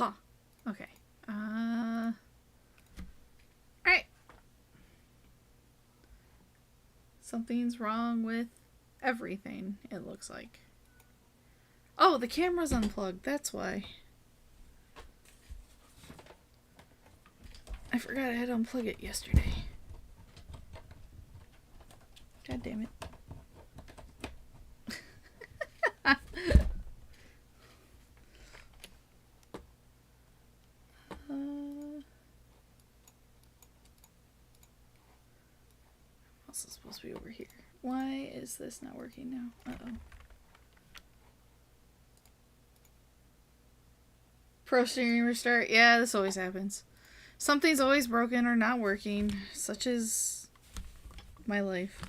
Huh. Okay. Alright. Something's wrong with everything, it looks like. Oh, the camera's unplugged. That's why. I forgot I had to unplug it yesterday. God damn it. Also supposed to be over here. Why is this not working now? Uh-oh. Pro steering restart. Yeah, this always happens. Something's always broken or not working. Such is my life.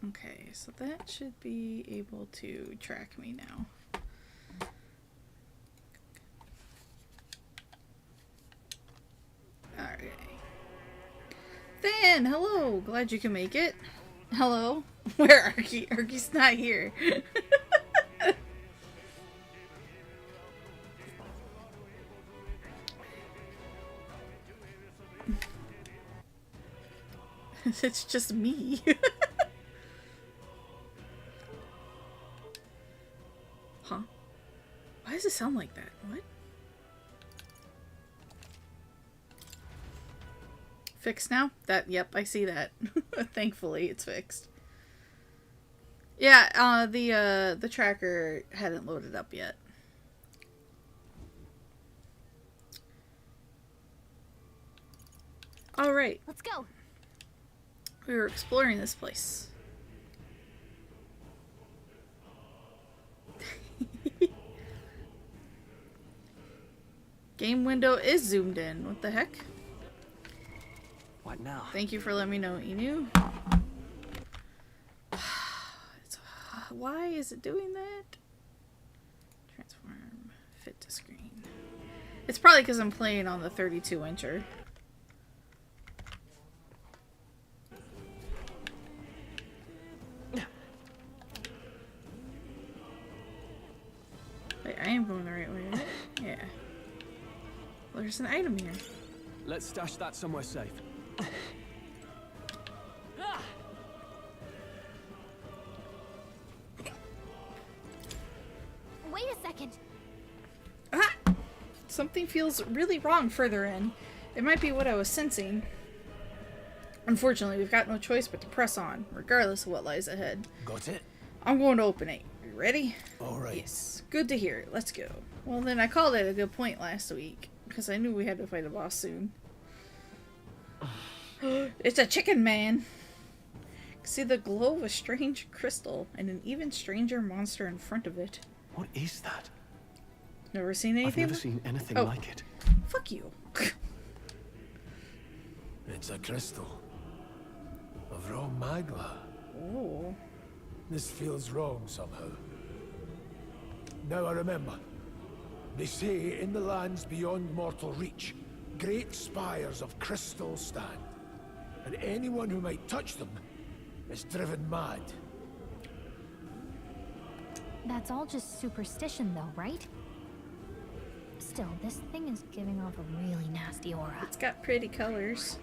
Okay, so that should be able to track me now. Alright. Than, hello! Glad you can make it. Hello? Where Arky? Arky's not here. It's just me. Huh? Why does it sound like that? What? Fixed now? Yep, I see that. Thankfully, it's fixed. Yeah, the tracker hadn't loaded up yet. Alright. Let's go. We were exploring this place. Game window is zoomed in. What the heck? What now? Thank you for letting me know what you knew. Why is it doing that? Transform. Fit to screen. It's probably because I'm playing on the 32-incher. Wait, I am going the right way, right? Yeah. Well, there's an item here. Let's stash that somewhere safe. Wait a second. Ah! Something feels really wrong further in. It might be what I was sensing. Unfortunately, we've got no choice but to press on, regardless of what lies ahead. Got it? I'm going to open it. You ready? Alright. Yes. Good to hear. Let's go. Well, then I called it a good point last week, because I knew we had to fight a boss soon. It's a chicken man! See the glow of a strange crystal, and an even stranger monster in front of it. What is that? Never seen anything? I've never seen anything like it. Fuck you. It's a crystal. Of raw magma. Oh. This feels wrong somehow. Now I remember. They say in the lands beyond mortal reach, great spires of crystal stand. And anyone who might touch them is driven mad. That's all just superstition though, right? Still, this thing is giving off a really nasty aura. It's got pretty colors.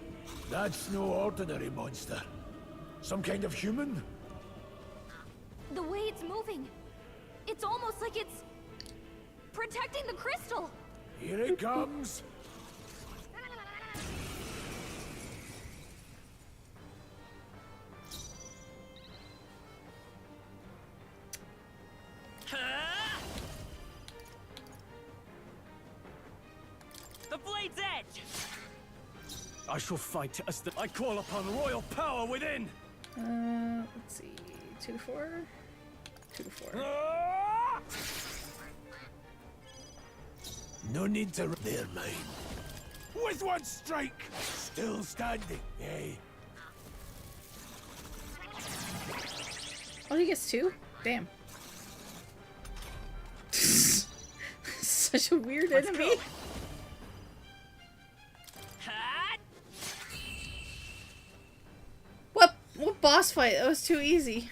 That's no ordinary monster. Some kind of human? The way it's moving, it's almost like it's protecting the crystal. Here it comes. The blade's edge! I shall fight as I call upon royal power within! Let's see. 2 to 4? 2 to 4. No need to... They're mine. With one strike! Still standing, eh? Oh, he gets 2? Damn. Such a weird enemy. What boss fight? That was too easy.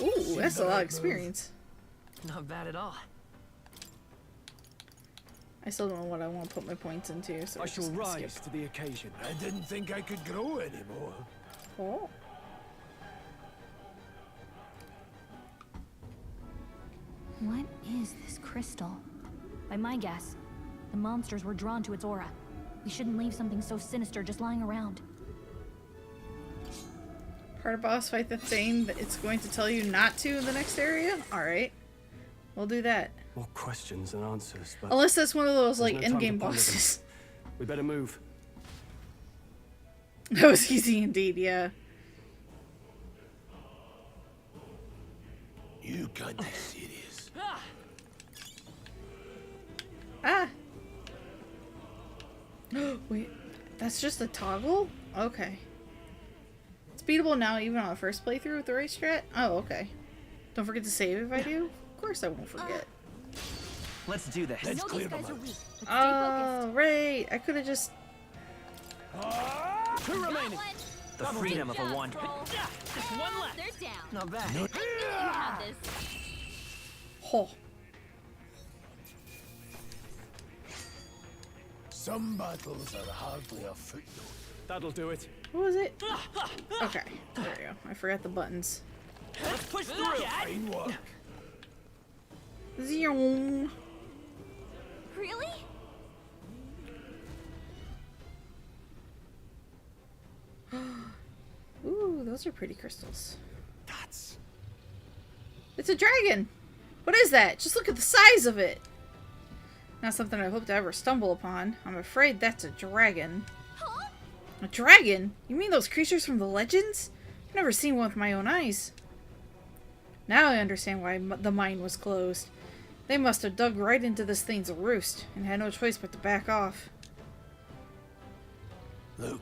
Ooh, that's a lot of experience. Not bad at all. I still don't know what I want to put my points into, so I we're shall just gonna rise skip. to the occasion. I didn't think I could grow anymore. Oh. What is this crystal? By my guess, the monsters were drawn to its aura. We shouldn't leave something so sinister just lying around. Part of boss fight that's saying that it's going to tell you not to in the next area? Alright. We'll do that. More questions than answers, but Unless that's one of those, like, there's no time endgame to ponder them. bosses. We better move. That was easy indeed, yeah. You can't be serious. Ah! Wait, that's just a toggle? Okay. It's beatable now even on the first playthrough with the right strat? Oh, okay. Don't forget to save if I do? Of course I won't forget. Let's do this. I Let's know clear these guys them are out. weak, but stay focused. Oh, right. I could have just... Two remaining. The freedom of a wand. Roll. Just one left. They're down. Not bad. I knew you had this. Oh. Some battles are hardly a footnote. That'll do it. What was it? Okay. There we go. I forgot the buttons. Let's push through. Fine work. Zoom. Really? Ooh, those are pretty crystals. That's It's a dragon! What is that? Just look at the size of it! Not something I hope to ever stumble upon. I'm afraid that's a dragon. Huh? A dragon? You mean those creatures from the legends? I've never seen one with my own eyes. Now I understand why the mine was closed. They must have dug right into this thing's roost and had no choice but to back off. Look,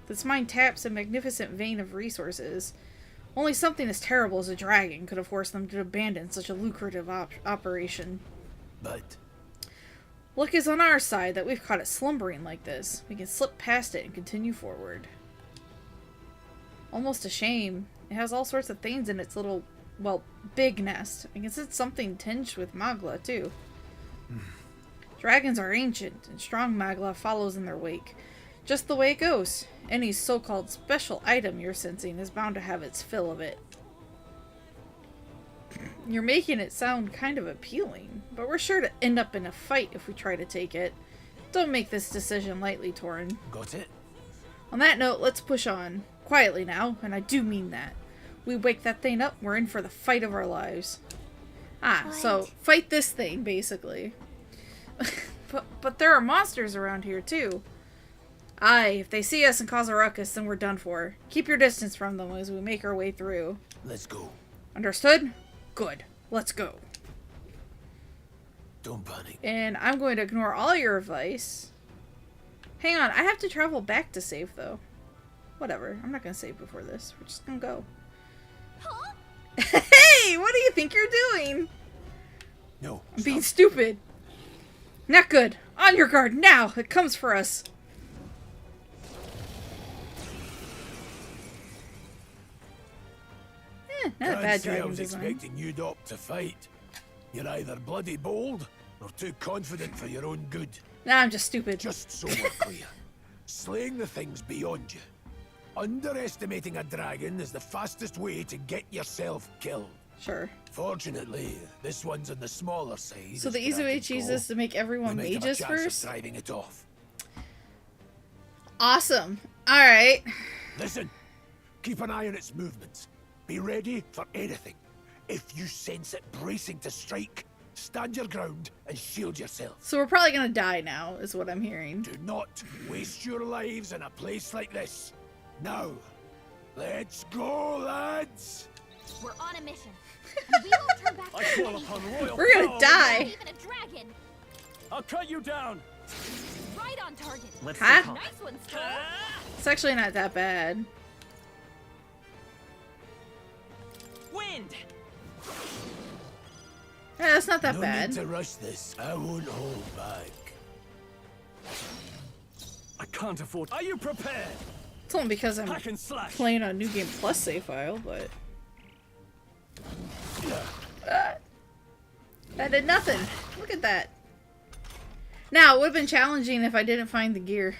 This mine taps a magnificent vein of resources. Only something as terrible as a dragon could have forced them to abandon such a lucrative operation. but Luck is on our side that we've caught it slumbering like this. We can slip past it and continue forward. Almost a shame. It has all sorts of things in its little, well, big nest. I guess it's something tinged with magla, too. Dragons are ancient, and strong magla follows in their wake. Just the way it goes. Any so-called special item you're sensing is bound to have its fill of it. You're making it sound kind of appealing, but we're sure to end up in a fight if we try to take it. Don't make this decision lightly, Torin. got it? On that note, let's push on. Quietly now, and I do mean that. We wake that thing up, we're in for the fight of our lives. Ah, so What? fight this thing, basically. but there are monsters around here, too. Aye, if they see us and cause a ruckus, then we're done for. Keep your distance from them as we make our way through. Let's go. Understood? Good. Let's go. Don't panic. And I'm going to ignore all your advice. Hang on, I have to travel back to save, though. Whatever, I'm not going to save before this. We're just going to go. Huh? Hey, what do you think you're doing? No. I'm being stupid. Not good. On your guard now. It comes for us. Not a Can't bad say I dragon was design. expecting you dop to fight. You're either bloody bold or too confident for your own good. Nah, I'm just stupid. Just so we're clear, slaying the thing's beyond you. Underestimating a dragon is the fastest way to get yourself killed. Sure. Fortunately, this one's on the smaller side. So as the easy way to dragons choose go. this is to make everyone We might have a mages chance first? of driving it off. Awesome. Alright. Listen, keep an eye on its movements. Be ready for anything. If you sense it bracing to strike, stand your ground and shield yourself. So we're probably gonna die now, is what I'm hearing. Do not waste your lives in a place like this. Now, let's go, lads! We're on a mission. And we won't turn back I to call anything. upon royal We're gonna power. die. Not even a dragon. I'll cut you down. Right on target. Let's Huh? take off. Nice one, Skull. It's actually not that bad. Wind. Yeah, it's not that No bad. need to rush this. I won't hold back. I can't afford. Are you prepared? It's only because I'm Hack and slash. playing on New Game Plus save file, but that did nothing. Look at that. Now, it would have been challenging if I didn't find the gear.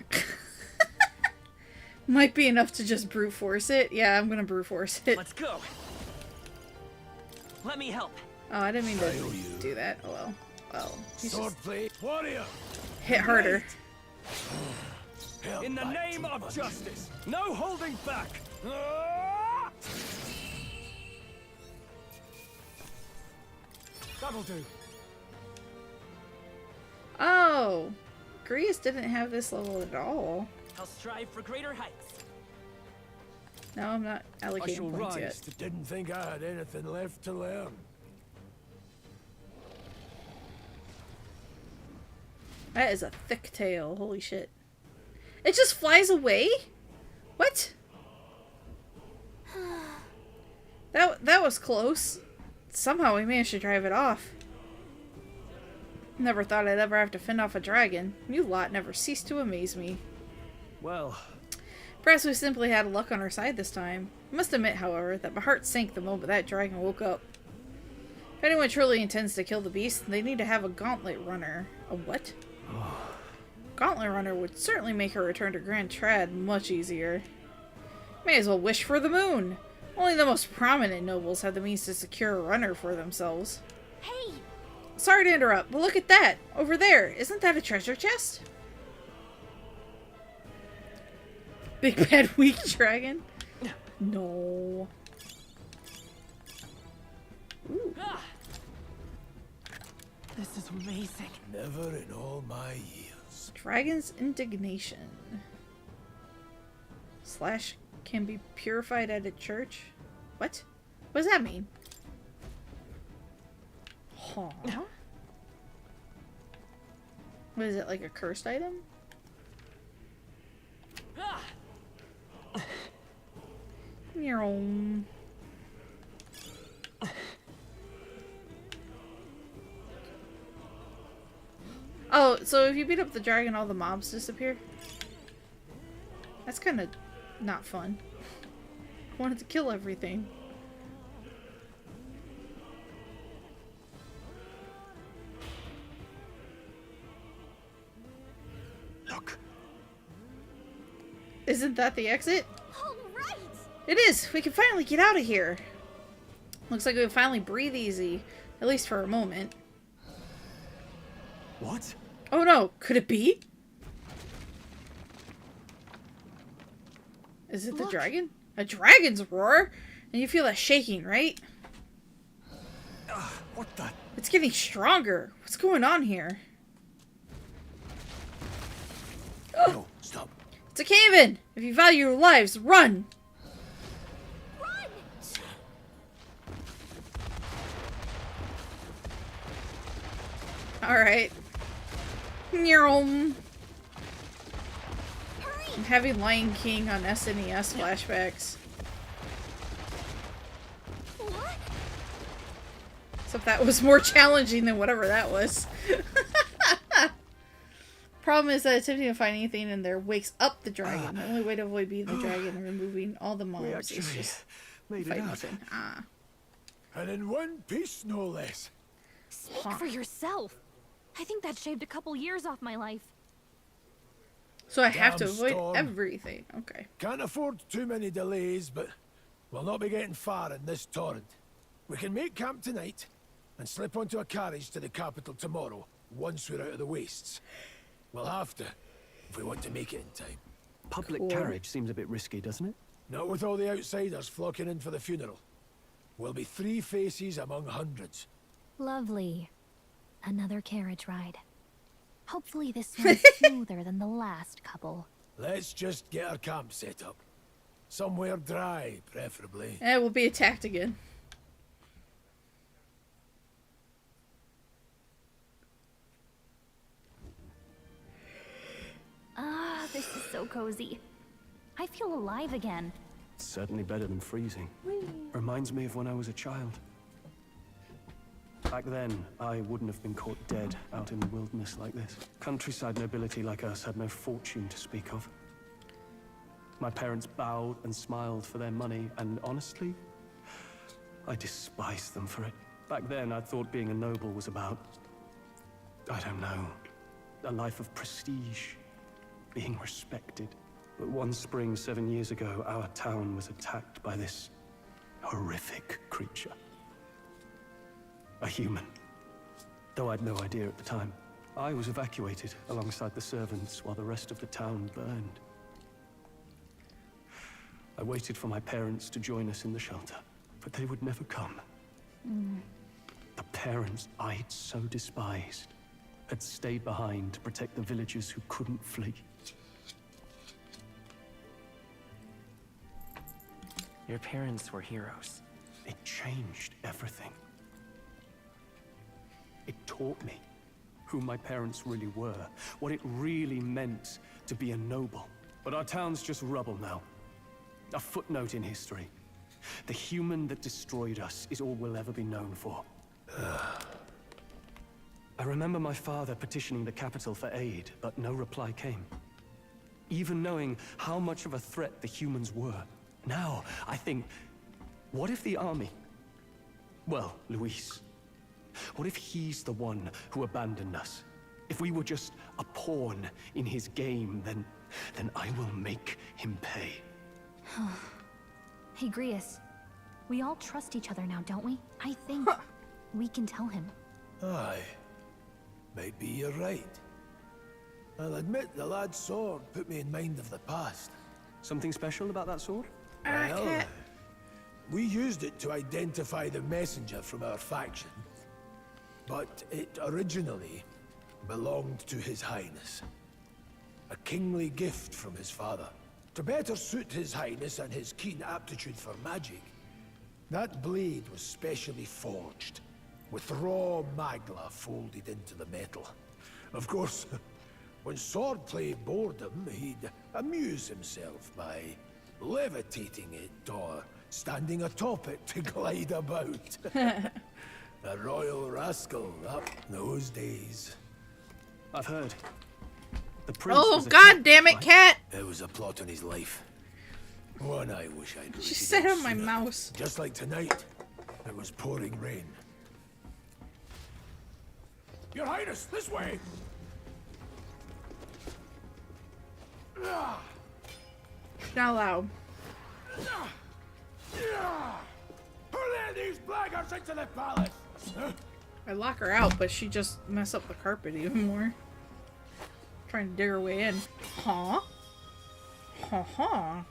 Might be enough to just brute force it. Yeah, I'm gonna brute force it. Let's go. Let me help. Oh, I didn't mean to do that. Oh well. Well, he's just Swordplay, warrior. hit harder. Held In the back name too of much. justice, no holding back. Ah! That'll do. Oh, Greece didn't have this level at all. I'll strive for greater heights. No, I'm not I shall allocating points yet. rise. Didn't think I had anything left to learn. That is a thick tail. Holy shit. It just flies away? What? That was close. Somehow we managed to drive it off. Never thought I'd ever have to fend off a dragon. You lot never cease to amaze me. Well, Perhaps we simply had luck on our side this time. I must admit, however, that my heart sank the moment that dragon woke up. If anyone truly intends to kill the beast, they need to have a gauntlet runner. A what? Gauntlet runner would certainly make her return to Grand Trad much easier. May as well wish for the moon. Only the most prominent nobles have the means to secure a runner for themselves. Hey! Sorry to interrupt, but look at that! Over there! Isn't that a treasure chest? Big bad weak dragon? No. Ooh. ah! This is amazing. Never in all my years. Dragon's indignation. Slash can be purified at a church? What? What does that mean? Huh? What is it, like a cursed item? Ah! Meow. Oh, so if you beat up the dragon, all the mobs disappear? That's kind of not fun. I wanted to kill everything. Look. Isn't that the exit? All right! It is! We can finally get out of here! Looks like we can finally breathe easy. At least for a moment. What? Oh no! Could it be? Is it the Look. dragon? A dragon's roar? And you feel that shaking, right? What the? It's getting stronger. What's going on here? No, stop. It's a cave-in! If you value your lives, run! Run! Alright. Nyom. Hurry! I'm having Lion King on SNES flashbacks. What? Except that was more challenging than whatever that was. Problem is that attempting to find anything in there wakes up the dragon. The only way to avoid being the dragon and removing all the We mobs is actually just made it fight out. nothing. Ah. And in one piece, no less. Speak Huh. for yourself. I think that shaved a couple years off my life. So I have to Damn avoid storm. everything. Okay. Can't afford too many delays, but we'll not be getting far in this torrent. We can make camp tonight and slip onto a carriage to the capital tomorrow, once we're out of the wastes. We'll have to, if we want to make it in time. Public Cool. carriage seems a bit risky, doesn't it? Not with all the outsiders flocking in for the funeral. We'll be 3 faces among hundreds. Lovely. Another carriage ride. Hopefully this one's smoother than the last couple. Let's just get our camp set up. Somewhere dry, preferably. And we'll be attacked again. Ah, this is so cozy. I feel alive again. Certainly better than freezing. Reminds me of when I was a child. Back then, I wouldn't have been caught dead out in the wilderness like this. Countryside nobility like us had no fortune to speak of. My parents bowed and smiled for their money, and honestly, I despised them for it. Back then, I thought being a noble was about, I don't know, a life of prestige, being respected. But one spring 7 years ago, our town was attacked by this horrific creature. A human. Though I'd no idea at the time. I was evacuated alongside the servants while the rest of the town burned. I waited for my parents to join us in the shelter, but they would never come. The parents I'd so despised had stayed behind to protect the villagers who couldn't flee. Your parents were heroes. It changed everything. It taught me who my parents really were, what it really meant to be a noble. But our town's just rubble now. A footnote in history. The human that destroyed us is all we'll ever be known for. I remember my father petitioning the capital for aid, but no reply came. Even knowing how much of a threat the humans were. Now, I think, what if the army? Well, Luis. What if he's the one who abandoned us? If we were just a pawn in his game, then I will make him pay. Hey, Grius. We all trust each other now, don't we? I think we can tell him. Aye. Maybe you're right. I'll admit the lad's sword put me in mind of the past. Something special about that sword? Well, we used it to identify the messenger from our faction. But it originally belonged to His Highness. A kingly gift from his father. To better suit His Highness and his keen aptitude for magic, that blade was specially forged, with raw magla folded into the metal. Of course, when swordplay bored him, he'd amuse himself by levitating it or standing atop it to glide about. A royal rascal up those days. I've heard. The prince Oh, was god damn it, right? cat! It was a plot on his life. One I wish I'd She rooted sat out on my sooner. mouse. Just like tonight, it was pouring rain. Your Highness, this way! Not loud. Who let these blackguards into the palace? I lock her out, but she just mess up the carpet even more. Trying to dig her way in. Huh? Ha.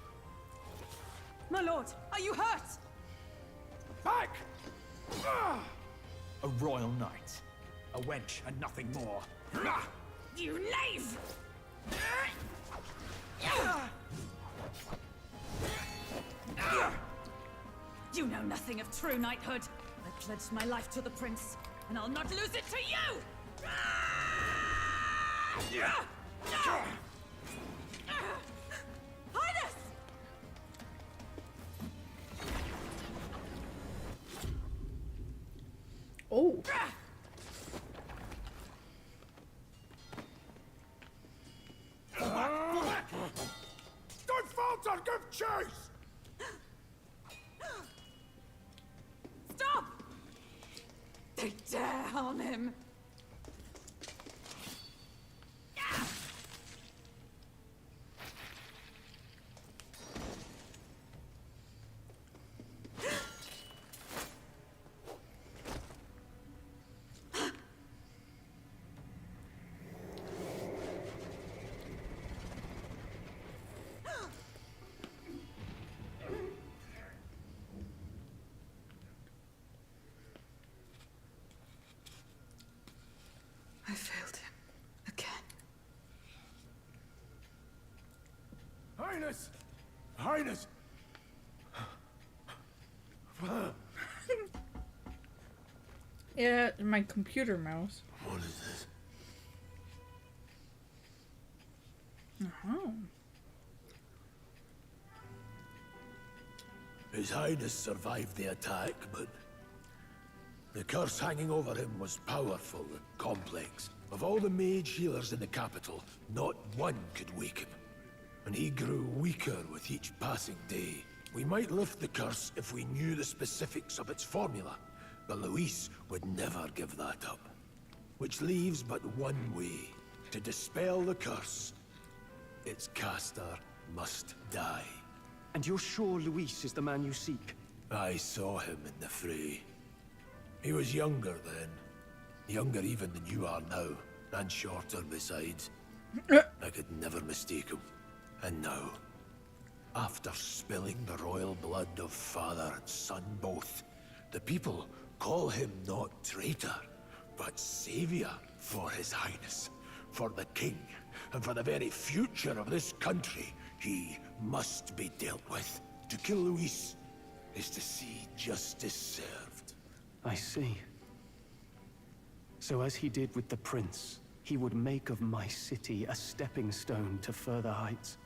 My lord, are you hurt? Back! A royal knight. A wench and nothing more. You knave! You know nothing of true knighthood. I pledged my life to the prince, and I'll not lose it to you! Highness! Oh. Don't falter, give chase! Stop! They dare harm him! I failed him. Again. Highness! Highness! Yeah, my computer mouse. What is this? Oh. His Highness survived the attack, but The curse hanging over him was powerful and complex. Of all the mage healers in the capital, not one could wake him. And he grew weaker with each passing day. We might lift the curse if we knew the specifics of its formula, but Luis would never give that up. Which leaves but one way. To dispel the curse, its caster must die. And you're sure Luis is the man you seek? I saw him in the fray. He was younger then. Younger even than you are now, and shorter besides. I could never mistake him. And now, after spilling the royal blood of father and son both, the people call him not traitor, but savior for his highness, for the king, and for the very future of this country. He must be dealt with. To kill Luis is to see justice served. I see. So as he did with the prince, he would make of my city a stepping stone to further heights.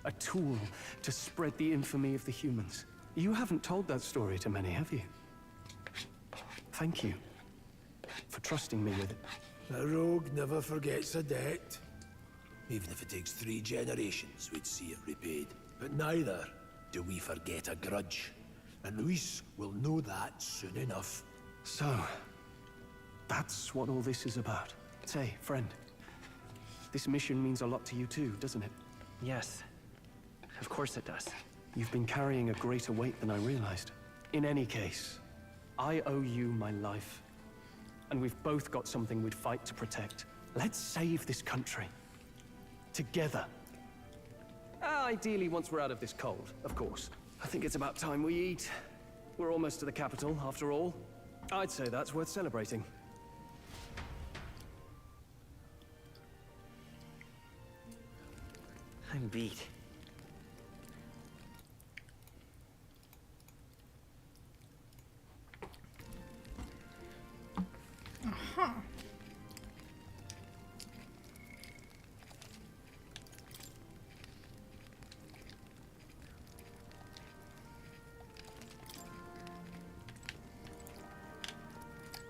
A tool to spread the infamy of the humans. You haven't told that story to many, have you? Thank you for trusting me with it. A rogue never forgets a debt. Even if it takes 3 generations, we'd see it repaid. But neither do we forget a grudge. And Luis will know that soon enough. So, that's what all this is about. Say, friend, this mission means a lot to you too, doesn't it? Yes. Of course it does. You've been carrying a greater weight than I realized. In any case, I owe you my life. And we've both got something we'd fight to protect. Let's save this country. Together. Ideally, once we're out of this cold, of course. I think it's about time we eat. We're almost to the capital, after all. I'd say that's worth celebrating. I'm beat. Uh-huh.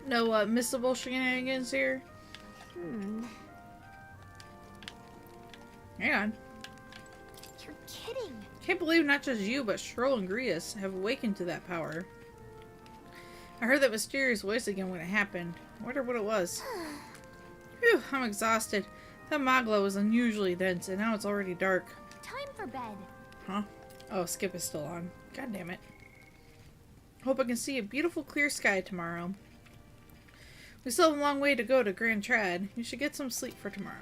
No missable shenanigans here? Hang on. You're kidding. Can't believe not just you, but Stroll and Grius have awakened to that power. I heard that mysterious voice again when it happened. I wonder what it was. Phew, I'm exhausted. That Magla was unusually dense, and now it's already dark. Time for bed. Huh? Oh, Skip is still on. God damn it. Hope I can see a beautiful clear sky tomorrow. We still have a long way to go to Grand Trad. You should get some sleep for tomorrow.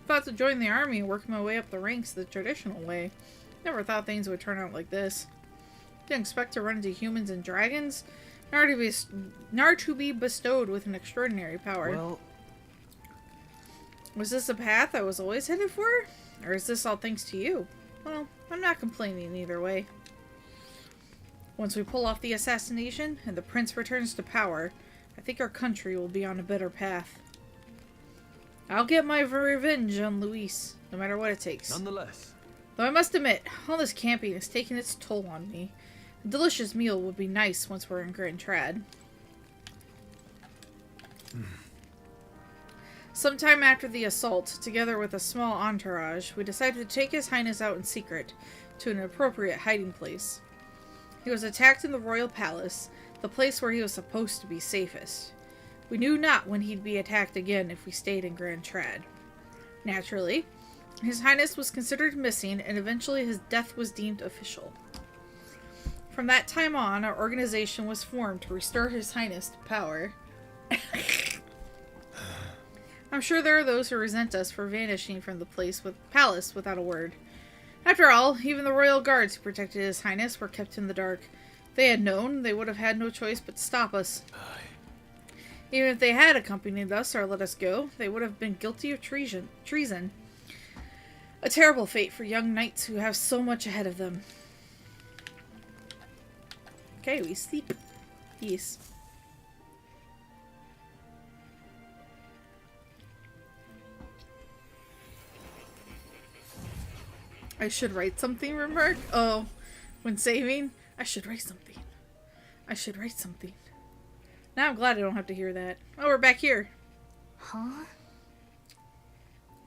Thought to join the army and work my way up the ranks the traditional way. Never thought things would turn out like this. Didn't expect to run into humans and dragons, nor to be bestowed with an extraordinary power. Well, was this a path I was always headed for? Or is this all thanks to you? Well, I'm not complaining either way. Once we pull off the assassination and the prince returns to power, I think our country will be on a better path. I'll get my revenge on Luis, no matter what it takes. Nonetheless. Though I must admit, all this camping is taking its toll on me. A delicious meal would be nice once we're in Grand Trad. Sometime after the assault, together with a small entourage, we decided to take His Highness out in secret to an appropriate hiding place. He was attacked in the royal palace, the place where he was supposed to be safest. We knew not when he'd be attacked again if we stayed in Grand Trad. Naturally, His Highness was considered missing, and eventually his death was deemed official. From that time on, our organization was formed to restore His Highness to power. I'm sure there are those who resent us for vanishing from the palace without a word. After all, even the royal guards who protected His Highness were kept in the dark. If they had known, they would have had no choice but to stop us. Even if they had accompanied us or let us go, they would have been guilty of treason. A terrible fate for young knights who have so much ahead of them. Okay, we sleep. Peace. I should write something, remark. Oh, when saving, I should write something. I should write something. Now I'm glad I don't have to hear that. Oh, we're back here. Huh?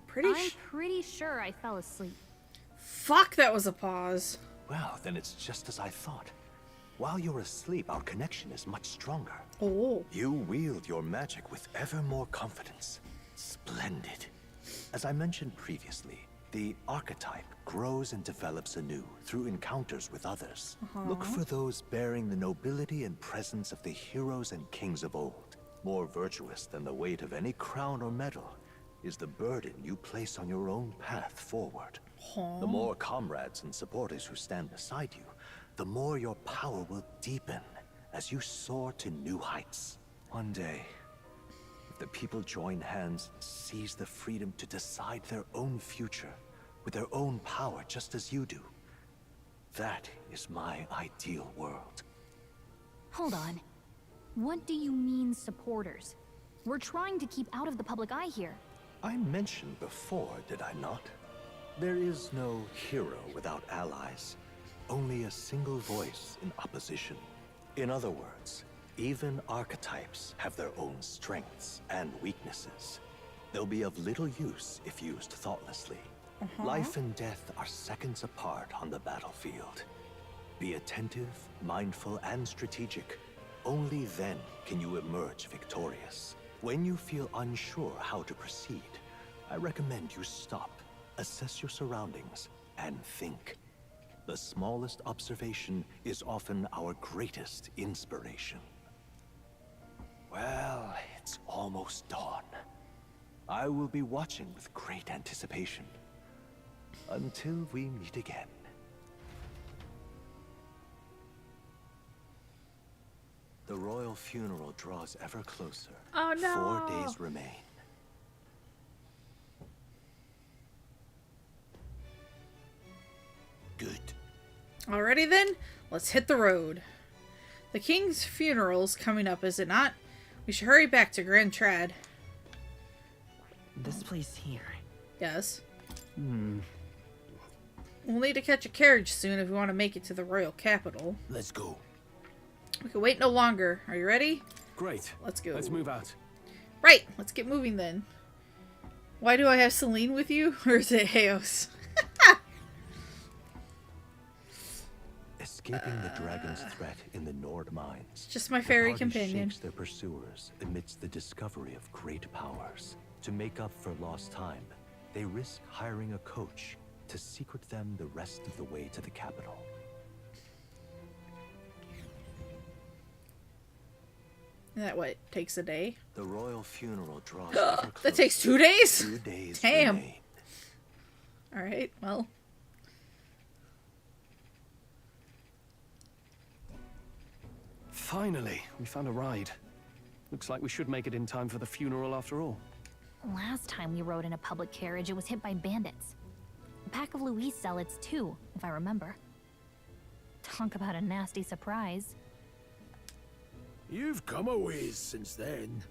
Pretty pretty sure I fell asleep. Fuck, that was a pause. Well, then it's just as I thought. While you're asleep, our connection is much stronger. Oh. You wield your magic with ever more confidence. Splendid. As I mentioned previously, the archetype grows and develops anew through encounters with others. Look for those bearing the nobility and presence of the heroes and kings of old. More virtuous than the weight of any crown or medal is the burden you place on your own path forward. The more comrades and supporters who stand beside you, the more your power will deepen as you soar to new heights. One day, if the people join hands and seize the freedom to decide their own future with their own power just as you do, that is my ideal world. Hold on. What do you mean, supporters? We're trying to keep out of the public eye here. I mentioned before, did I not? There is no hero without allies. Only a single voice in opposition. In other words, even archetypes have their own strengths and weaknesses. They'll be of little use if used thoughtlessly. Life and death are seconds apart on the battlefield. Be attentive, mindful, and strategic. Only then can you emerge victorious. When you feel unsure how to proceed, I recommend you stop, assess your surroundings, and think. The smallest observation is often our greatest inspiration. Well, it's almost dawn. I will be watching with great anticipation. Until we meet again. The royal funeral draws ever closer. Oh no! 4 days remain. Good. Alrighty then, let's hit the road. The king's funeral's coming up, is it not? We should hurry back to Grand Trad. This place here. Yes. We'll need to catch a carriage soon if we want to make it to the royal capital. Let's go. We can wait no longer. Are you ready? Great. Let's go. Let's move out. Right, let's get moving then. Why do I have Celine with you? Or is it Heos? Escaping the dragon's threat in the Nord mines. Just my fairy the party companion. shakes their pursuers amidst the discovery of great powers. To make up for lost time, they risk hiring a coach to secret them the rest of the way to the capital. That what, takes a day? The royal funeral draws ever closer. That takes 2 days? 2 days Damn. remain. Alright, well. Finally, we found a ride. Looks like we should make it in time for the funeral after all. Last time we rode in a public carriage, it was hit by bandits. A pack of Louise zealots, too, if I remember. Talk about a nasty surprise. You've come a ways since then.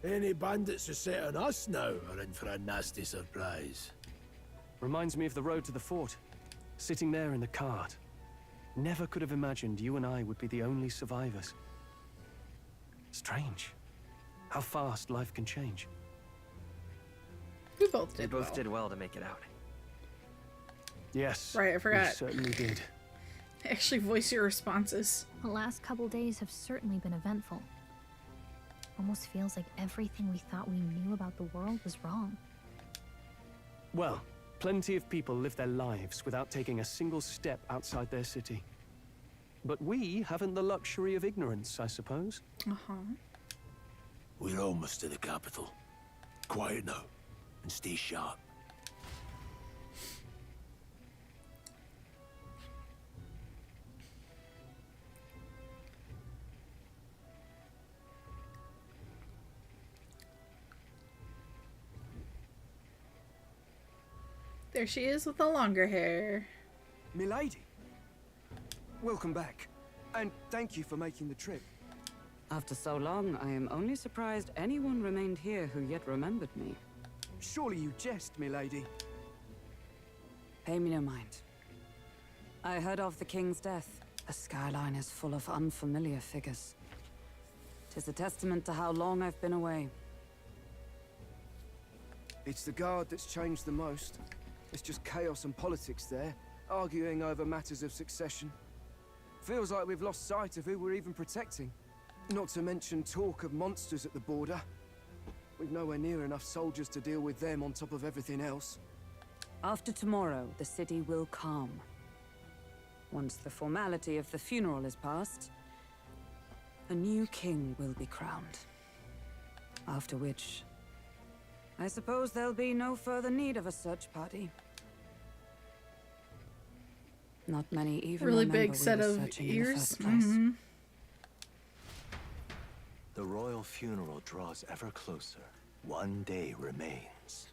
Any bandits who set on us now are in for a nasty surprise. Reminds me of the road to the fort. Sitting there in the cart. Never could have imagined you and I would be the only survivors. Strange. How fast life can change. We both We did both well. did well to make it out. Yes. Right, I forgot. We certainly did. Actually voice your responses. The last couple days have certainly been eventful. Almost feels like everything we thought we knew about the world was wrong. Well, plenty of people live their lives without taking a single step outside their city. But we haven't the luxury of ignorance, I suppose. Uh-huh. We're almost to the capital. Quiet now, and stay sharp. There she is with the longer hair. Milady, welcome back, and thank you for making the trip. After so long, I am only surprised anyone remained here who yet remembered me. Surely you jest, milady. Pay me no mind. I heard of the king's death, The skyline is full of unfamiliar figures. 'Tis a testament to how long I've been away. It's the guard that's changed the most. It's just chaos and politics there, arguing over matters of succession. Feels like we've lost sight of who we're even protecting. Not to mention talk of monsters at the border. We've nowhere near enough soldiers to deal with them on top of everything else. After tomorrow, the city will calm. Once the formality of the funeral is past, a new king will be crowned. After which, I suppose there'll be no further need of a search party. Not many even Really remember big we set were of searching in the ears. first place. The royal funeral draws ever closer. One day remains.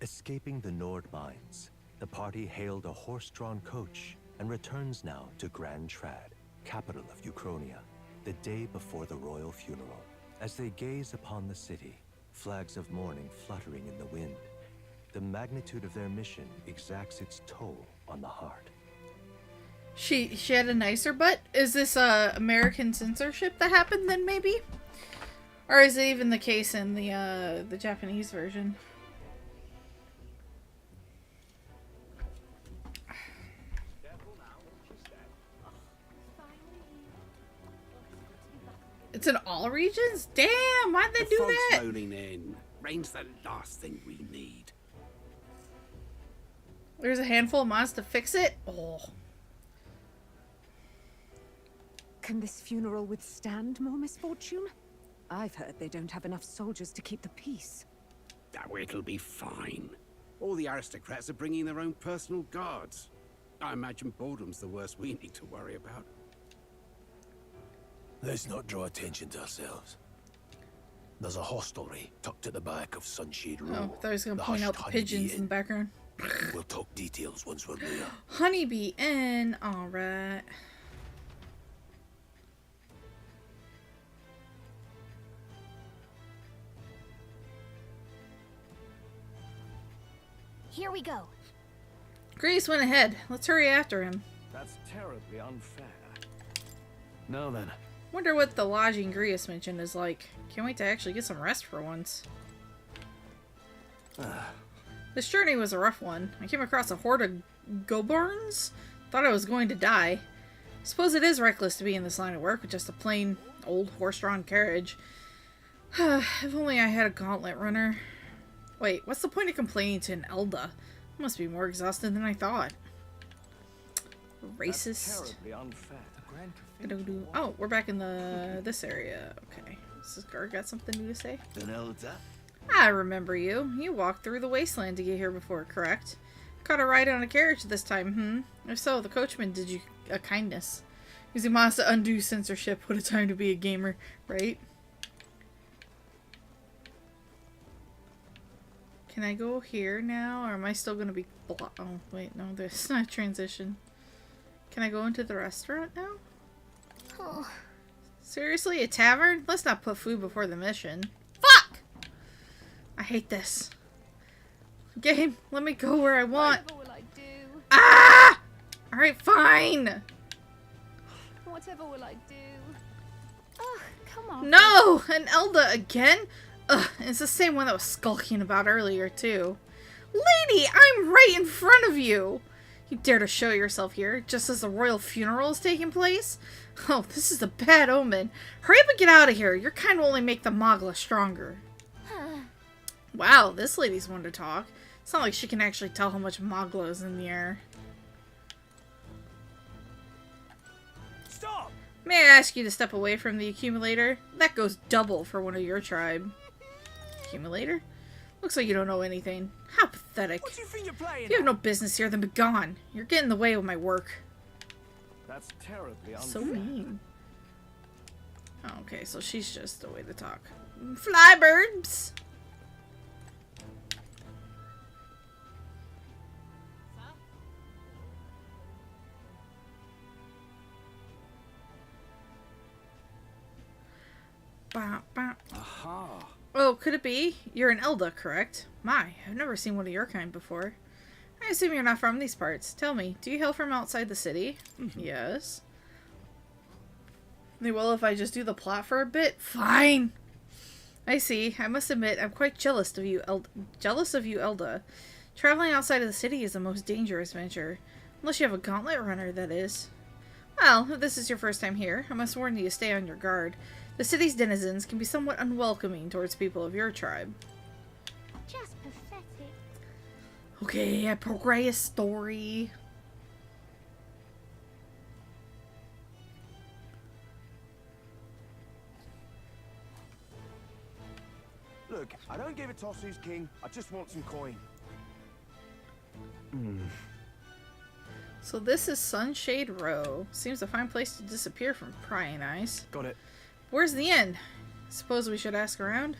Escaping the Nord mines, the party hailed a horse-drawn coach and returns now to Grand Trad, capital of Uchronia, the day before the royal funeral. As they gaze upon the city, flags of mourning fluttering in the wind, the magnitude of their mission exacts its toll on the heart. She had a nicer butt? Is this American censorship that happened then, maybe? Or is it even the case in the Japanese version? It's in all regions? Damn, why'd they do that? The fog's rolling in. Rain's the last thing we need. There's a handful of mods to fix it? Oh. Can this funeral withstand more misfortune? I've heard they don't have enough soldiers to keep the peace. Oh, it'll be fine. All the aristocrats are bringing their own personal guards. I imagine boredom's the worst we need to worry about. Let's not draw attention to ourselves. There's a hostelry tucked at the back of Sunshade Row. Oh, I thought I was going to point out the pigeons in the background. We'll talk details once we're there. Honeybee Inn, alright. Here we go. Grease went ahead. Let's hurry after him. That's terribly unfair. Now then. Wonder what the lodging Grease mentioned is like. Can't wait to actually get some rest for once. This journey was a rough one. I came across a horde of goburns. Thought I was going to die. Suppose it is reckless to be in this line of work with just a plain old horse-drawn carriage. If only I had a gauntlet runner. Wait, what's the point of complaining to an Elda? I must be more exhausted than I thought. Racist. That's terribly unfair. Oh, we're back in this area. Okay. Does this guard got something new to say? An elder? I remember you. You walked through the wasteland to get here before, correct? Caught a ride on a carriage this time, If so, the coachman did you a kindness. Using mods to undo censorship. What a time to be a gamer, right? Can I go here now, or am I still gonna be oh, wait, no, there's not a transition. Can I go into the restaurant now? Oh. Seriously? A tavern? Let's not put food before the mission. Fuck! I hate this. Game, let me go where I want. Whatever will I do? Ah! Alright, fine! Whatever will I do? Ugh, come on. No! An Elda again? Ugh, it's the same one that was skulking about earlier, too. Lady, I'm right in front of you! You dare to show yourself here, just as the royal funeral is taking place? Oh, this is a bad omen. Hurry up and get out of here. Your kind will only make the Mogla stronger. Wow, this lady's one to talk. It's not like she can actually tell how much Mogla is in the air. Stop! May I ask you to step away from the accumulator? That goes double for one of your tribe. Accumulator? Looks like you don't know anything. How pathetic. What do you think you're playing? You have no business here, then be gone. You're getting in the way of my work. That's terribly unfair. So mean. Oh, okay, so she's just the way to talk. Flybirds! Bah, bah. Aha. Oh, could it be? You're an Elda, correct? My, I've never seen one of your kind before. I assume you're not from these parts. Tell me, do you hail from outside the city? Yes. Well, if I just do the plot for a bit? Fine! I see. I must admit, I'm quite jealous of you, Elda. Traveling outside of the city is the most dangerous venture. Unless you have a gauntlet runner, that is. Well, if this is your first time here, I must warn you to stay on your guard. The city's denizens can be somewhat unwelcoming towards people of your tribe. Just pathetic. Okay, I progress a story. Look, I don't give a toss who's king. I just want some coin. So this is Sunshade Row. Seems a fine place to disappear from prying eyes. Got it. Where's the inn? Suppose we should ask around?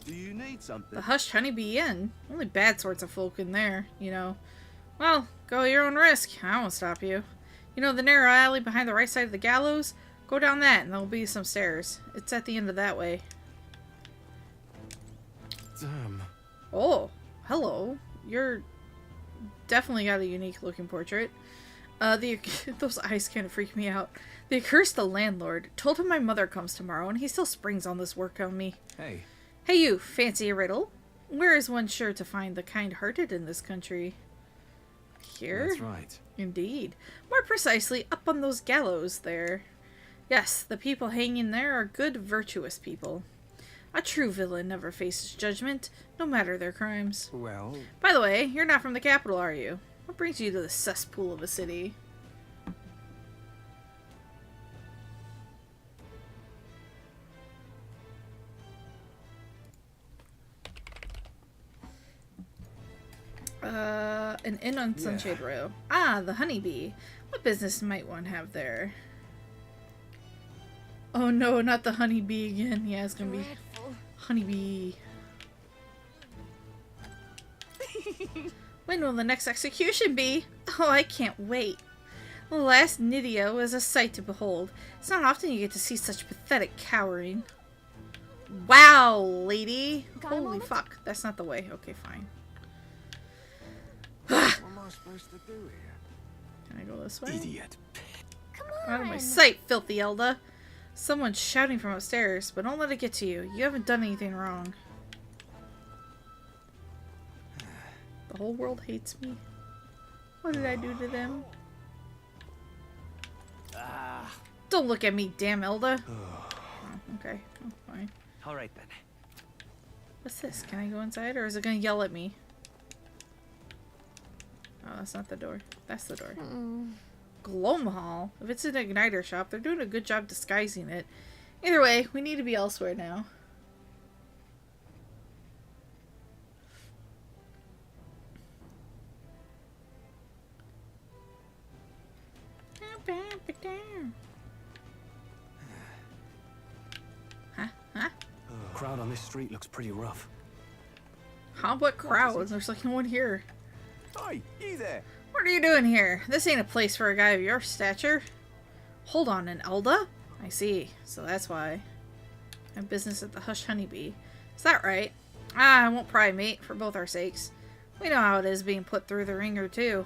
Do you need something? The Hushed Honeybee Inn. Only bad sorts of folk in there, you know. Well, go at your own risk. I won't stop you. You know the narrow alley behind the right side of the gallows? Go down that and there'll be some stairs. It's at the end of that way. Damn. Oh, hello. You're definitely got a unique looking portrait. Those eyes kind of freak me out. The accursed landlord told him my mother comes tomorrow and he still springs on this work on me. Hey. Hey you, fancy a riddle? Where is one sure to find the kind-hearted in this country? Here? That's right. Indeed. More precisely, up on those gallows there. Yes, the people hanging there are good, virtuous people. A true villain never faces judgment, no matter their crimes. Well... By the way, you're not from the capital, are you? What brings you to this cesspool of a city? An inn on Sunshade Row. Ah, the Honeybee. What business might one have there? Oh no, not the Honeybee again. Yeah, it's gonna be Honeybee. When will the next execution be? Oh, I can't wait. The last Nidio was a sight to behold. It's not often you get to see such pathetic cowering. Wow, lady. Holy fuck. That's not the way. Okay, fine. What am I supposed to do here? Can I go this way? Idiot. Come Out of on. my sight, filthy Elda. Someone's shouting from upstairs, but don't let it get to you. You haven't done anything wrong. The whole world hates me. What did I do to them? Don't look at me, damn Elda. Oh, okay, oh, fine. All right then. What's this? Can I go inside, or is it gonna yell at me? Oh, that's not the door. That's the door. Glomhall. If it's an igniter shop, they're doing a good job disguising it. Either way, we need to be elsewhere now. Huh? Huh? Crowd on this street looks pretty rough. Huh? What crowd? There's like no one here. Hi, you there. What are you doing here? This ain't a place for a guy of your stature. Hold on, an Elda? I see. So that's why. I have business at the Hushed Honeybee. Is that right? Ah, I won't pry, mate, for both our sakes. We know how it is being put through the ringer, too.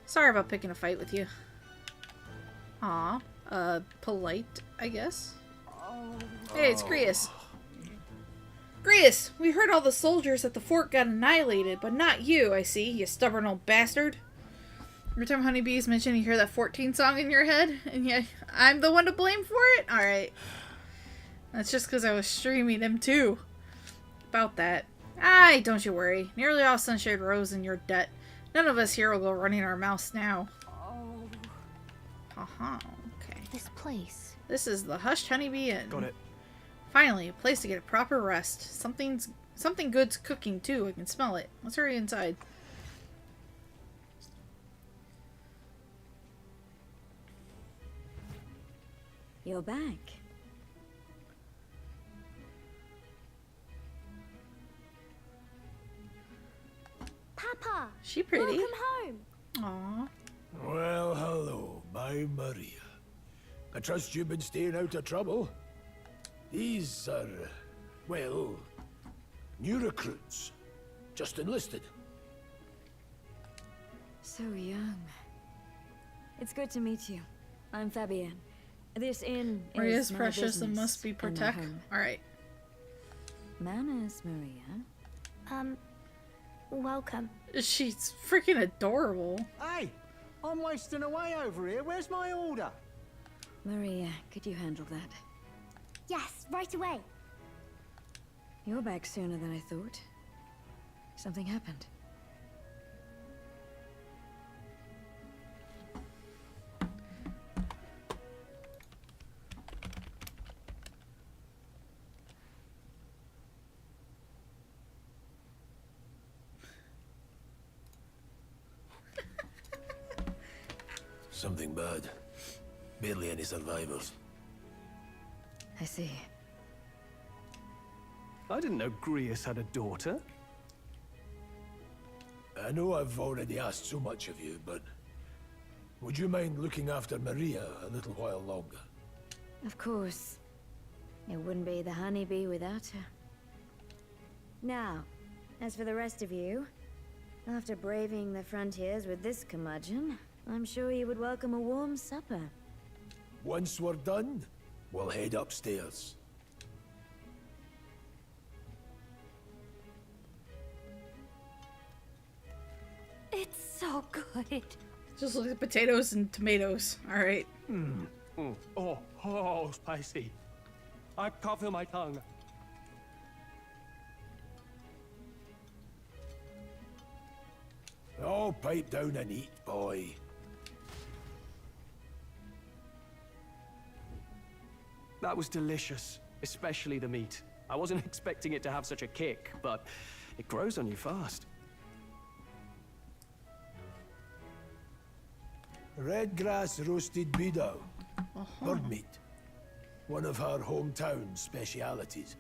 Sorry about picking a fight with you. Aw. Polite, I guess. Hey, it's Grius. Grius, we heard all the soldiers at the fort got annihilated, but not you, I see, you stubborn old bastard. Every time Honeybees mention you hear that 14 song in your head, and yeah, I'm the one to blame for it? Alright. That's just because I was streaming them too. About that. Aye, don't you worry. Nearly all Sunshade Row's in your debt. None of us here will go running our mouths now. Uh-huh, okay. This place. This is the Hushed Honeybee Inn. Got it. Finally, a place to get a proper rest. Something good's cooking too. I can smell it. Let's hurry inside. You're back. Papa. She pretty. Welcome home. Aw. Well, hello, my Maria. I trust you've been staying out of trouble. These are, well, new recruits. Just enlisted. So young. It's good to meet you. I'm Fabienne. This inn Maria's is my precious and business must be and my protected. home. Alright. Manners, Maria. Welcome. She's freaking adorable. Hey, I'm wasting away over here. Where's my order? Maria, could you handle that? Yes, right away. You're back sooner than I thought. Something happened. Something bad. Barely any survivors. I see. I didn't know Grius had a daughter. I know I've already asked so much of you, but would you mind looking after Maria a little while longer? Of course. It wouldn't be the honeybee without her. Now, as for the rest of you, after braving the frontiers with this curmudgeon, I'm sure you would welcome a warm supper. Once we're done, we'll head upstairs. It's so good. Just look at potatoes and tomatoes. Alright. Oh, spicy. I can't feel my tongue. Oh, pipe down and eat, boy. That was delicious, especially the meat. I wasn't expecting it to have such a kick, but it grows on you fast. Red grass roasted beedow. Bird meat. One of her hometown specialities.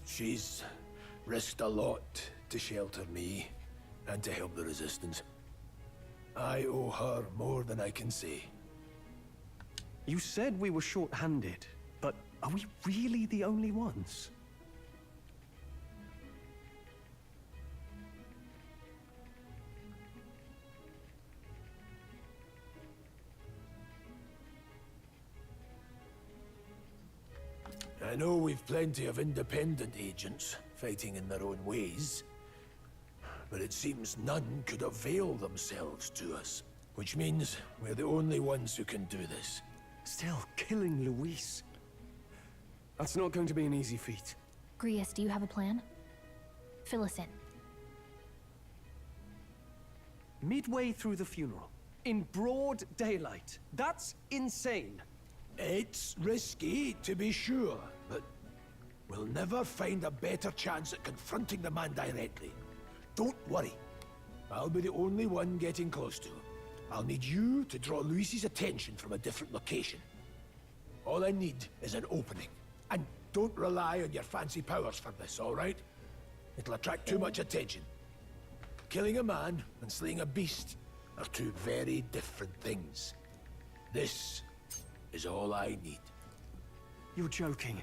She's risked a lot to shelter me and to help the Resistance. I owe her more than I can say. You said we were short-handed, but are we really the only ones? I know we've plenty of independent agents fighting in their own ways, but it seems none could avail themselves to us, which means we're the only ones who can do this. Still, killing Luis. That's not going to be an easy feat. Grius, do you have a plan? Fill us in. Midway through the funeral, in broad daylight. That's insane. It's risky, to be sure, but we'll never find a better chance at confronting the man directly. Don't worry. I'll be the only one getting close to him. I'll need you to draw Luis's attention from a different location. All I need is an opening. And don't rely on your fancy powers for this, all right? It'll attract too much attention. Killing a man and slaying a beast are two very different things. This is all I need. You're joking.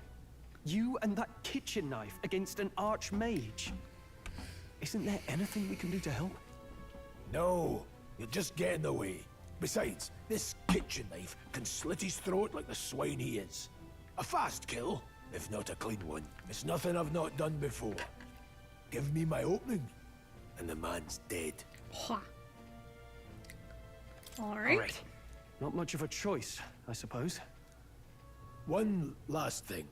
You and that kitchen knife against an archmage. Isn't there anything we can do to help? No, you'll just get in the way. Besides, this kitchen knife can slit his throat like the swine he is. A fast kill, if not a clean one. It's nothing I've not done before. Give me my opening, and the man's dead. All right. Not much of a choice, I suppose. One last thing.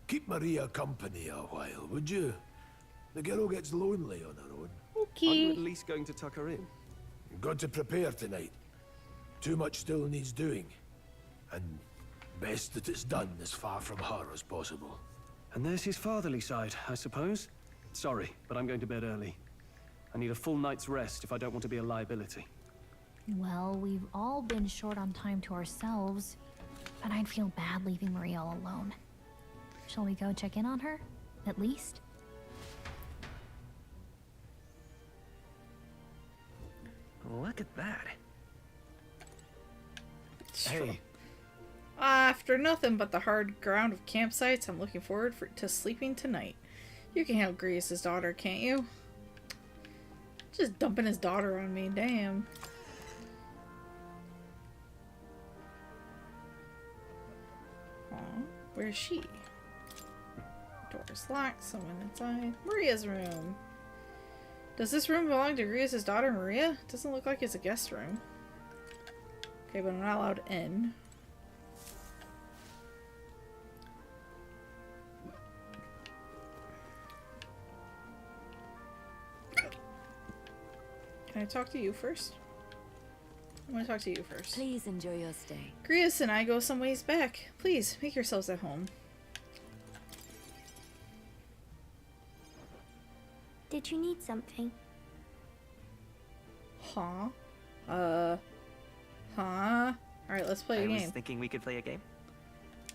Keep Maria company a while, would you? The girl gets lonely on her own. Aren't you at least going to tuck her in? You've got to prepare tonight. Too much still needs doing. And best that it's done as far from her as possible. And there's his fatherly side, I suppose. Sorry, but I'm going to bed early. I need a full night's rest if I don't want to be a liability. Well, we've all been short on time to ourselves. But I'd feel bad leaving Maria all alone. Shall we go check in on her? At least? Look at that. Hey. After nothing but the hard ground of campsites, I'm looking forward to sleeping tonight. You can handle Grievous' daughter, can't you? Just dumping his daughter on me, damn. Aw, where's she? Door's locked, someone inside. Maria's room. Does this room belong to Grievous' daughter, Maria? Doesn't look like it's a guest room. Okay, but I'm not allowed in. Can I talk to you first? I want to talk to you first. Please enjoy your stay. Grievous and I go some ways back. Please, make yourselves at home. Did you need something? Huh? Huh? Alright, let's play a I was game. thinking we could play a game.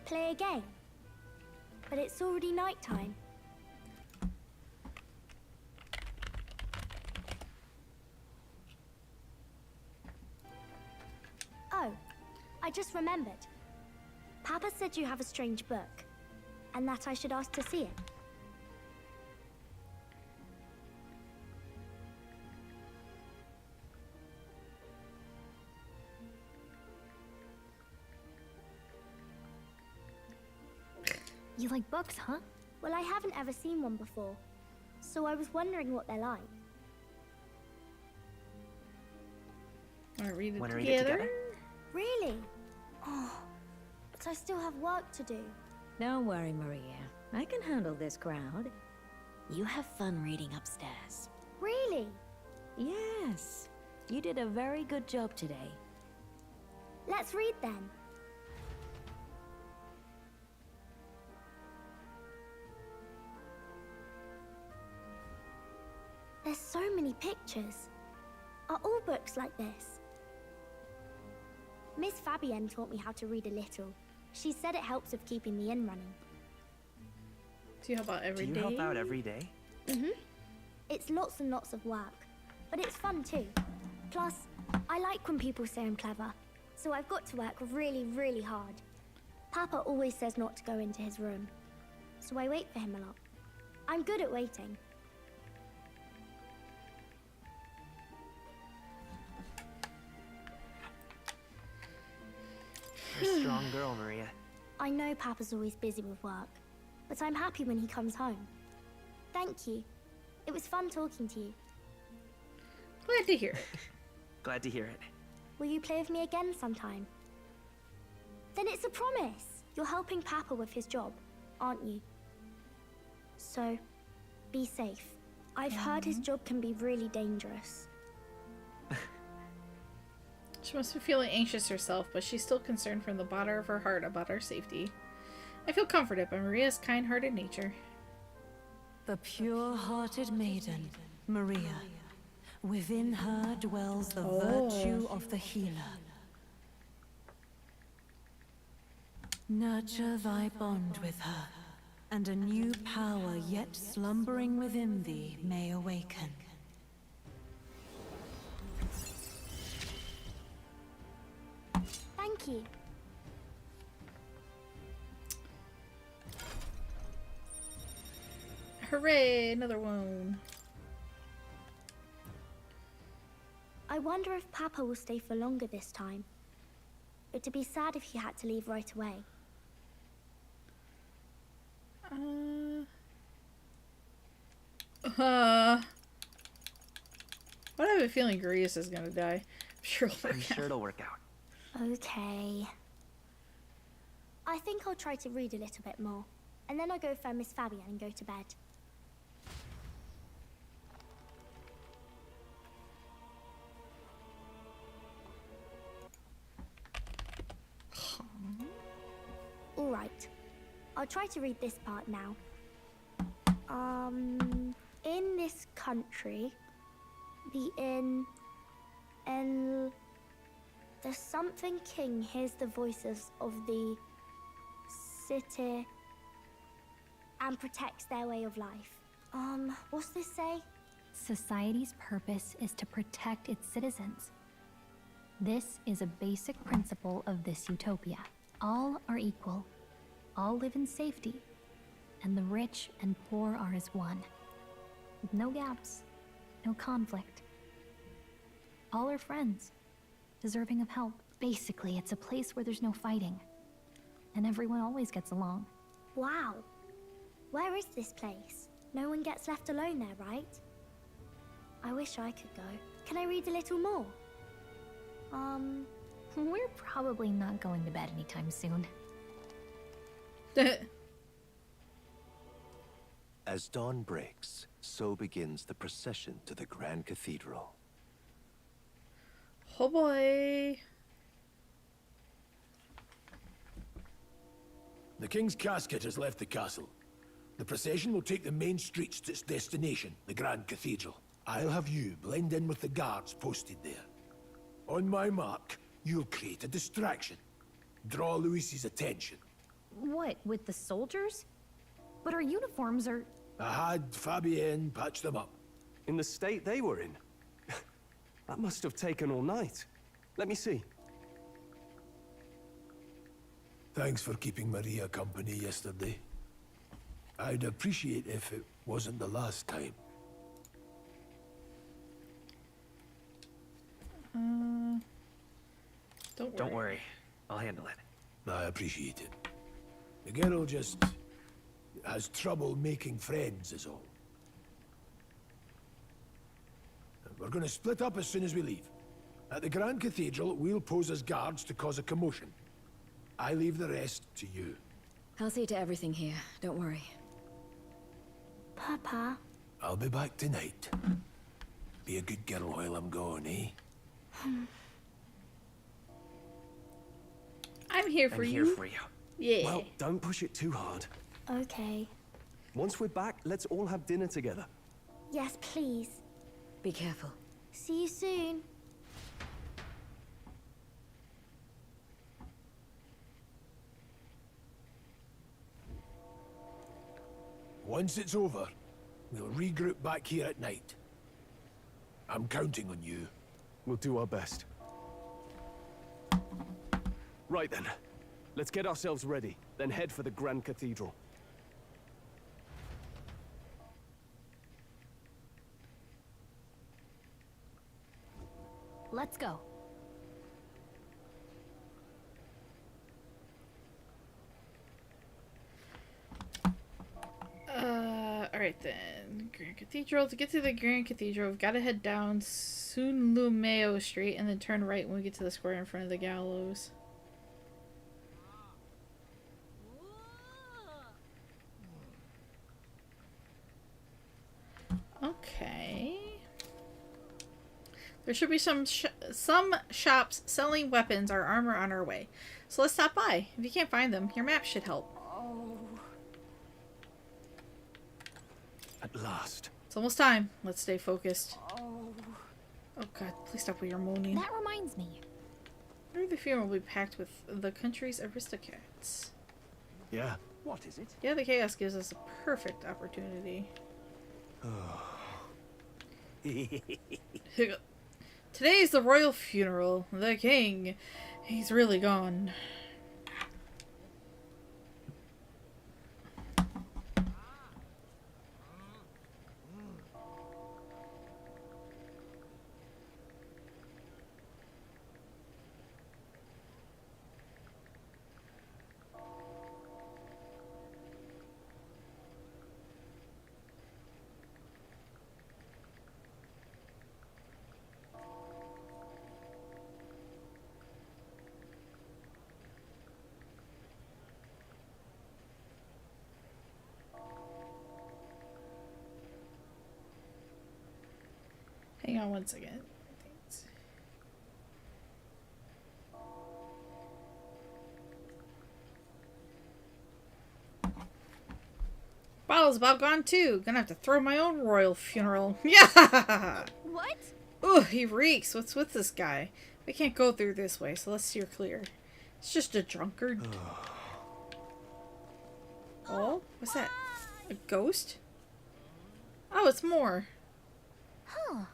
Play a game? But it's already nighttime. Oh, I just remembered. Papa said you have a strange book, and that I should ask to see it. You like books, huh? Well, I haven't ever seen one before, so I was wondering what they're like. Wanna read it Wanna together? read it together? Really? Oh, but I still have work to do. Don't worry, Maria. I can handle this crowd. You have fun reading upstairs. Really? Yes. You did a very good job today. Let's read then. There's so many pictures. Are all books like this? Miss Fabienne taught me how to read a little. She said it helps with keeping the inn running. Do you help out every day? Do you help out every day? It's lots and lots of work, but it's fun too. Plus, I like when people say I'm clever, so I've got to work really, really hard. Papa always says not to go into his room, so I wait for him a lot. I'm good at waiting. You're a strong girl, Maria. I know Papa's always busy with work, but I'm happy when he comes home. Thank you. It was fun talking to you. Glad to hear it. Glad to hear it. Will you play with me again sometime? Then it's a promise. You're helping Papa with his job, aren't you? So, be safe. I've heard his job can be really dangerous. She must be feeling anxious herself, but she's still concerned from the bottom of her heart about our safety. I feel comforted by Maria's kind-hearted nature. The pure-hearted maiden, Maria. Within her dwells the virtue of the healer. Nurture thy bond with her, and a new power yet slumbering within thee may awaken. Thank you. Hooray, another one. I wonder if Papa will stay for longer this time. It'd be sad if he had to leave right away. I have a feeling Grievous is gonna die. I'm sure it'll work out. Okay. I think I'll try to read a little bit more, and then I'll go find Miss Fabienne and go to bed. All right. I'll try to read this part now. In this country, the inn, The Something King hears the voices of the city and protects their way of life. What's this say? Society's purpose is to protect its citizens. This is a basic principle of this utopia. All are equal, all live in safety, and the rich and poor are as one. With no gaps, no conflict. All are friends, deserving of help. Basically, it's a place where there's no fighting, and everyone always gets along. Wow. Where is this place? No one gets left alone there, right? I wish I could go. Can I read a little more? We're probably not going to bed anytime soon. As dawn breaks, so begins the procession to the Grand Cathedral. Oh boy. The King's casket has left the castle. The procession will take the main streets to its destination, the Grand Cathedral. I'll have you blend in with the guards posted there. On my mark, you'll create a distraction. Draw Luis's attention. What, with the soldiers? But our uniforms are... I had Fabienne patch them up. In the state they were in? That must have taken all night. Let me see. Thanks for keeping Maria company yesterday. I'd appreciate if it wasn't the last time. Don't worry. I'll handle it. I appreciate it. The girl just has trouble making friends is all. We're going to split up as soon as we leave. At the Grand Cathedral, we'll pose as guards to cause a commotion. I leave the rest to you. I'll see to everything here. Don't worry. Papa. I'll be back tonight. Be a good girl while I'm gone, eh? I'm here for you. I'm here for you. Yeah. Well, don't push it too hard. Okay. Once we're back, let's all have dinner together. Yes, please. Be careful. See you soon. Once it's over, we'll regroup back here at night. I'm counting on you. We'll do our best. Right then. Let's get ourselves ready, then head for the Grand Cathedral. Let's go. Alright then. Grand Cathedral. To get to the Grand Cathedral, we've got to head down Sunlumeo Street and then turn right when we get to the square in front of the gallows. Okay. There should be some shops selling weapons or armor on our way. So let's stop by. If you can't find them, your map should help. Oh. At last. It's almost time. Let's stay focused. Oh. Oh god, please stop with your moaning. That reminds me. Maybe the funeral will be packed with the country's aristocrats. Yeah. What is it? Yeah, the chaos gives us a perfect opportunity. Today's the royal funeral. The king, he's really gone. Hang on one second. Thanks. Bottle's about gone too. Gonna have to throw my own royal funeral. Yeah! What? Ooh, he reeks. What's with this guy? We can't go through this way, so let's steer clear. It's just a drunkard. Oh, what's that? A ghost? Oh, it's more. Huh.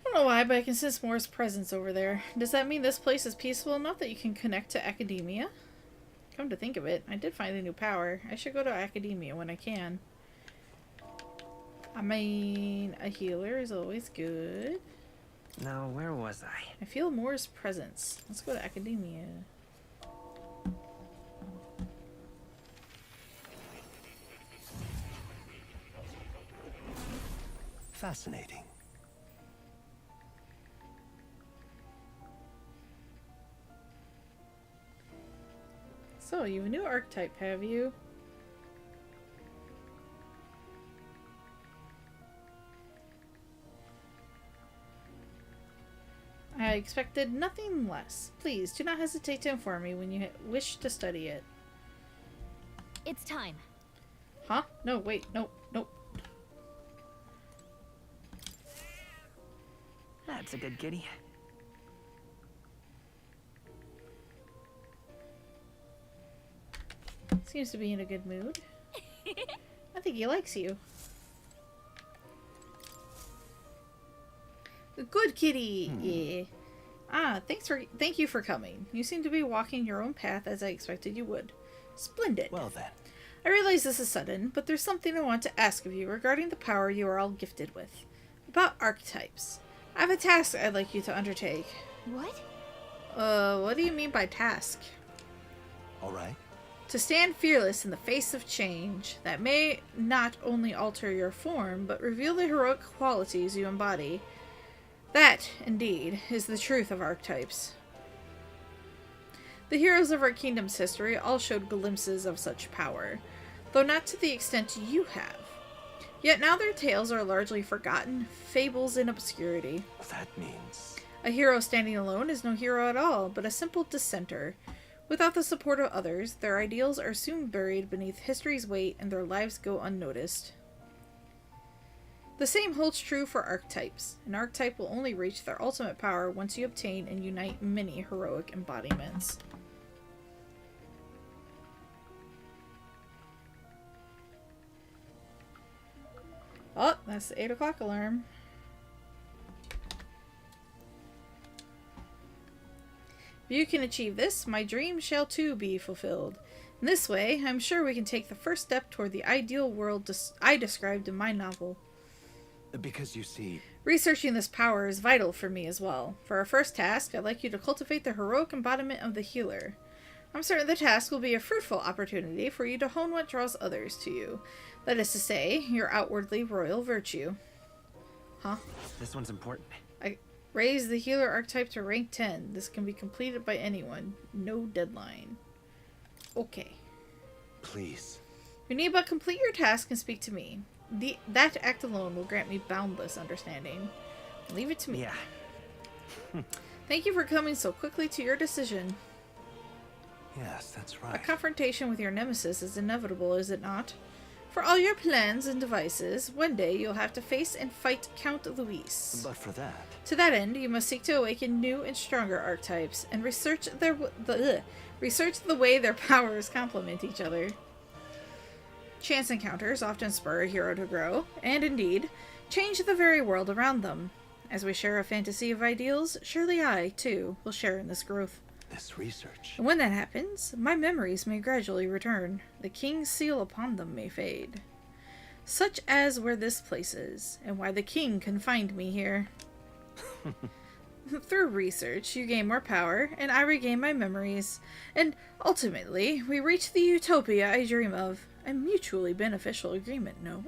I don't know why, but I can sense Moore's presence over there. Does that mean this place is peaceful enough that you can connect to academia? Come to think of it, I did find a new power. I should go to academia when I can. I mean, a healer is always good. Now, where was I? I feel Moore's presence. Let's go to academia. Fascinating. So, you have a new archetype, have you? I expected nothing less. Please, do not hesitate to inform me when you wish to study it. It's time. Huh? No, wait, nope, nope. That's a good kitty. Seems to be in a good mood. I think he likes you. Good kitty! Yeah. Ah, thank you for coming. You seem to be walking your own path as I expected you would. Splendid. Well then. I realize this is sudden, but there's something I want to ask of you regarding the power you are all gifted with. About archetypes. I have a task I'd like you to undertake. What? What do you mean by task? Alright. To stand fearless in the face of change that may not only alter your form, but reveal the heroic qualities you embody. That, indeed, is the truth of archetypes. The heroes of our kingdom's history all showed glimpses of such power, though not to the extent you have. Yet now their tales are largely forgotten, fables in obscurity. That means... A hero standing alone is no hero at all, but a simple dissenter. Without the support of others, their ideals are soon buried beneath history's weight and their lives go unnoticed. The same holds true for archetypes. An archetype will only reach their ultimate power once you obtain and unite many heroic embodiments. Oh, that's the 8 o'clock alarm. If you can achieve this, my dream shall too be fulfilled. In this way, I'm sure we can take the first step toward the ideal world I described in my novel. Because you see... Researching this power is vital for me as well. For our first task, I'd like you to cultivate the heroic embodiment of the healer. I'm certain the task will be a fruitful opportunity for you to hone what draws others to you. That is to say, your outwardly royal virtue. Huh? This one's important. Raise the healer archetype to rank 10. This can be completed by anyone. No deadline. Okay. Please. You need but complete your task and speak to me. That act alone will grant me boundless understanding. Leave it to me. Yeah. Thank you for coming so quickly to your decision. Yes, that's right. A confrontation with your nemesis is inevitable, is it not? For all your plans and devices, one day you'll have to face and fight Count Luis. But for that... To that end, you must seek to awaken new and stronger archetypes, and research the way their powers complement each other. Chance encounters often spur a hero to grow, and indeed, change the very world around them. As we share a fantasy of ideals, surely I, too, will share in this growth. This research. And when that happens, my memories may gradually return. The king's seal upon them may fade. Such as where this place is, and why the king confined me here. Through research, you gain more power, and I regain my memories, and ultimately, we reach the utopia I dream of. A mutually beneficial agreement, no?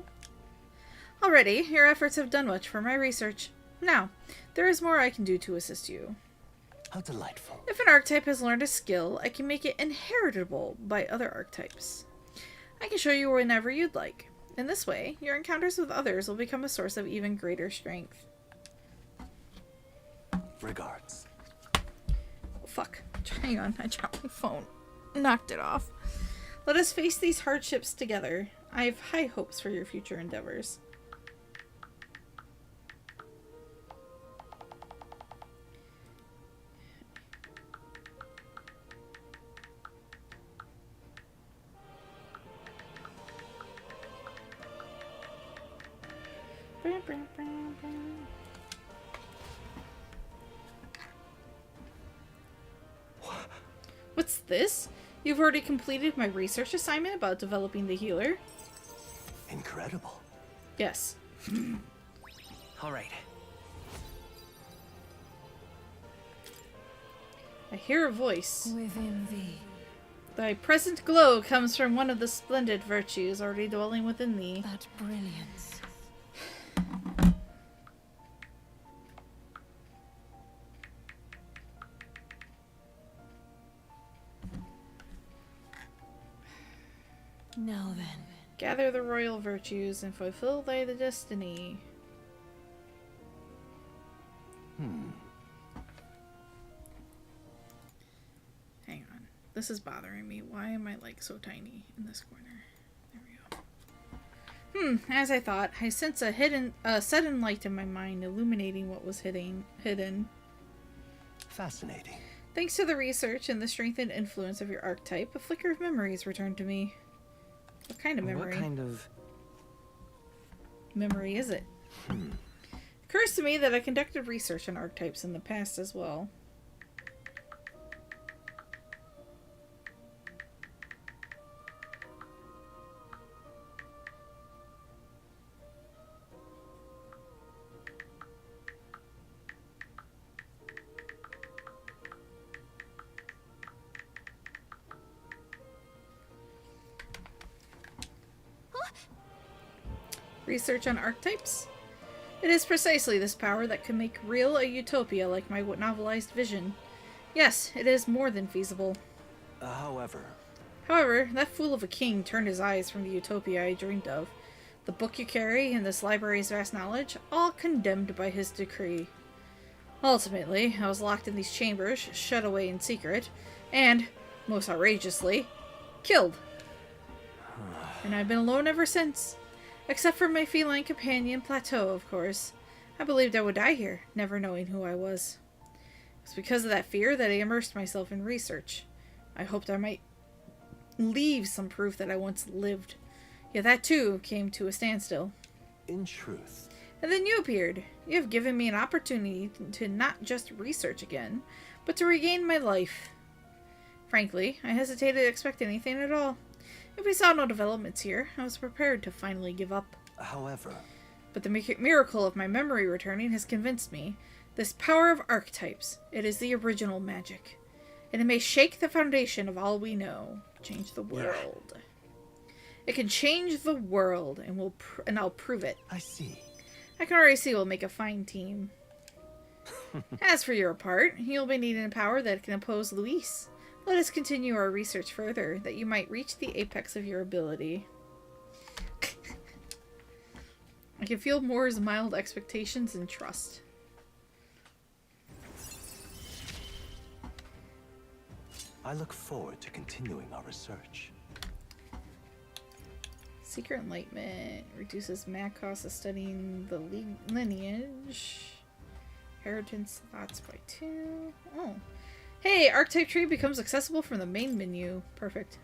Already, your efforts have done much for my research. Now, there is more I can do to assist you. How delightful. If an archetype has learned a skill, I can make it inheritable by other archetypes. I can show you whenever you'd like. In this way, your encounters with others will become a source of even greater strength. Regards. Oh, fuck. Hang on, I dropped my phone. Knocked it off. Let us face these hardships together. I have high hopes for your future endeavors. What's this? You've already completed my research assignment about developing the healer? Incredible. Yes. All right. I hear a voice. Within thee. Thy present glow comes from one of the splendid virtues already dwelling within thee. That brilliance. Now then. Gather the royal virtues and fulfill thy destiny. Hang on. This is bothering me. Why am I like so tiny in this corner? There we go. As I thought, I sense a sudden light in my mind illuminating what was hidden. Fascinating. Thanks to the research and the strengthened influence of your archetype, a flicker of memories returned to me. What kind of memory? What kind of memory is it? Occurs to me that I conducted research on archetypes in the past as well. Research on archetypes? It is precisely this power that can make real a utopia like my novelized vision. Yes, it is more than feasible. However, that fool of a king turned his eyes from the utopia I dreamed of. The book you carry and this library's vast knowledge, all condemned by his decree. Ultimately, I was locked in these chambers, shut away in secret, and, most outrageously, killed. And I've been alone ever since. Except for my feline companion, Plateau, of course. I believed I would die here, never knowing who I was. It was because of that fear that I immersed myself in research. I hoped I might leave some proof that I once lived. Yet that, too, came to a standstill. in truth. And then you appeared. You have given me an opportunity to not just research again, but to regain my life. Frankly, I hesitated to expect anything at all. If we saw no developments here, I was prepared to finally give up. However... But the miracle of my memory returning has convinced me. This power of archetypes, it is the original magic. And it may shake the foundation of all we know. Change the world. Yeah. It can change the world, and I'll prove it. I see. I can already see we'll make a fine team. As for your part, you'll be needing a power that can oppose Luis. Let us continue our research further, that you might reach the apex of your ability. I can feel Moore's mild expectations and trust. I look forward to continuing our research. Secret Enlightenment reduces mag cost of studying the lineage. Inheritance slots by 2. Oh. Hey, archetype tree becomes accessible from the main menu. Perfect.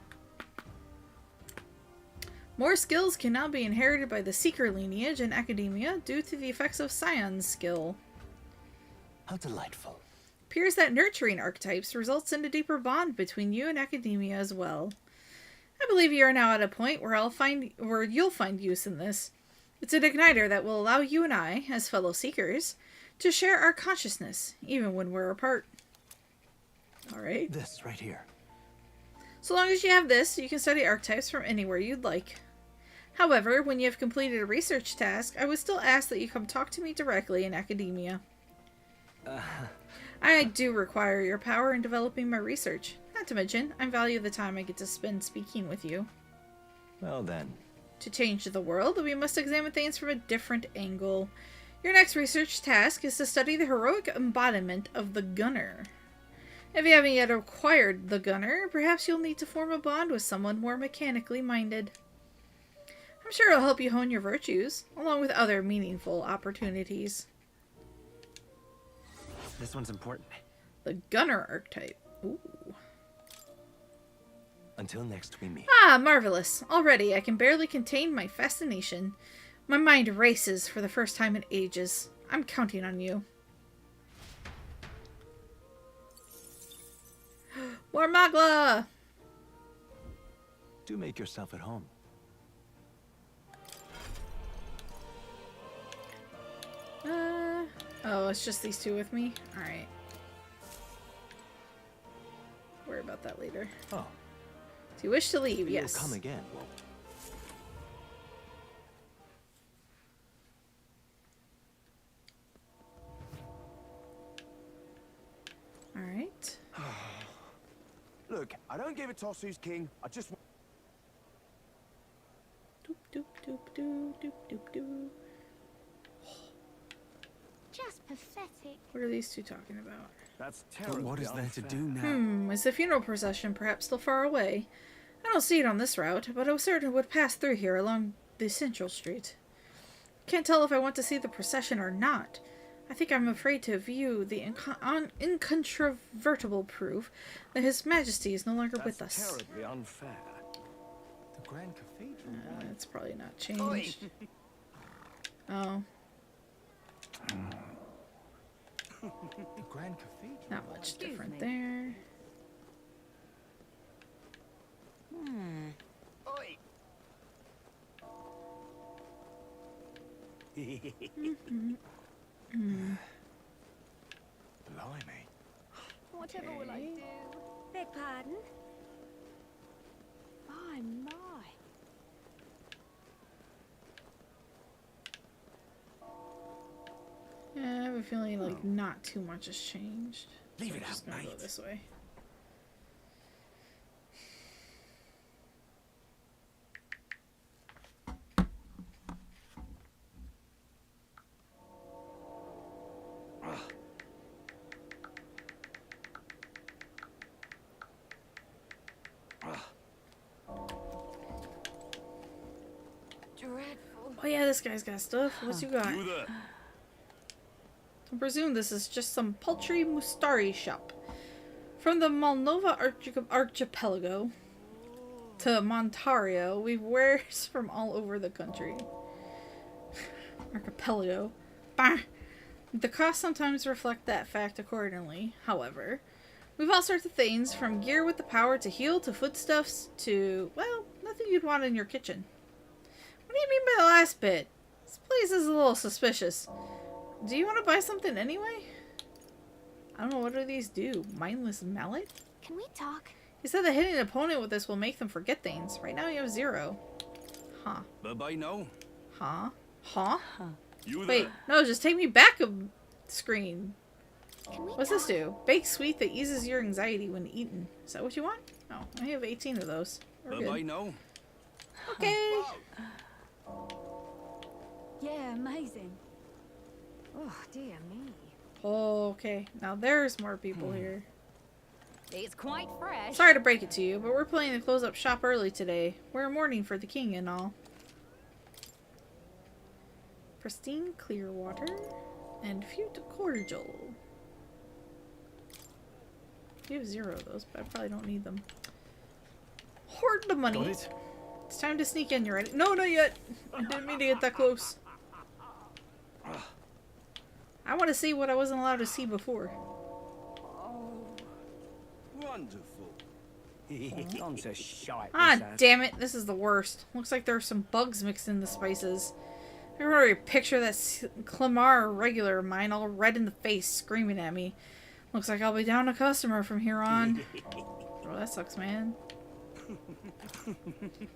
More skills can now be inherited by the Seeker lineage in academia due to the effects of Scion's skill. How delightful. Appears that nurturing archetypes results in a deeper bond between you and academia as well. I believe you are now at a point where you'll find use in this. It's an igniter that will allow you and I, as fellow Seekers, to share our consciousness, even when we're apart. Alright. This right here. So long as you have this, you can study archetypes from anywhere you'd like. However, when you have completed a research task, I would still ask that you come talk to me directly in academia. I do require your power in developing my research. Not to mention, I value the time I get to spend speaking with you. Well then. To change the world, we must examine things from a different angle. Your next research task is to study the heroic embodiment of the Gunner. If you haven't yet acquired the Gunner, perhaps you'll need to form a bond with someone more mechanically minded. I'm sure it'll help you hone your virtues, along with other meaningful opportunities. This one's important. The Gunner archetype. Ooh. Until next we meet. Ah, marvelous. Already, I can barely contain my fascination. My mind races for the first time in ages. I'm counting on you. Warmagla! Do make yourself at home. Oh, it's just these two with me? Alright. Worry about that later. Oh. Do you wish to leave? You'll Yes. come again. Alright. Look, I don't give a toss who's king. I just... Doop doop doop doop doop doop doop. Just pathetic. What are these two talking about? That's But what is there to do now? Is the funeral procession perhaps still far away? I don't see it on this route, but I was certain it would pass through here along the central street. Can't tell if I want to see the procession or not. I think I'm afraid to view the incontrovertible proof that His Majesty is no longer with us. That's terribly unfair. The Grand Cathedral. That's probably not changed. Oh. The Grand Cathedral. Not much different there. Oi! Blimey. Whatever will I do? Beg pardon? My, my. Yeah, I have a feeling like not too much has changed. Leave So it I'm just out, gonna go mate. this way. Dreadful. Oh yeah, this guy's got stuff. What you got? I presume this is just some paltry Mustari shop. From the Moldova archipelago to Montario, we've wares from all over the country. Archipelago. Bah! The costs sometimes reflect that fact accordingly. However, we've all sorts of things, from gear with the power to heal to foodstuffs to, well, nothing you'd want in your kitchen. What do you mean by the last bit? This place is a little suspicious. Do you want to buy something anyway? I don't know, what do these do? Mindless mallet? Can we talk? He said that hitting an opponent with this will make them forget things. Right now you have 0. Huh. Bye-bye now. Huh? Huh? You Wait, there? no, just take me back a screen. Can we What's this do? Baked sweet that eases your anxiety when eaten. Is that what you want? No, I have 18 of those. We're Bye-bye good. now. Okay. Yeah, amazing. Oh, dear me. Okay, now there's more people here. It's quite fresh. Sorry to break it to you, but we're planning to close up shop early today. We're mourning for the king and all. Pristine clear water and Fute cordial. You have 0 of those, but I probably don't need them. Hoard the money. Got it? It's time to sneak in. You ready? No, not yet. I didn't mean to get that close. I want to see what I wasn't allowed to see before. Wonderful. On to shite. Ah, this ass. damn it. This is the worst. Looks like there are some bugs mixed in the spices. I already picture that Clamar regular of mine all red in the face screaming at me. Looks like I'll be down a customer from here on. Oh, that sucks, man.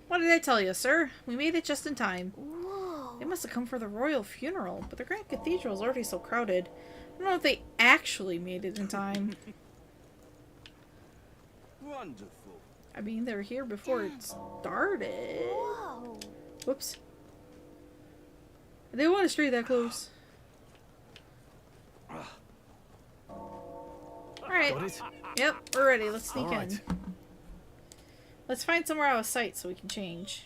What did I tell you, sir? We made it just in time. Whoa. They must have come for the royal funeral, but the Grand Cathedral is already so crowded. I don't know if they actually made it in time. Wonderful. I mean, they were here before it started. Whoa. Whoops. I didn't want to stray that close. Alright. Got it? Yep, we're ready. Let's sneak Alright. in. Let's find somewhere out of sight so we can change.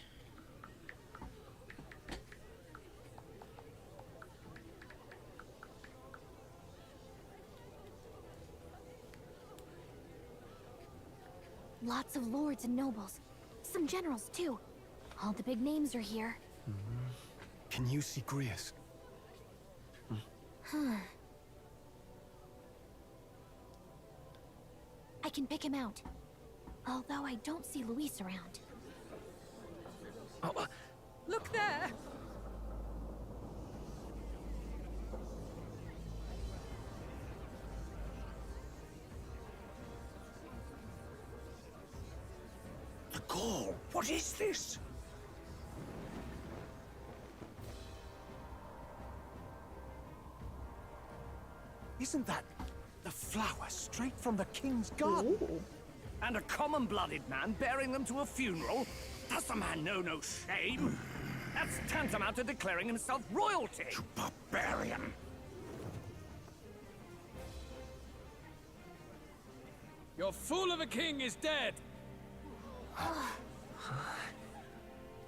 Lots of lords and nobles. Some generals, too. All the big names are here. Can you see Grius? I can pick him out. Although I don't see Luis around. Look there! The Gaul, what is this? Isn't that the flower straight from the king's garden? Ooh. And a common-blooded man bearing them to a funeral? Does the man know no shame? That's tantamount to declaring himself royalty. You barbarian! Your fool of a king is dead!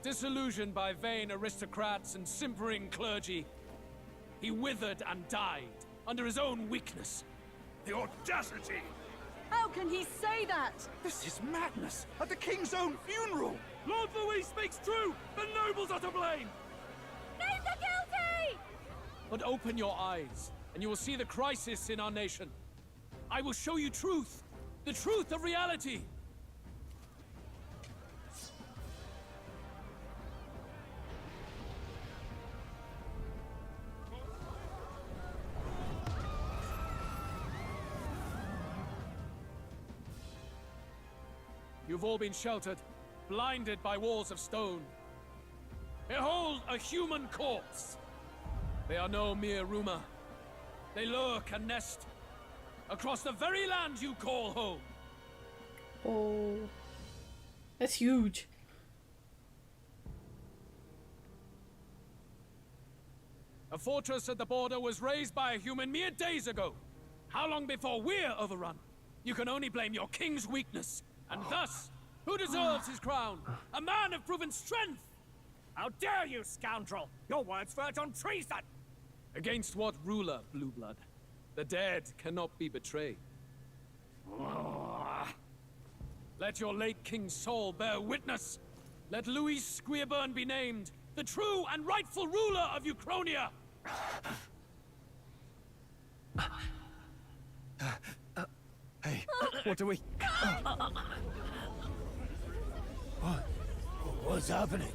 Disillusioned by vain aristocrats and simpering clergy, he withered and died under his own weakness. The audacity! How can he say that? This is madness! At the king's own funeral! Lord Louis speaks true! The nobles are to blame! Name the guilty! But open your eyes, and you will see the crisis in our nation. I will show you truth, the truth of reality. You've all been sheltered, blinded by walls of stone. Behold a human corpse! They are no mere rumor. They lurk and nest across the very land you call home. Oh. That's huge. A fortress at the border was raised by a human mere days ago. How long before we're overrun? You can only blame your king's weakness. And thus, who deserves his crown? A man of proven strength! How dare you, scoundrel! Your words verge on treason! Against what ruler, Blue Blood? The dead cannot be betrayed. Let your late king's soul bear witness. Let Louis Squeerburn be named the true and rightful ruler of Uchronia. Hey, what do we... What's happening?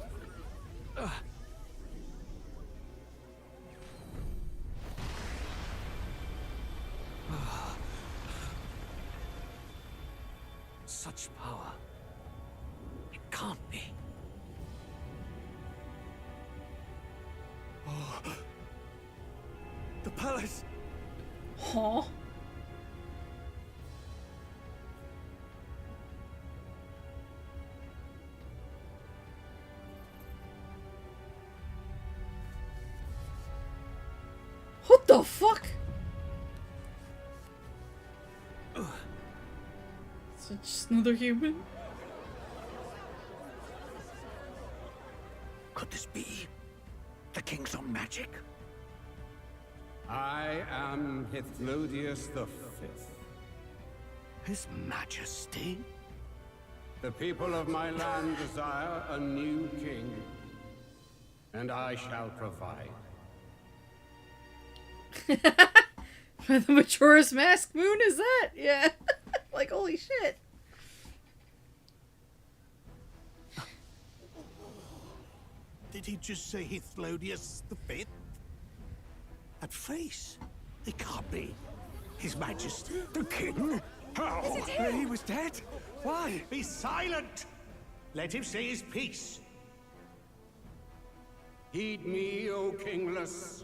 Such power. It can't be. The palace! Huh? What the fuck? Is it just another human? Could this be the king's own magic? I am Hithlodius the Fifth. His Majesty? The people of my land desire a new king, and I shall provide. The Majora's Mask moon is that? Yeah. Like, holy shit. Did he just say Hithlodius the Fifth? That face. It can't be. His Majesty, the king? How? He was dead? Why? Be silent! Let him say his piece. Heed me, O kingless.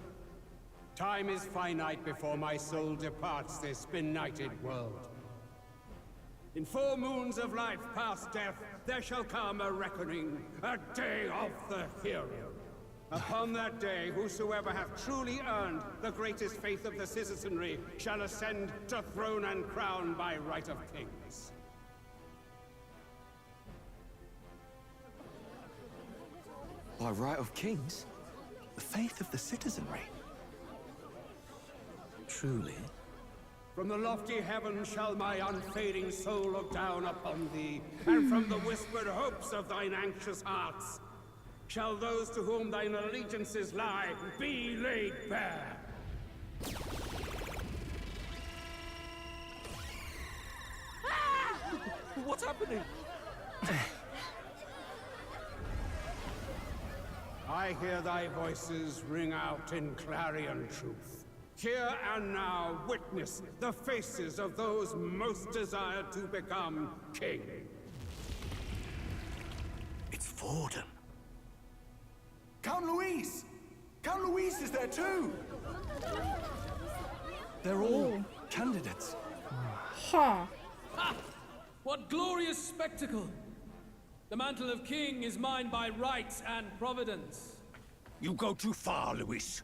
Time is finite before my soul departs this benighted world. In 4 moons of life past death, there shall come a reckoning, a day of the hero. Upon that day, whosoever hath truly earned the greatest faith of the citizenry shall ascend to throne and crown by right of kings. By right of kings? The faith of the citizenry? Truly? From the lofty heaven shall my unfading soul look down upon thee, and from the whispered hopes of thine anxious hearts shall those to whom thine allegiances lie be laid bare. What's happening? I hear thy voices ring out in clarion truth. Here and now witness the faces of those most desired to become king. It's Forden. Count Louise! Count Louise is there too! They're all candidates. Ha! Ha! What glorious spectacle! The mantle of king is mine by right and providence. You go too far, Luis.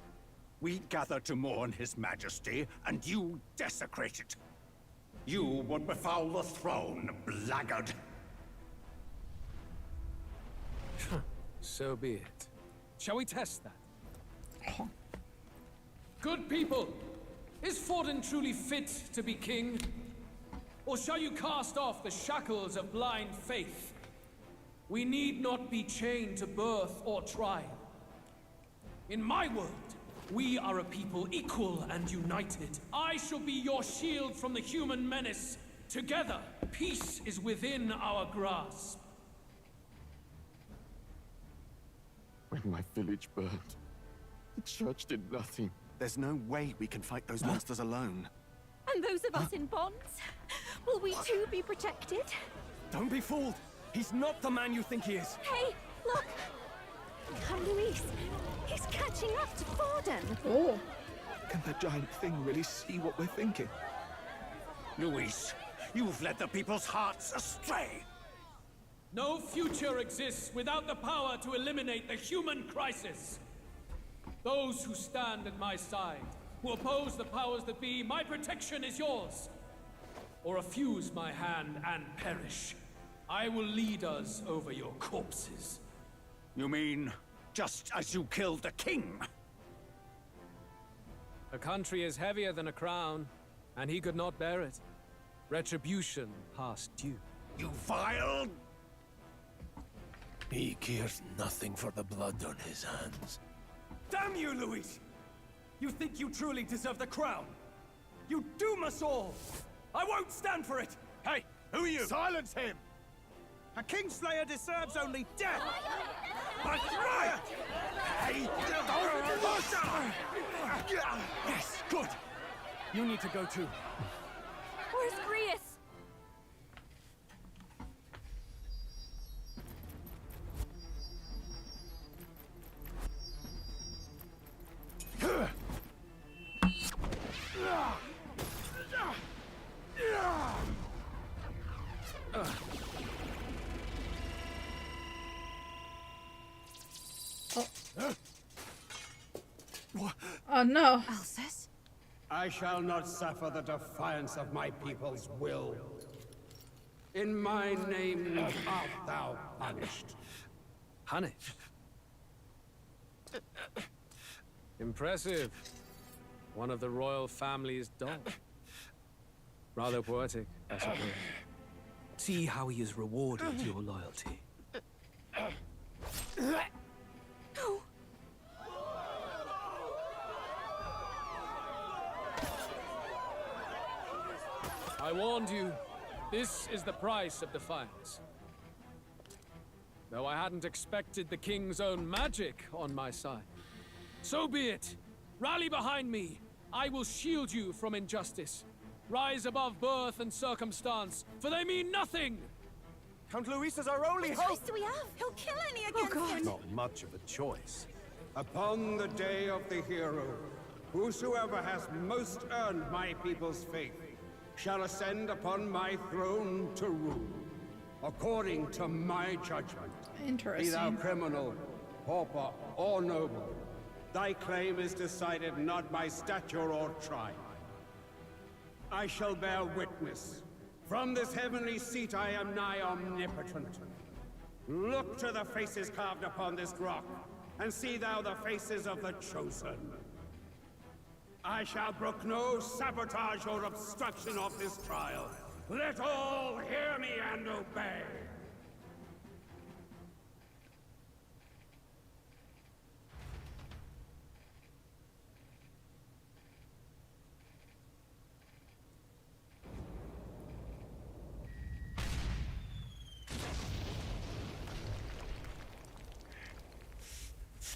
We gather to mourn his majesty, and you desecrate it. You would befoul the throne, blackguard. So be it. Shall we test that? Good people, is Forden truly fit to be king? Or shall you cast off the shackles of blind faith? We need not be chained to birth or trial. In my world, we are a people equal and united. I shall be your shield from the human menace. Together, peace is within our grasp. When my village burned, the church did nothing. There's no way we can fight those monsters alone. And those of us in bonds? Will we too be protected? Don't be fooled! He's not the man you think he is! Hey, look! Count Luis! He's catching up to Forden! Oh. Can that giant thing really see what we're thinking? Luis, you've led the people's hearts astray! No future exists without the power to eliminate the human crisis. Those who stand at my side, who oppose the powers that be, my protection is yours. Or refuse my hand and perish. I will lead us over your corpses. You mean, just as you killed the king? A country is heavier than a crown, and he could not bear it. Retribution past due. You vile... He cares nothing for the blood on his hands. Damn you, Luis! You think you truly deserve the crown? You doom us all! I won't stand for it! Hey, who are you? Silence him! A kingslayer deserves only death! But right! Hey! Yes, good! You need to go too. Where's Grius? Oh no. Alsus? I shall not suffer the defiance of my people's will. In my name art thou punished. Punished? Impressive. One of the royal family's dog. Rather poetic, I suppose. See how he has rewarded your loyalty. No. I warned you. This is the price of defiance. Though I hadn't expected the king's own magic on my side. So be it. Rally behind me. I will shield you from injustice. Rise above birth and circumstance, for they mean nothing. Count Luis is our only What hope! choice do we have? He'll kill any against him! Not much of a choice. Upon the day of the hero, whosoever has most earned my people's faith shall ascend upon my throne to rule, according to my judgment. Interesting. Be thou criminal, pauper, or noble, thy claim is decided not by stature or tribe. I shall bear witness. From this heavenly seat I am nigh omnipotent. Look to the faces carved upon this rock, and see thou the faces of the chosen. I shall brook no sabotage or obstruction of this trial. Let all hear me and obey.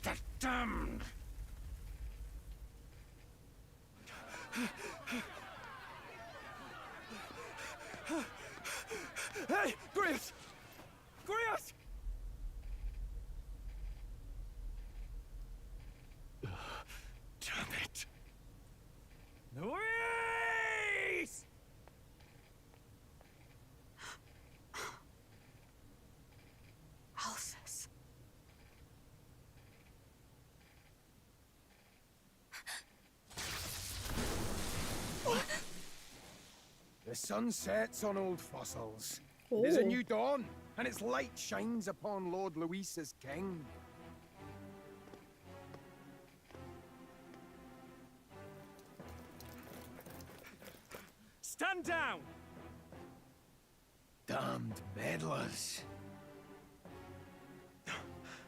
The damned! Hey, Grius! Grius! Damn it! Luis! Alphys. The sun sets on old fossils. It is a new dawn, and its light shines upon Lord Luis's king. Stand down! Damned meddlers.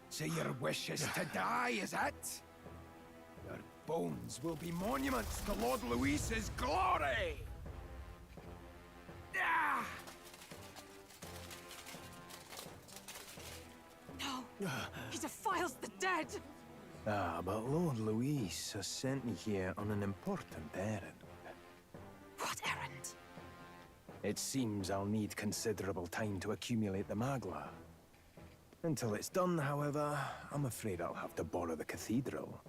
So your wish is to die, is it? Your bones will be monuments to Lord Luis's glory! Ah! No! He defiles the dead! Ah, but Lord Luis has sent me here on an important errand. What errand? It seems I'll need considerable time to accumulate the Magla. Until it's done, however, I'm afraid I'll have to borrow the cathedral.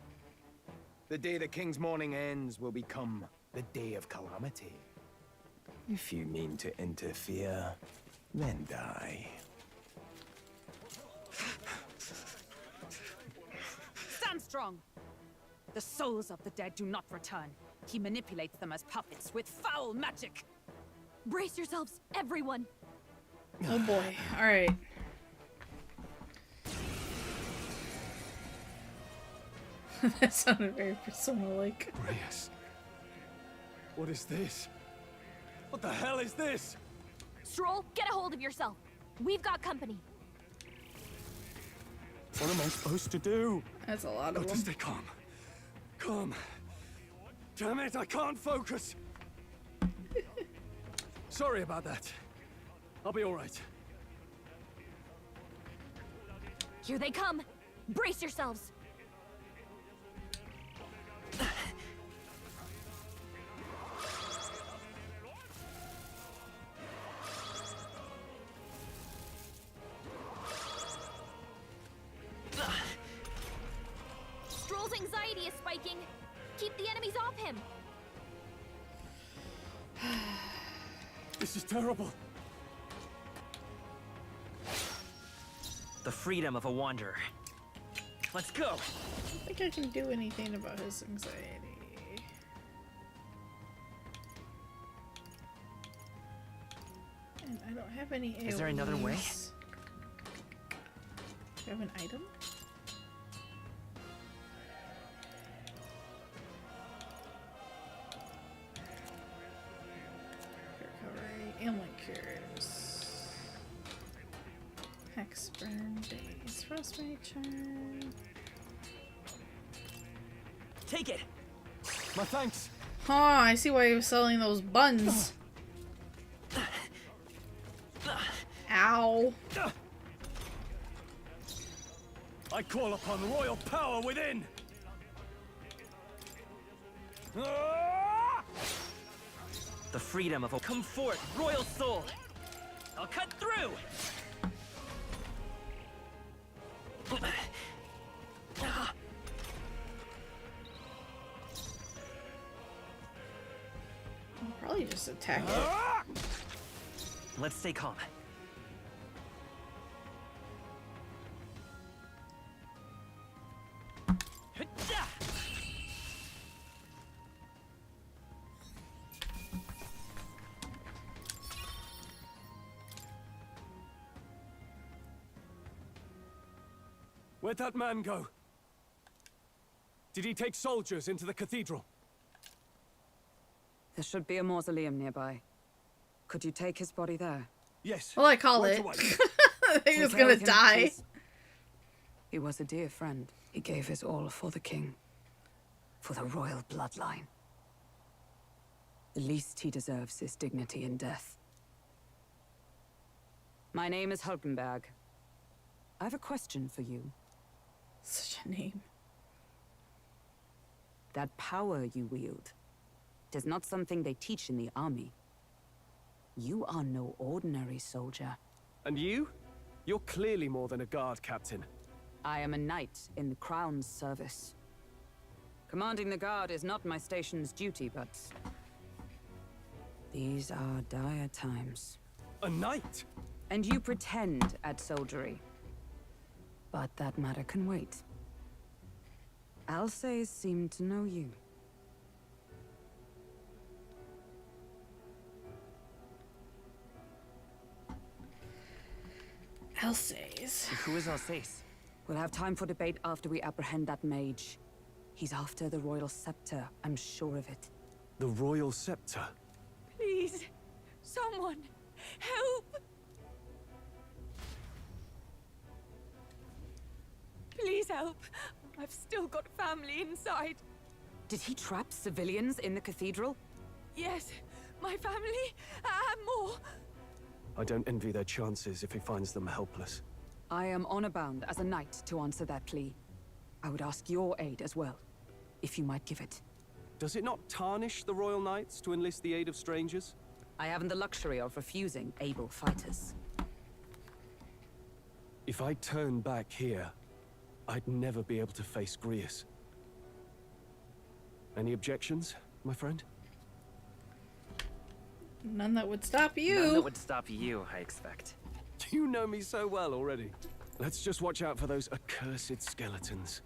The day the king's mourning ends will become the day of calamity. If you mean to interfere, then die. Stand strong! The souls of the dead do not return. He manipulates them as puppets with foul magic! Brace yourselves, everyone! Oh boy. Alright. That sounded very Persona-like. Grius. What is this? What the hell is this? Stroll, get a hold of yourself. We've got company. What am I supposed to do? That's a lot of Got to stay calm. Calm. Damn it, I can't focus. Sorry about that. I'll be all right. Here they come. Brace yourselves. Stroll's anxiety is spiking. Keep the enemies off him. This is terrible. The freedom of a wanderer. Let's go! I don't think I can do anything about his anxiety. And I don't have any AoEs. Is there another way? Do you have an item? Recovery, ailment cures. Hex burn days, frostbite charm. Take it! My thanks! Huh, I see why he was selling those buns. Ow. I call upon royal power within! The freedom of a... Come forth, royal soul! I'll cut through! just attack it. Let's stay calm. Where'd that man go? Did he take soldiers into the cathedral? There should be a mausoleum nearby. Could you take his body there? Yes. Well, I call it. He was gonna die. He was a dear friend. He gave his all for the king. For the royal bloodline. The least he deserves is dignity in death. My name is Hulkenberg. I have a question for you. Such a name. That power you wield is not something they teach in the army. You are no ordinary soldier. And you? You're clearly more than a guard, Captain. I am a knight in the Crown's service. Commanding the guard is not my station's duty, but... these are dire times. A knight? And you pretend at soldiery. But that matter can wait. Alsays seem to know you. Alsays. Who is Alsace? We'll have time for debate after we apprehend that mage. He's after the royal scepter, I'm sure of it. The royal scepter? Please, someone, help! Please help. I've still got family inside. Did he trap civilians in the cathedral? Yes, my family, and more. I don't envy their chances if he finds them helpless. I am honor-bound as a knight to answer that plea. I would ask your aid as well, if you might give it. Does it not tarnish the Royal Knights to enlist the aid of strangers? I haven't the luxury of refusing able fighters. If I turn back here, I'd never be able to face Grius. Any objections, my friend? None that would stop you. None that would stop you, I expect. You know me so well already. Let's just watch out for those accursed skeletons.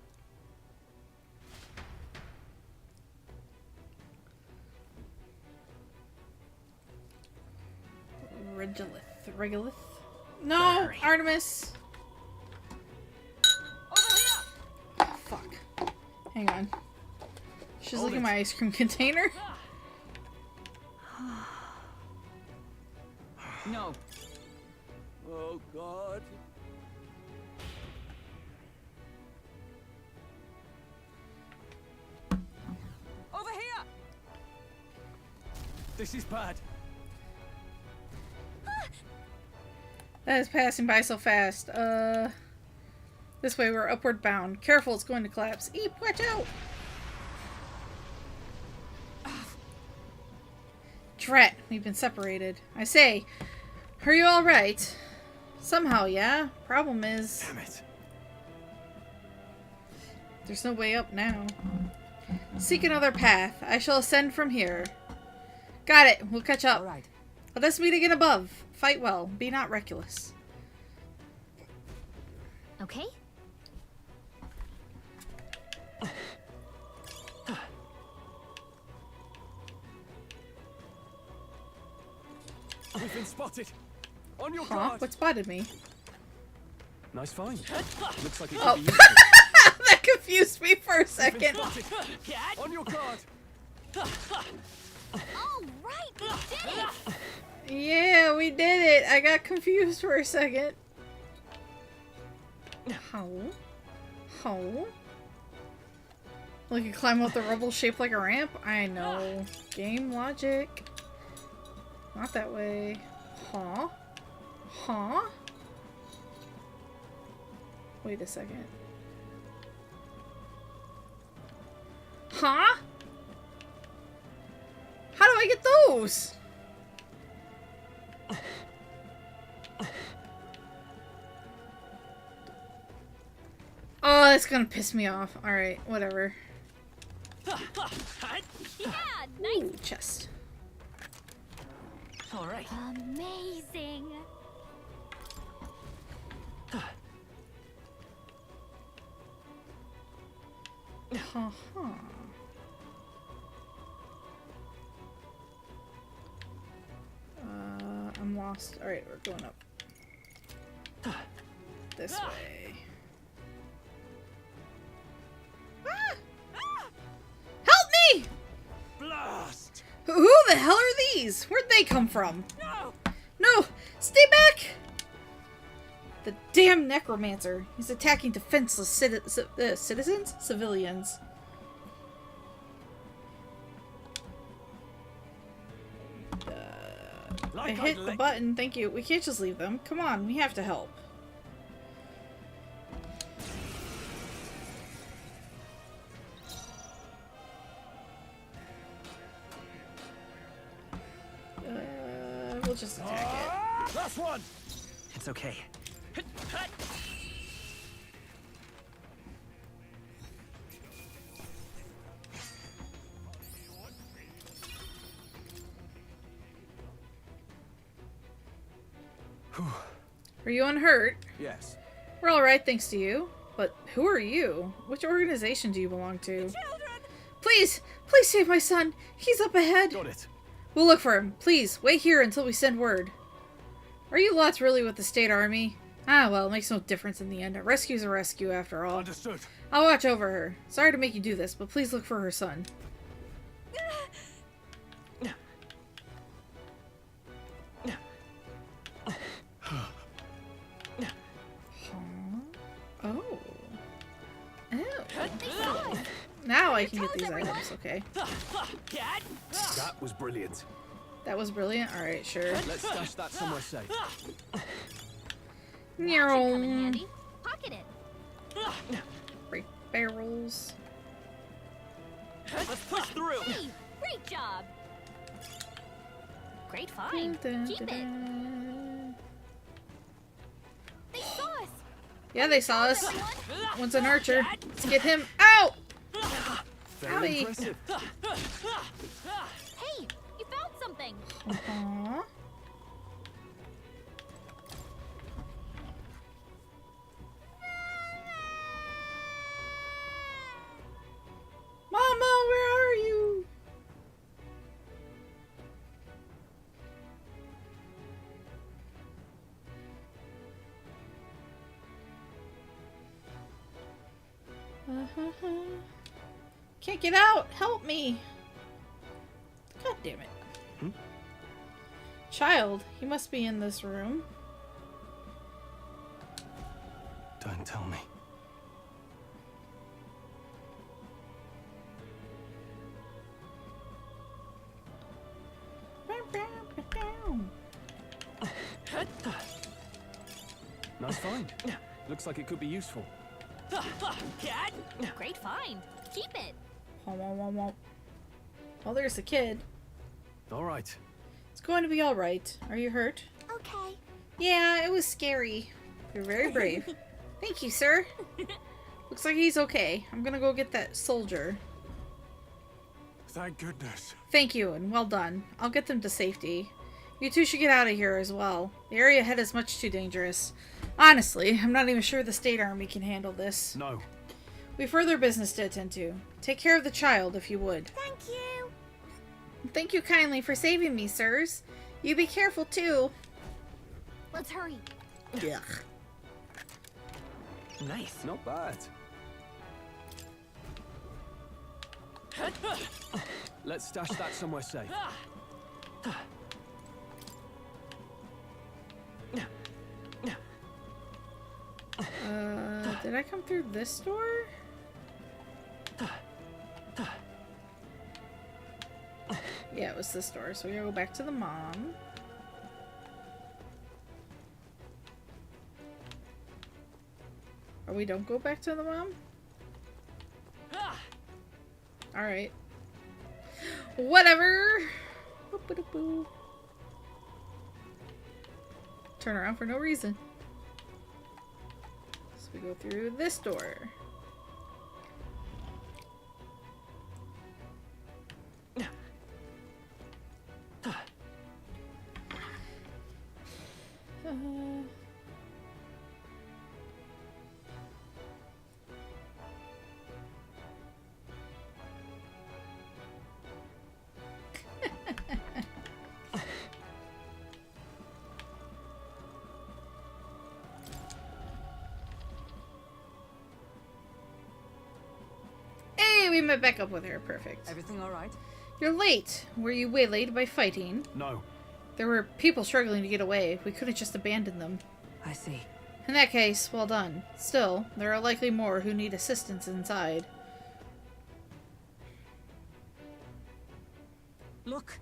Regolith? No! Hurry. Artemis! Oh, fuck. Hang on. She's looking at my ice cream container. No. Oh, God. Over here! This is bad. That is passing by so fast. This way we're upward bound. Careful, it's going to collapse. Eep, watch out! Drat, we've been separated. I say, are you alright? Somehow, yeah. Problem is... Damn it. There's no way up now. Seek another path. I shall ascend from here. Got it. We'll catch up. All right. Let us meet again above. Fight well. Be not reckless. Okay? We've been spotted. On your Huh? guard. What spotted me? Nice find. Looks like it could Oh. be useful. That confused me for a We've been second. spotted. On your guard. All right, we did it! Yeah, we did it. I got confused for a second. How? How? Like you climb up the rubble shaped like a ramp? I know. Game logic. Not that way. Huh? Huh? Wait a second. Huh? How do I get those? Oh, that's gonna piss me off. Alright, whatever. Yeah, nice. Ooh, chest. All right. Amazing. I'm lost. Alright, we're going up. This way. Ah! Help me! Blast! Who the hell are these? Where'd they come from? No! No! Stay back! The damn necromancer. He's attacking defenseless citizens? Civilians. I hit the button. Thank you. We can't just leave them. Come on, we have to help. We'll just attack it. Last one! It's okay. Are you unhurt? Yes. We're alright, thanks to you. But who are you? Which organization do you belong to? Please! Please save my son! He's up ahead! Got it. We'll look for him. Please, wait here until we send word. Are you lots really with the state army? Ah, well, it makes no difference in the end. A rescue's a rescue after all. Understood. I'll watch over her. Sorry to make you do this, but please look for her son. Oh. Oh. Now I can get these items, okay. That was brilliant. That was brilliant? Alright, sure. Let's stash that somewhere safe. Handy. Pocket it. Break barrels. Let's push through. Hey, great job. Great find. Keep it. They saw us. Yeah, they saw us. One's an archer. Let's get him out! Very impressive. Hey, you found something. Aww. Mama, where are you? Can't get out! Help me! God damn it. Hmm? Child, he must be in this room. Don't tell me. Nice find. Looks like it could be useful. Great find. Keep it. Oh, there's the kid. All right. It's going to be all right. Are you hurt? Okay. Yeah, it was scary. You're very brave. Thank you, sir. Looks like he's okay. I'm gonna go get that soldier. Thank goodness. Thank you, and well done. I'll get them to safety. You two should get out of here as well. The area ahead is much too dangerous. Honestly, I'm not even sure the state army can handle this. No. We've further business to attend to. Take care of the child, if you would. Thank you. Thank you kindly for saving me, sirs. You be careful, too. Let's hurry. Yuck. Nice. Not bad. Let's stash that somewhere safe. Did I come through this door? Yeah, it was this door, so we gotta go back to the mom. Or we don't go back to the mom? Alright. Whatever! Boop-a-doop-boo. Turn around for no reason. So we go through this door. Hey, we met back up with her. Perfect. Everything all right? You're late. Were you waylaid by fighting? No. There were people struggling to get away. We couldn't just abandon them. I see. In that case, well done. Still, there are likely more who need assistance inside. Look.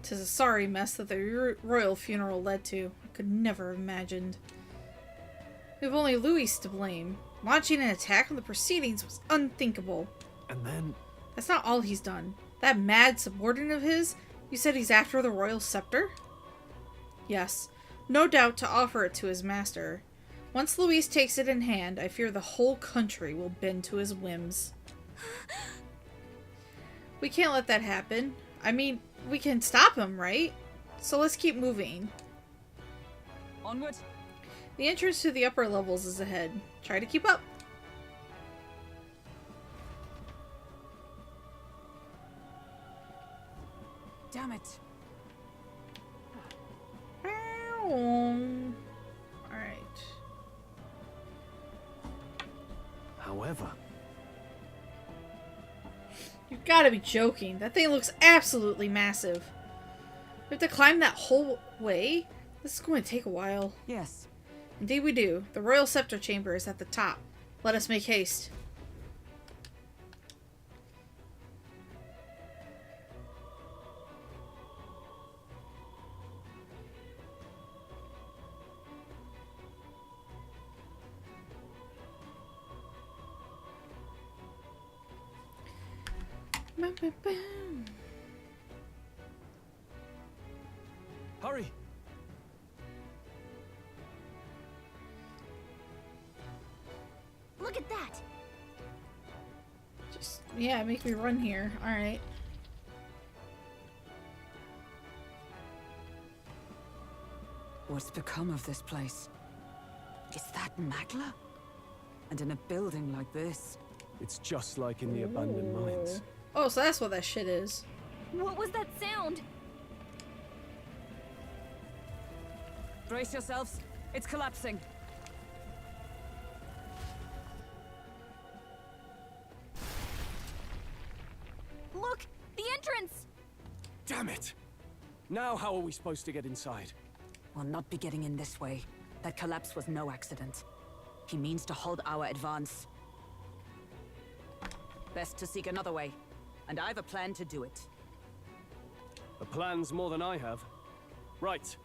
'Tis a sorry mess that the royal funeral led to. I could never have imagined. We have only Louis to blame. Launching an attack on the proceedings was unthinkable. And then... That's not all he's done. That mad subordinate of his, you said he's after the royal scepter? Yes, no doubt to offer it to his master. Once Louis takes it in hand, I fear the whole country will bend to his whims. We can't let that happen. I mean, we can stop him, right? So let's keep moving. Onward. The entrance to the upper levels is ahead. Try to keep up. Damn it. Alright. However... You've got to be joking. That thing looks absolutely massive. We have to climb that whole way? This is going to take a while. Yes. Indeed we do. The Royal Scepter Chamber is at the top. Let us make haste. Hurry! Look at that! Just, yeah, make me run here. Alright. What's become of this place? Is that Magla? And in a building like this? It's just like in the abandoned mines. Oh, so that's what that shit is. What was that sound? Brace yourselves. It's collapsing. Look! The entrance! Damn it! Now how are we supposed to get inside? We'll not be getting in this way. That collapse was no accident. He means to halt our advance. Best to seek another way. And I've a plan to do it. A plan's more than I have. Right.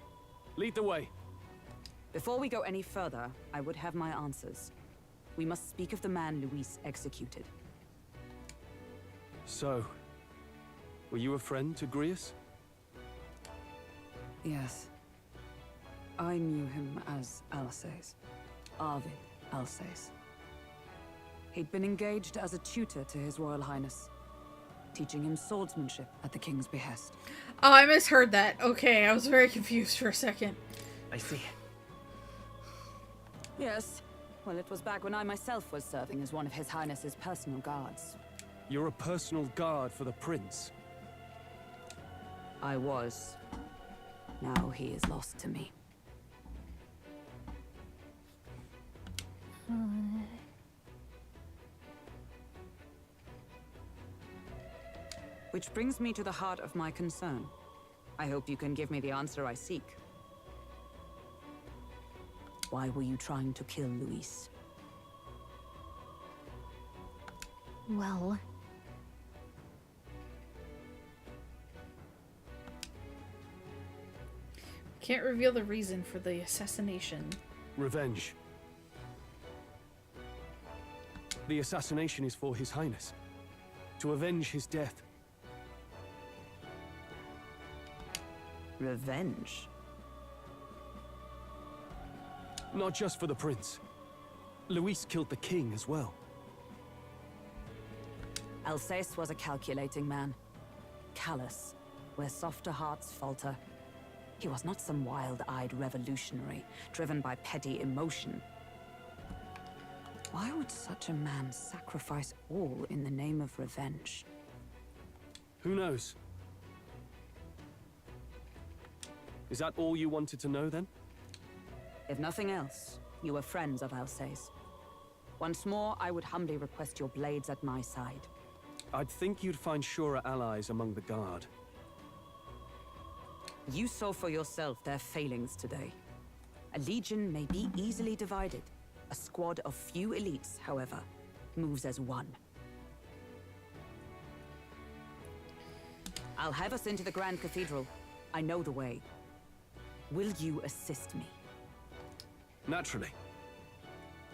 Lead the way. Before we go any further, I would have my answers. We must speak of the man Luis executed. So, were you a friend to Grius? Yes. I knew him as Alsace. Arvid Alsace. He'd been engaged as a tutor to His Royal Highness, teaching him swordsmanship at the king's behest. Oh, I misheard that. Okay, I was very confused for a second. I see. Yes. Well, it was back when I myself was serving as one of His Highness's personal guards. You're a personal guard for the prince? I was. Now he is lost to me. Which brings me to the heart of my concern. I hope you can give me the answer I seek. Why were you trying to kill Luis? Well... Can't reveal the reason for the assassination. Revenge. The assassination is for His Highness. To avenge his death. Revenge? Not just for the prince. Luis killed the king as well. Alsace was a calculating man. Callous, where softer hearts falter. He was not some wild-eyed revolutionary, driven by petty emotion. Why would such a man sacrifice all in the name of revenge? Who knows? Is that all you wanted to know, then? If nothing else, you were friends of Alsace. Once more, I would humbly request your blades at my side. I'd think you'd find surer allies among the Guard. You saw for yourself their failings today. A legion may be easily divided. A squad of few elites, however, moves as one. I'll have us into the Grand Cathedral. I know the way. Will you assist me? Naturally.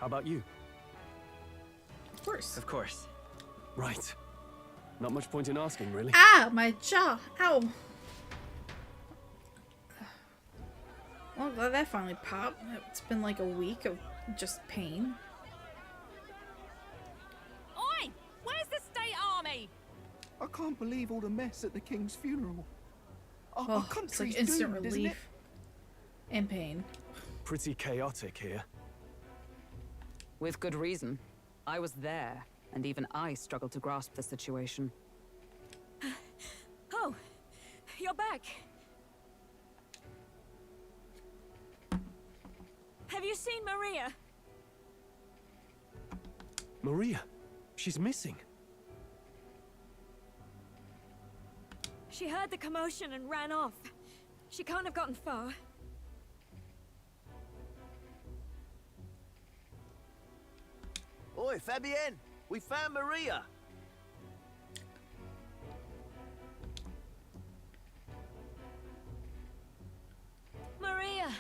How about you? Of course. Of course. Right. Not much point in asking, really. Ah, my jaw. Ow. Well, I'm glad that finally popped. It's been like a week of just pain. Oi! Where's the state army? I can't believe all the mess at the king's funeral. Our Oh, it's country's like instant doomed, isn't it? relief. And pain. Pretty chaotic here. With good reason. I was there, and even I struggled to grasp the situation. Oh, you're back. Have you seen Maria? Maria? She's missing. She heard the commotion and ran off. She can't have gotten far. Oi, Fabienne! We found Maria! Maria!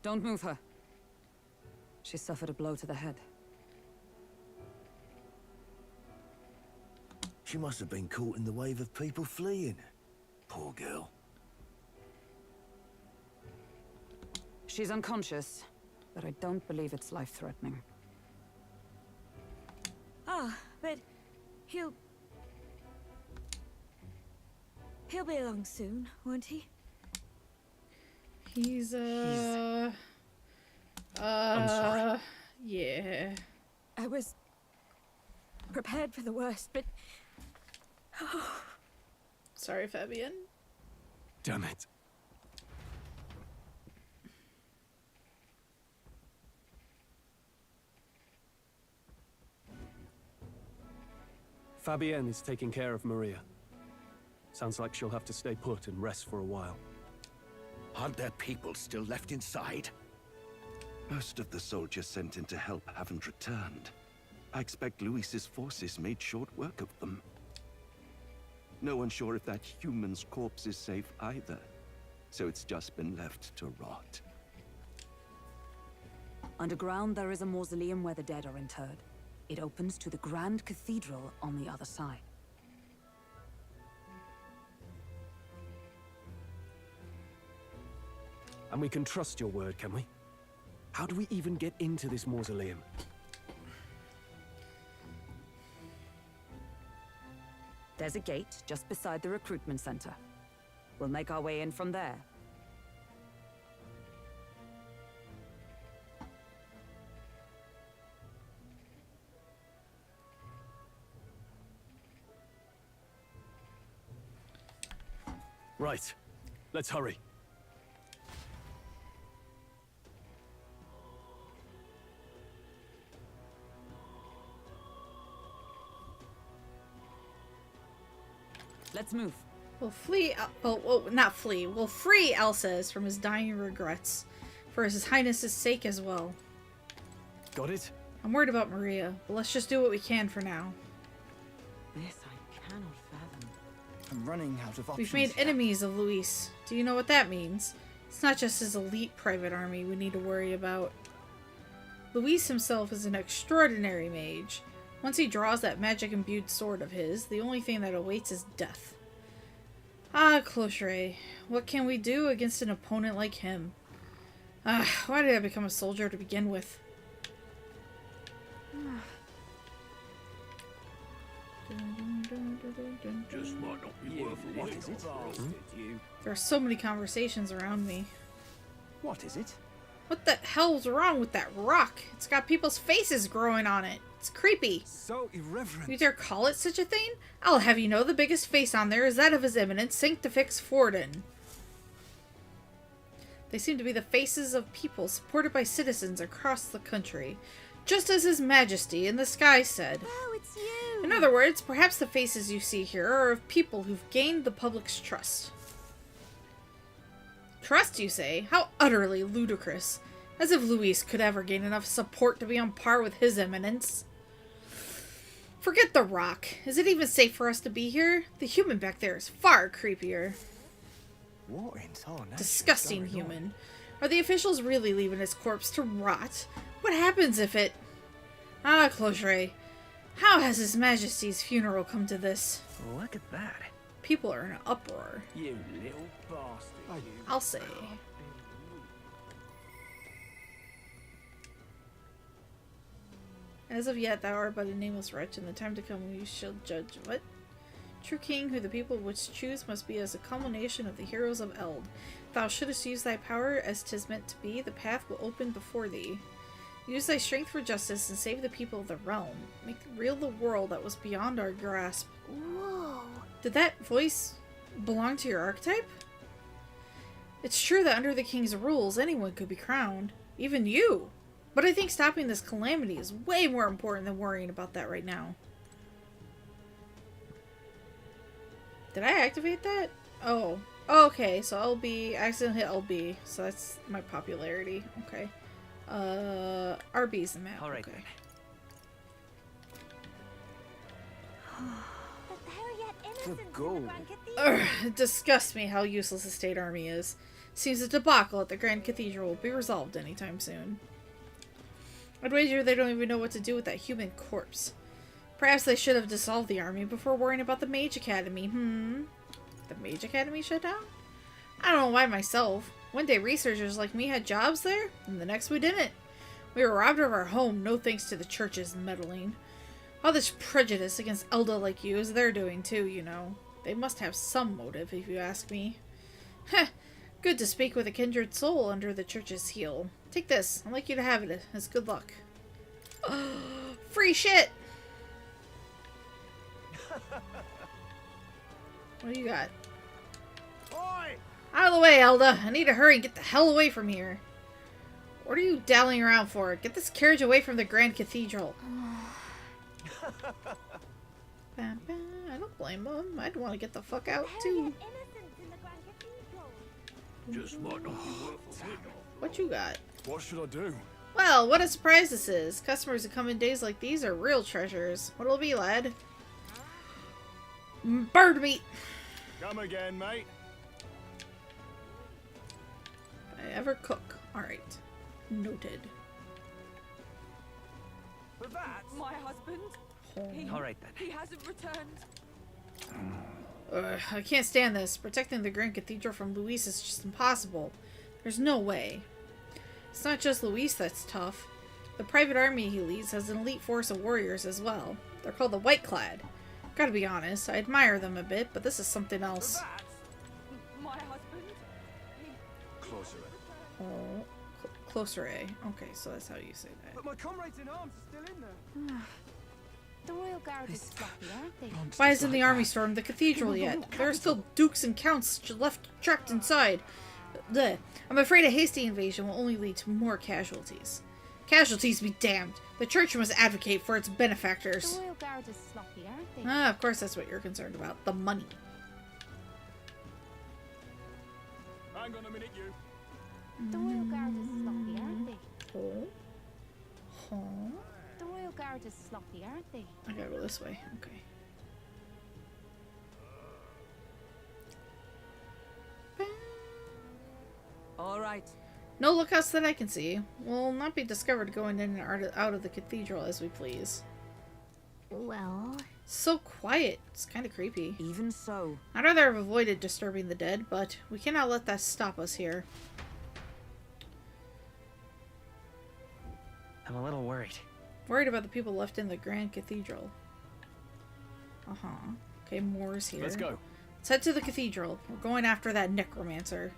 Don't move her. She suffered a blow to the head. She must have been caught in the wave of people fleeing. Poor girl. She's unconscious, but I don't believe it's life-threatening. Ah, but he'll be along soon, won't he? He's I'm sorry. Yeah. I was prepared for the worst, but Sorry, Fabian. Damn it. Fabienne is taking care of Maria. Sounds like she'll have to stay put and rest for a while. Aren't there people still left inside? Most of the soldiers sent in to help haven't returned. I expect Luis's forces made short work of them. No one's sure if that human's corpse is safe either, so it's just been left to rot. Underground, there is a mausoleum where the dead are interred. It opens to the Grand Cathedral on the other side. And we can trust your word, can we? How do we even get into this mausoleum? There's a gate just beside the recruitment center. We'll make our way in from there. Right. Let's hurry. Let's move. We'll flee. Not flee. We'll free Alsace from his dying regrets, for His Highness's sake as well. Got it? I'm worried about Maria, but let's just do what we can for now. This I cannot fathom. I'm running out of options. We've made enemies of Luis. Do you know what that means? It's not just his elite private army we need to worry about. Luis himself is an extraordinary mage. Once he draws that magic-imbued sword of his, the only thing that awaits is death. Ah, Clocheret, what can we do against an opponent like him? Ah, why did I become a soldier to begin with? Just might not be worth a What wait. is it? You. There are so many conversations around me. What is it? What the hell's wrong with that rock? It's got people's faces growing on it. It's creepy. So irreverent. You dare call it such a thing? I'll have you know the biggest face on there is that of His Eminence Sanctifix Forden. They seem to be the faces of people supported by citizens across the country, just as His Majesty in the sky said. Oh, it's you! In other words, perhaps the faces you see here are of people who've gained the public's trust. Trust, you say? How utterly ludicrous. As if Luis could ever gain enough support to be on par with His Eminence. Forget the rock. Is it even safe for us to be here? The human back there is far creepier. What in tarnation? Disgusting human. Are the officials really leaving his corpse to rot? What happens if it... Ah, Closure. How has His Majesty's funeral come to this? Look at that. People are in an uproar. You little bastard. I'll say. As of yet, thou art but a nameless wretch, and the time to come we shall judge. What? True king, who the people which choose must be as a culmination of the heroes of Eld. If thou shouldst use thy power as 'tis meant to be, the path will open before thee. Use thy strength for justice and save the people of the realm. Make real the world that was beyond our grasp. Whoa. Did that voice belong to your archetype? It's true that under the king's rules, anyone could be crowned. Even you! But I think stopping this calamity is way more important than worrying about that right now. Did I activate that? Oh. Okay, so LB, accident hit LB. So that's my popularity. Okay. RB's the map. Alright Okay. But they're yet innocent in the goal. Grand Cathedral. It disgusts me how useless the state army is. Seems a debacle at the Grand Cathedral will be resolved anytime soon. I'd wager they don't even know what to do with that human corpse. Perhaps they should have dissolved the army before worrying about the Mage Academy. The Mage Academy shut down? I don't know why myself. One day researchers like me had jobs there, and the next we didn't. We were robbed of our home, no thanks to the church's meddling. All this prejudice against Elda like you is their doing too, you know. They must have some motive, if you ask me. Heh, good to speak with a kindred soul under the church's heel. Take this. I'd like you to have it as good luck. Free shit! What do you got? Oi! Out of the way, Elda! I need to hurry and get the hell away from here. What are you dallying around for? Get this carriage away from the Grand Cathedral. I don't blame them. I'd want to get the fuck out too. Just might not be worth a wait. What you got? What should I do? Well, what a surprise this is. Customers who come in days like these are real treasures. What'll it be, lad? Bird meat! Come again, mate. If I ever cook. Alright. Noted. But that's my husband. Alright then. He hasn't returned. I can't stand this. Protecting the Grand Cathedral from Luis is just impossible. There's no way. It's not just Luis that's tough. The private army he leads has an elite force of warriors as well. They're called the White Clad. Gotta be honest, I admire them a bit, but this is something else. My husband. Closer. Oh, closer A. Okay, so that's how you say that. But my comrades in arms are still in there. The Royal Guard is sloppy, aren't they? Why hasn't the army stormed the cathedral yet? There are still dukes and counts left trapped inside. Blech. I'm afraid a hasty invasion will only lead to more casualties. Casualties be damned. The church must advocate for its benefactors. The Royal Guard is sloppy, aren't they? Ah, of course that's what you're concerned about. The money. Hang on a minute, you. The Royal Guard is sloppy, aren't they? Oh. Huh? The Royal Guard is sloppy, aren't they? I gotta go this way. Okay. Alright. No lookouts that I can see. Will not be discovered going in and out of the cathedral as we please. Well... So quiet. It's kind of creepy. Even so. I'd rather have avoided disturbing the dead, but we cannot let that stop us here. I'm a little worried. Worried about the people left in the Grand Cathedral. Uh-huh. Okay, Moore's here. Let's go. Let's head to the cathedral. We're going after that necromancer.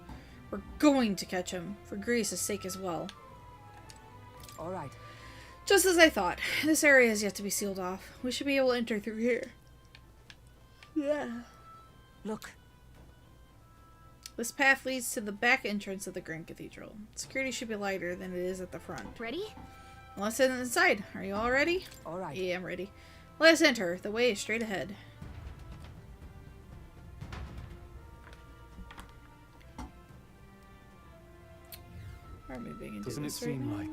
We're going to catch him, for Grace's sake as well. All right. Just as I thought. This area is yet to be sealed off. We should be able to enter through here. Yeah. Look. This path leads to the back entrance of the Grand Cathedral. Security should be lighter than it is at the front. Ready? Let's head inside. Are you all ready? All right. Yeah, I'm ready. Let us enter. The way is straight ahead. Are we big into Doesn't it this right seem now? like?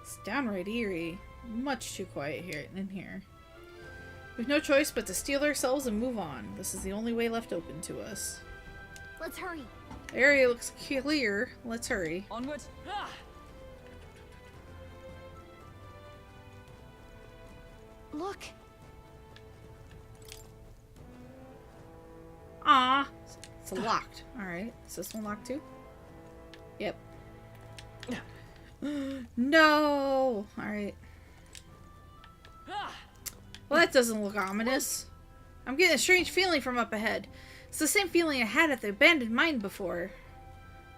It's downright eerie. Much too quiet here in here. We've no choice but to steel ourselves and move on. This is the only way left open to us. Let's hurry. The area looks clear. Let's hurry. Onward. Ah! Look. Ah, it's locked. Alright, is this one locked too? Yep. No! Alright. Well, that doesn't look ominous. I'm getting a strange feeling from up ahead. It's the same feeling I had at the abandoned mine before.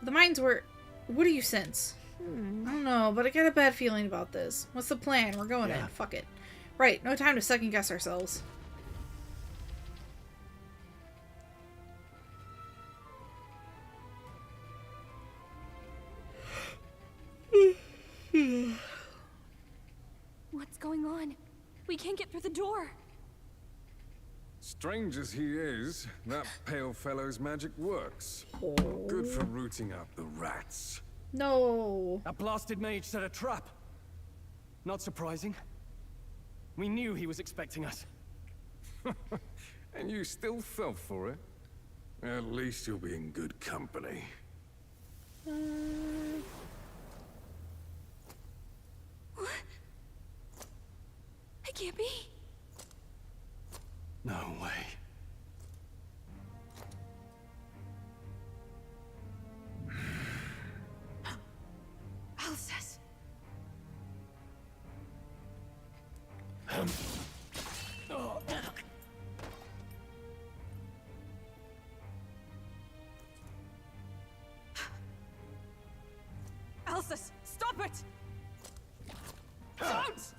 The mines were... What do you sense? I don't know, but I got a bad feeling about this. What's the plan? We're going in. Fuck it. Right, no time to second guess ourselves. What's going on? We can't get through the door. Strange as he is, that pale fellow's magic works. Good for rooting out the rats. No. That blasted mage set a trap. Not surprising. We knew he was expecting us. And you still fell for it? At least you'll be in good company. What? It can't be. No way. Alsace. Alsace, stop it! Don't!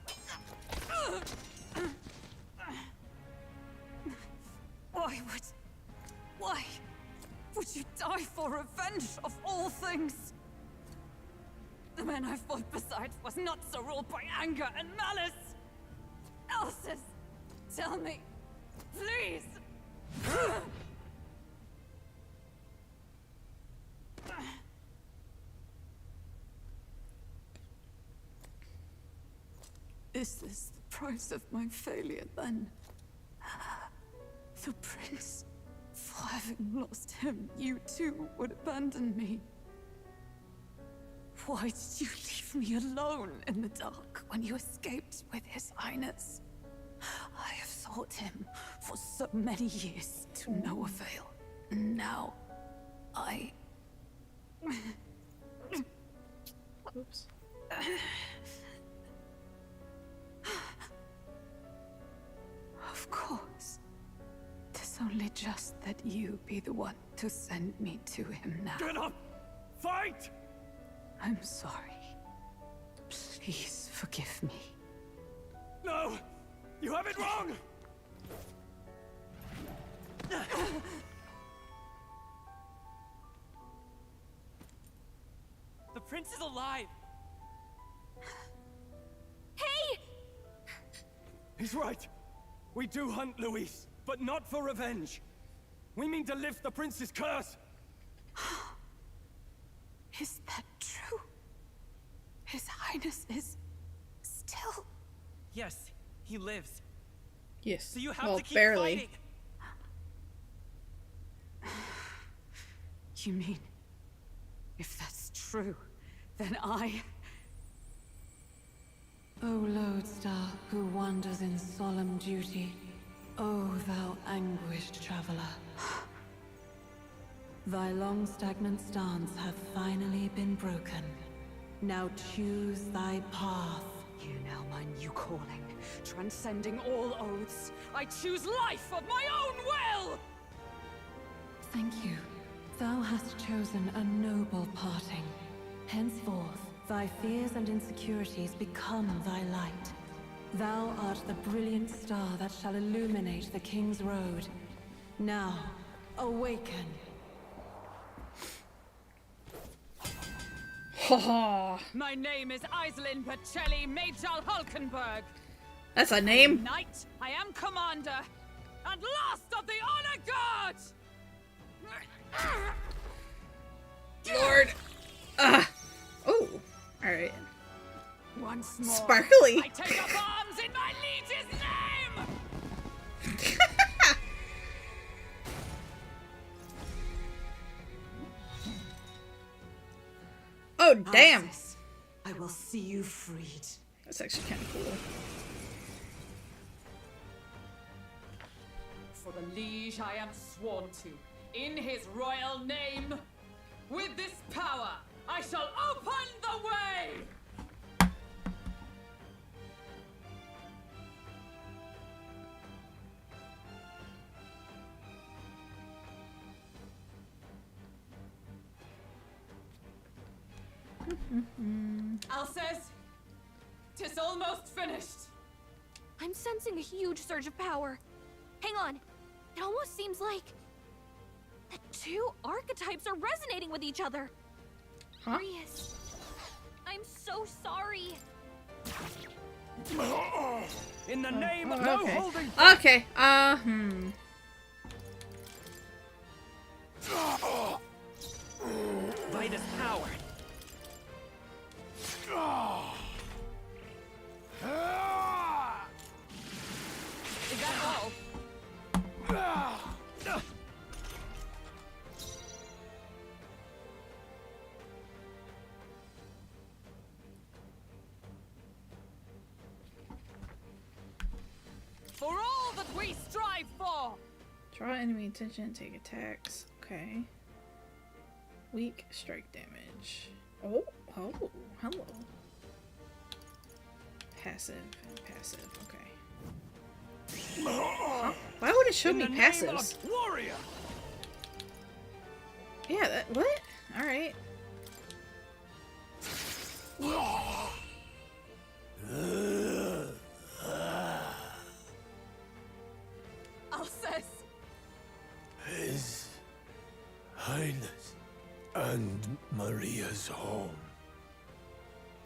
Why would you die for revenge of all things? The man I fought beside was not so ruled by anger and malice. Alsace, tell me, please. Is this the price of my failure, then? The prince, for having lost him, you too would abandon me. Why did you leave me alone in the dark when you escaped with his highness? I have sought him for so many years to no avail. And now, I... Oops. Of course. 'Tis only just that you be the one to send me to him now. Get up! Fight! I'm sorry. Please forgive me. No! You have it wrong! The prince is alive! Hey! He's right. We do hunt Luis, but not for revenge. We mean to lift the prince's curse. Is that true? His highness is still... Yes, he lives. Yes. So you have well, to keep barely. fighting. You mean, if that's true, then I... O lodestar who wanders in solemn duty, O thou anguished traveler. Thy long stagnant stance hath finally been broken. Now choose thy path, Hear now my new calling, transcending all oaths. I choose life of my own will! Thank you. Thou hast chosen a noble parting. Henceforth, thy fears and insecurities become thy light. Thou art the brilliant star that shall illuminate the King's Road. Now, awaken. My name is Iselin Pacelli Majal Hulkenberg. That's a name. Knight, I am commander, and last of the honor guard. Lord. Oh. All right. Once more. Sparkly. I take up arms in my liege's name. Oh damn. I will see you freed. That's actually kind of cool. For the liege I am sworn to, in his royal name. With this power, I shall open the way! Alces, 'tis almost finished. I'm sensing a huge surge of power. Hang on. It almost seems like the two archetypes are resonating with each other. Huh? Grius, I'm so sorry. In the name of okay. no holding. Okay. Vitus power. Is that all? For all that we strive for! Draw enemy attention, take attacks. Okay. Weak strike damage. Oh, hello. Passive, okay. Huh? Why would it show me passives? Warrior. Yeah, that, what? Alright. Alces! His Highness and Maria's home.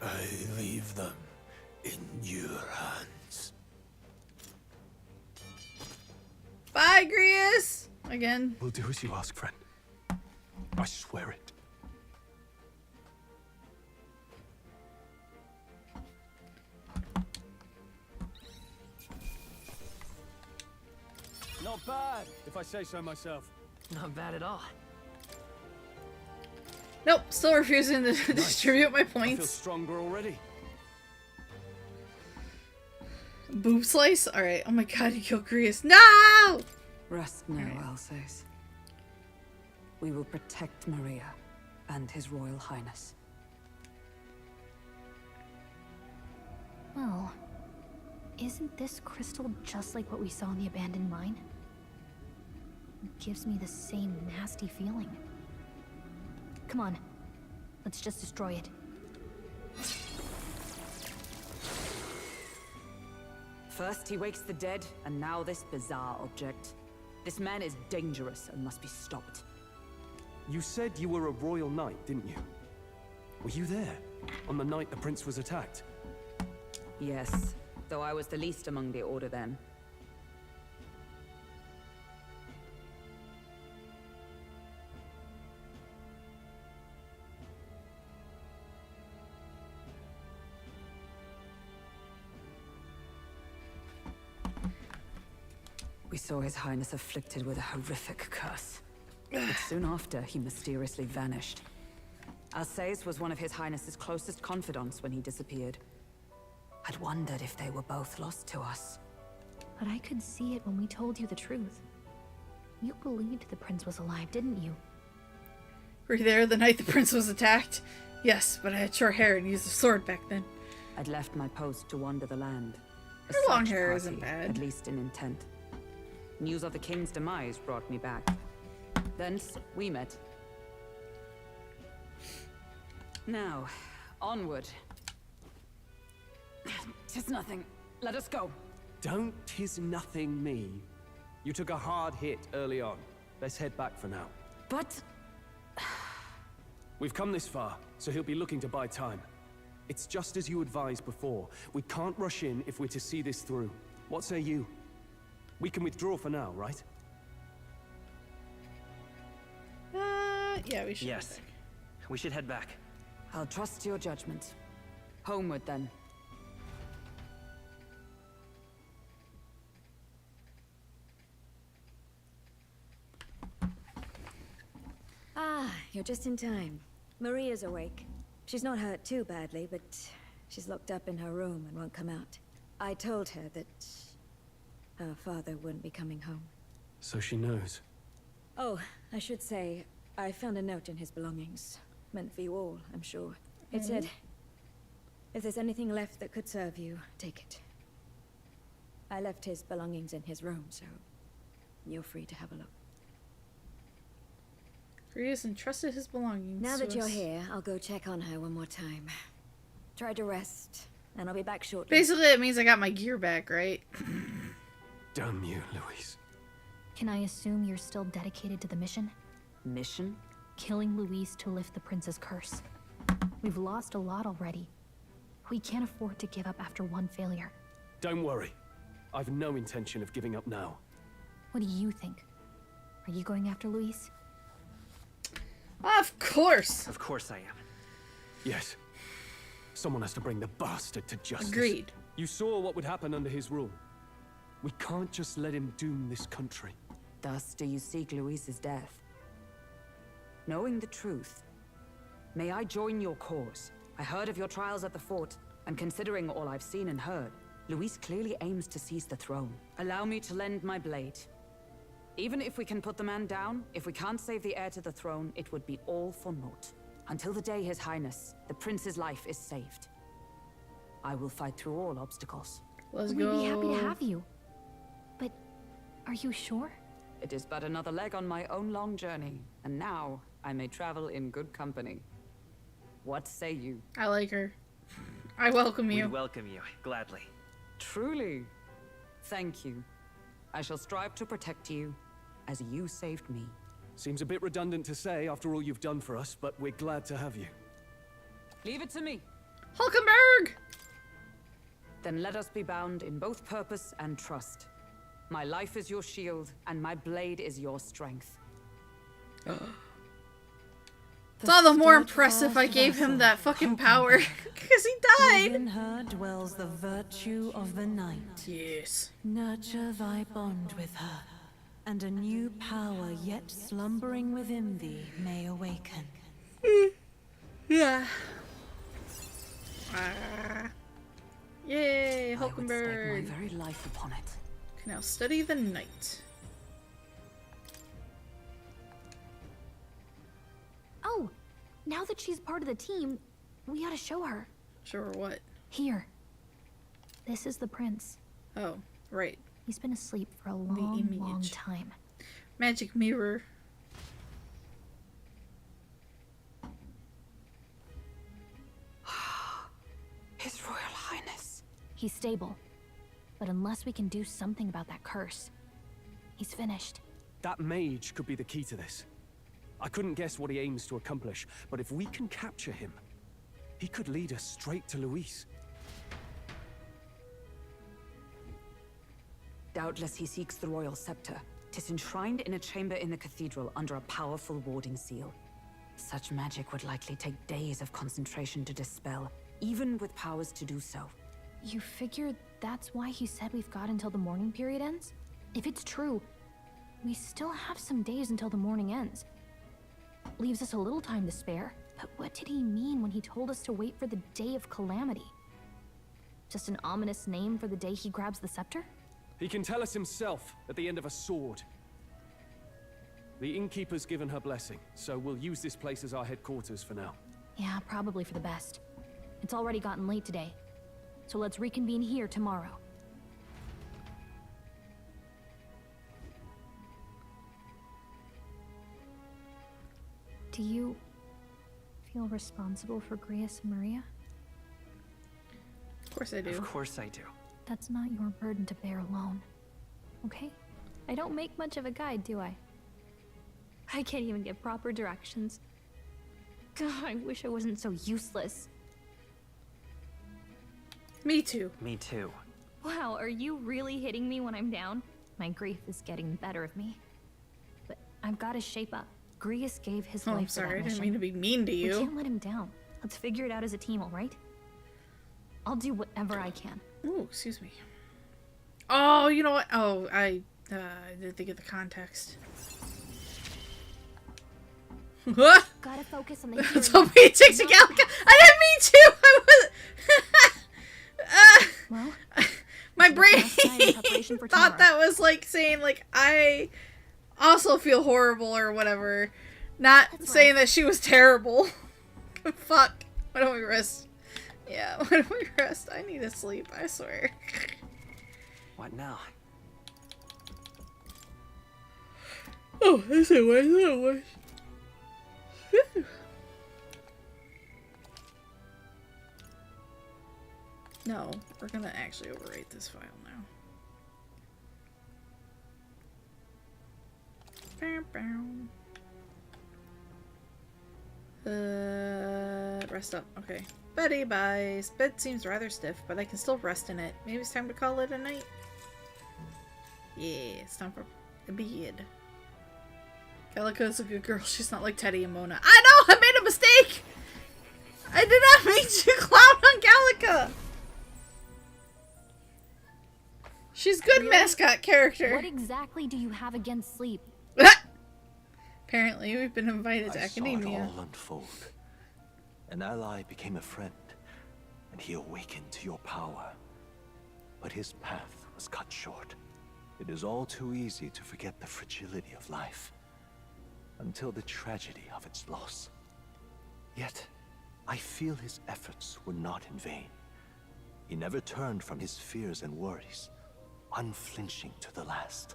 I leave them in your hands. Bye, Grius! Again. We'll do as you ask, friend. I swear it. Not bad, if I say so myself. Not bad at all. Nope, still refusing to distribute my I feel points. stronger already. Boob slice? Alright, oh my god, he killed Grius. No! Rest now, Alces. We will protect Maria and His Royal Highness. Well, isn't this crystal just like what we saw in the abandoned mine? It gives me the same nasty feeling. Come on, let's just destroy it. First he wakes the dead, and now this bizarre object. This man is dangerous and must be stopped. You said you were a royal knight, didn't you? Were you there on the night the prince was attacked? Yes, though I was the least among the Order then. We saw His Highness afflicted with a horrific curse. But soon after, he mysteriously vanished. Alces was one of His Highness's closest confidants when he disappeared. I'd wondered if they were both lost to us. But I could see it when we told you the truth. You believed the prince was alive, didn't you? Were you there the night the prince was attacked? Yes, but I had short hair and used a sword back then. I'd left my post to wander the land. A Her long search hair party, isn't bad. at least in intent. News of the king's demise brought me back. Thence, we met. Now, onward. 'Tis nothing. Let us go. Don't 'tis nothing me. You took a hard hit early on. Let's head back for now. But... We've come this far, so he'll be looking to buy time. It's just as you advised before. We can't rush in if we're to see this through. What say you? We can withdraw for now, right? Yeah, we should. Yes. We should head back. I'll trust your judgment. Homeward, then. Ah, you're just in time. Maria's awake. She's not hurt too badly, but she's locked up in her room and won't come out. I told her that her father wouldn't be coming home. So she knows. Oh, I should say, I found a note in his belongings. Meant for you all, I'm sure. It said, if there's anything left that could serve you, take it. I left his belongings in his room, so you're free to have a look. Grievous entrusted his belongings. Now that to you're us. here, I'll go check on her one more time. Try to rest, and I'll be back shortly. Basically, it means I got my gear back, right? Damn you, Louise. Can I assume you're still dedicated to the mission? Mission? Killing Louise to lift the prince's curse. We've lost a lot already. We can't afford to give up after one failure. Don't worry. I've no intention of giving up now. What do you think? Are you going after Louise? Of course! Of course I am. Yes. Someone has to bring the bastard to justice. Agreed. You saw what would happen under his rule. We can't just let him doom this country. Thus do you seek Louise's death. Knowing the truth, may I join your cause? I heard of your trials at the fort, and considering all I've seen and heard, Louise clearly aims to seize the throne. Allow me to lend my blade. Even if we can put the man down, if we can't save the heir to the throne, it would be all for naught. Until the day His Highness, the prince's life, is saved. I will fight through all obstacles. Let's We'd be happy to have you. But are you sure? It is but another leg on my own long journey, and now I may travel in good company. What say you? I like her. I welcome you. We welcome you, gladly. Truly. Thank you. I shall strive to protect you, as you saved me. Seems a bit redundant to say after all you've done for us, but we're glad to have you. Leave it to me. Hulkenberg! Then let us be bound in both purpose and trust. My life is your shield, and my blade is your strength. It's all the more impressive I gave him that fucking power. Because he died! Within her dwells the virtue of the night. Yes. Nurture thy bond with her, and a new power yet slumbering within thee may awaken. Yeah. Yay, I would stake Hulkenberg. my very life upon it. Can now study the night. Oh, now that she's part of the team, we ought to show her. Show her what? Here. This is the prince. Oh, right. He's been asleep for a long image. time. Magic mirror. His Royal Highness. He's stable. But unless we can do something about that curse, he's finished. That mage could be the key to this. I couldn't guess what he aims to accomplish, but if we can capture him, he could lead us straight to Louise. Doubtless he seeks the royal scepter. 'Tis enshrined in a chamber in the cathedral under a powerful warding seal. Such magic would likely take days of concentration to dispel, even with powers to do so. You figure that's why he said we've got until the mourning period ends? If it's true, we still have some days until the mourning ends. Leaves us a little time to spare. But what did he mean when he told us to wait for the day of calamity? Just an ominous name for the day he grabs the scepter? He can tell us himself at the end of a sword. The innkeeper's given her blessing, so we'll use this place as our headquarters for now. Yeah, probably for the best. It's already gotten late today. so let's reconvene here tomorrow. Do you feel responsible for Grius and Maria? Of course I do. Of course I do. That's not your burden to bear alone. Okay? I don't make much of a guide, do I? I can't even get proper directions. God, I wish I wasn't so useless. Me too. Me too. Wow, are you really hitting me when I'm down? My grief is getting the better of me. But I've got to shape up. Grius gave his Oh, life I'm for sorry. that I didn't mission. mean to be mean to you. We can't let him down. Let's figure it out as a team, all right? I'll do whatever I can. Ooh, excuse me. Oh, you know what? Oh, I didn't think of the context. Gotta focus on the hero. So he takes a Gallica. I didn't mean to. I was. Well, my brain for thought that was like saying like I also feel horrible or whatever. Not saying that she was terrible. Fuck. Why don't we rest? Yeah, why don't we rest? I need to sleep, I swear. What now? Oh, that's a way, that's a way. No, we're gonna actually overwrite this file now. Rest up. Okay. Betty buys. Bed seems rather stiff, but I can still rest in it. Maybe it's time to call it a night. Yeah, it's time for a bed. Calico's a good girl. She's not like Teddy and Mona. I know! I made a mistake! I did not mean to clown on Calica! She's good mascot character. What exactly do you have against sleep? Apparently, we've been invited to I academia. saw it all unfold. An ally became a friend, and he awakened to your power. But his path was cut short. It is all too easy to forget the fragility of life, until the tragedy of its loss. Yet, I feel his efforts were not in vain. He never turned from his fears and worries, unflinching to the last.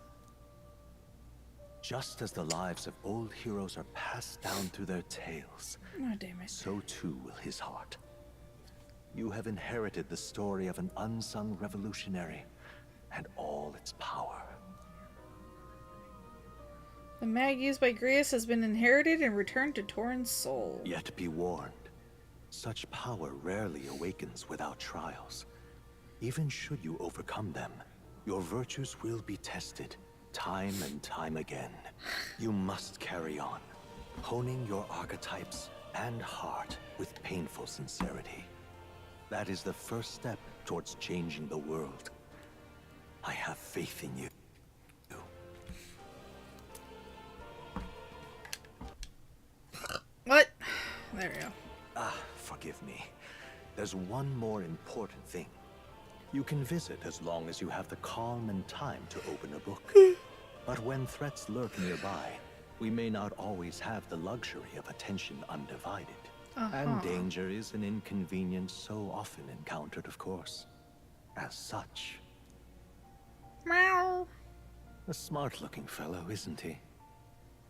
Just as the lives of old heroes are passed down through their tales, Oh, damn it. so too will his heart. You have inherited the story of an unsung revolutionary and all its power. The mag used by Grius has been inherited and returned to Torrhen's soul. Yet be warned, such power rarely awakens without trials. Even should you overcome them, your virtues will be tested, time and time again. You must carry on, honing your archetypes and heart with painful sincerity. That is the first step towards changing the world. I have faith in you. What? There we go. Ah, forgive me. There's one more important thing. You can visit as long as you have the calm and time to open a book. But when threats lurk nearby, we may not always have the luxury of attention undivided. And danger is an inconvenience so often encountered, of course. As such. Meow. A smart-looking fellow, isn't he?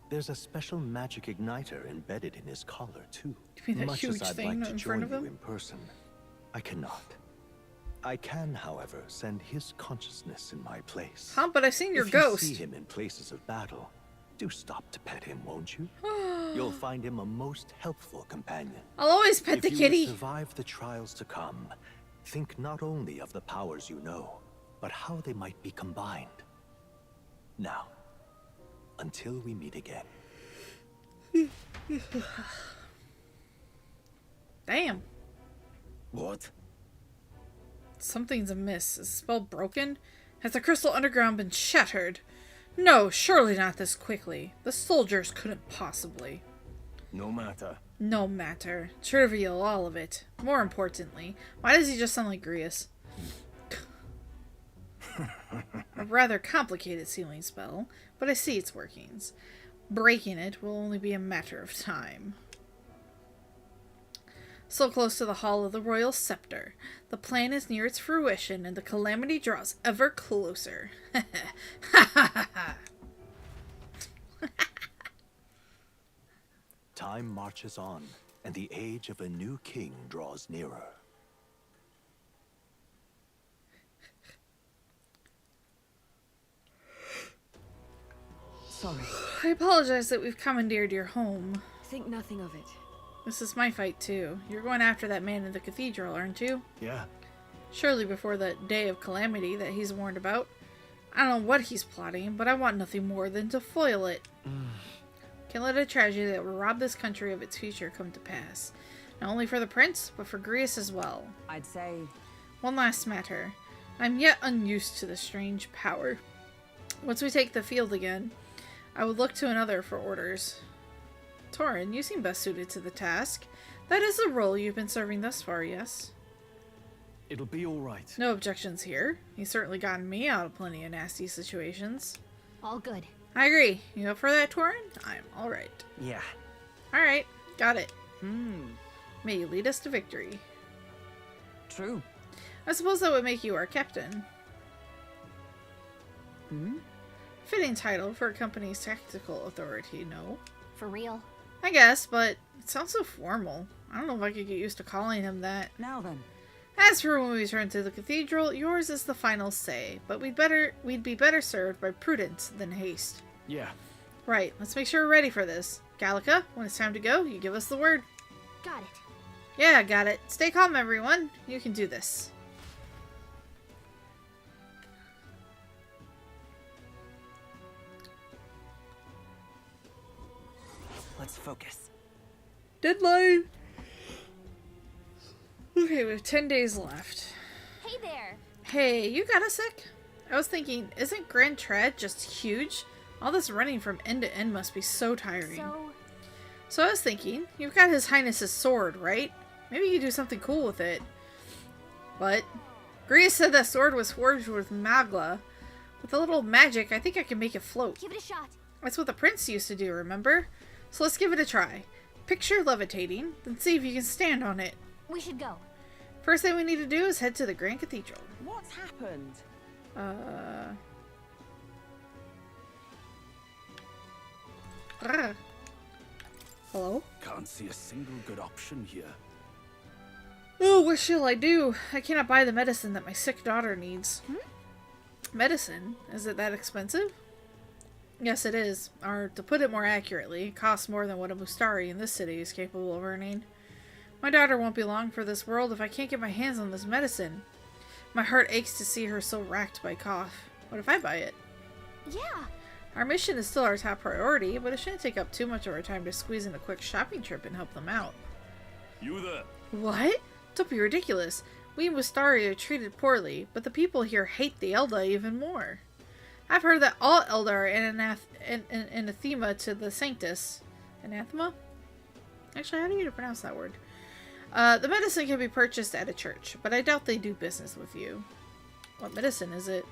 There's a special magic igniter embedded in his collar, too. You mean that Much huge as I'd thing like to in join front of you him? in person, I cannot. I can, however, send his consciousness in my place. Huh? But I've seen your If ghost. you see him in places of battle, do stop to pet him, won't you? You'll find him a most helpful companion. I'll always pet the If you kitty. will survive the trials to come, think not only of the powers you know, but how they might be combined. Now, until we meet again. Damn. What? Something's amiss. Is the spell broken? Has the crystal underground been shattered? No, surely not this quickly. The soldiers couldn't possibly. No matter. No matter. Trivial, all of it. More importantly, why does he just sound like Grius? A rather complicated sealing spell, but I see its workings. Breaking it will only be a matter of time. So close to the Hall of the Royal Scepter. The plan is near its fruition, and the calamity draws ever closer. Ha ha ha ha. Time marches on, and the age of a new king draws nearer. Sorry. I apologize that we've commandeered your home. Think nothing of it. This is my fight, too. You're going after that man in the cathedral, aren't you? Yeah. Surely before the day of calamity that he's warned about. I don't know what he's plotting, but I want nothing more than to foil it. Can't let a tragedy that will rob this country of its future come to pass. Not only for the prince, but for Greece as well. I'd say... One last matter. I'm yet unused to this strange power. Once we take the field again, I would look to another for orders. Torin, you seem best suited to the task. That is the role you've been serving thus far, yes? It'll be all right. No objections here. He's certainly gotten me out of plenty of nasty situations. All good. I agree. You up for that, Torin? I'm alright. Yeah. Alright, got it. May you lead us to victory. True. I suppose that would make you our captain. Fitting title for a company's tactical authority, no? For real. I guess, but it sounds so formal. I don't know if I could get used to calling him that. Now then. As for when we return to the cathedral, yours is the final say, but we'd be better served by prudence than haste. Yeah. Right, let's make sure we're ready for this. Gallica, when it's time to go, you give us the word. Got it. Yeah, got it. Stay calm, everyone. You can do this. Let's focus. Deadline! Okay, we have 10 days left. Hey there. Hey, you got a sec? I was thinking, isn't Grand Trad just huge? All this running from end to end must be so tiring. So I was thinking, you've got His Highness's sword, right? Maybe you could do something cool with it. But Grease said that sword was forged with magla. With a little magic, I think I can make it float. Give it a shot. That's what the prince used to do, remember? So let's give it a try. Picture levitating, then see if you can stand on it. We should go. First thing we need to do is head to the Grand Cathedral. What's happened? Hello? Can't see a single good option here. Oh, what shall I do? I cannot buy the medicine that my sick daughter needs. Medicine? Is it that expensive? Yes, it is. Or, to put it more accurately, it costs more than what a Mustari in this city is capable of earning. My daughter won't be long for this world if I can't get my hands on this medicine. My heart aches to see her so racked by cough. What if I buy it? Yeah. Our mission is still our top priority, but it shouldn't take up too much of our time to squeeze in a quick shopping trip and help them out. You there? What? Don't be ridiculous. We Mustari are treated poorly, but the people here hate the Elda even more. I've heard that all Elda are anathema to the Sanctus. Anathema? Actually, how do you pronounce that word? The medicine can be purchased at a church, but I doubt they do business with you. What medicine is it?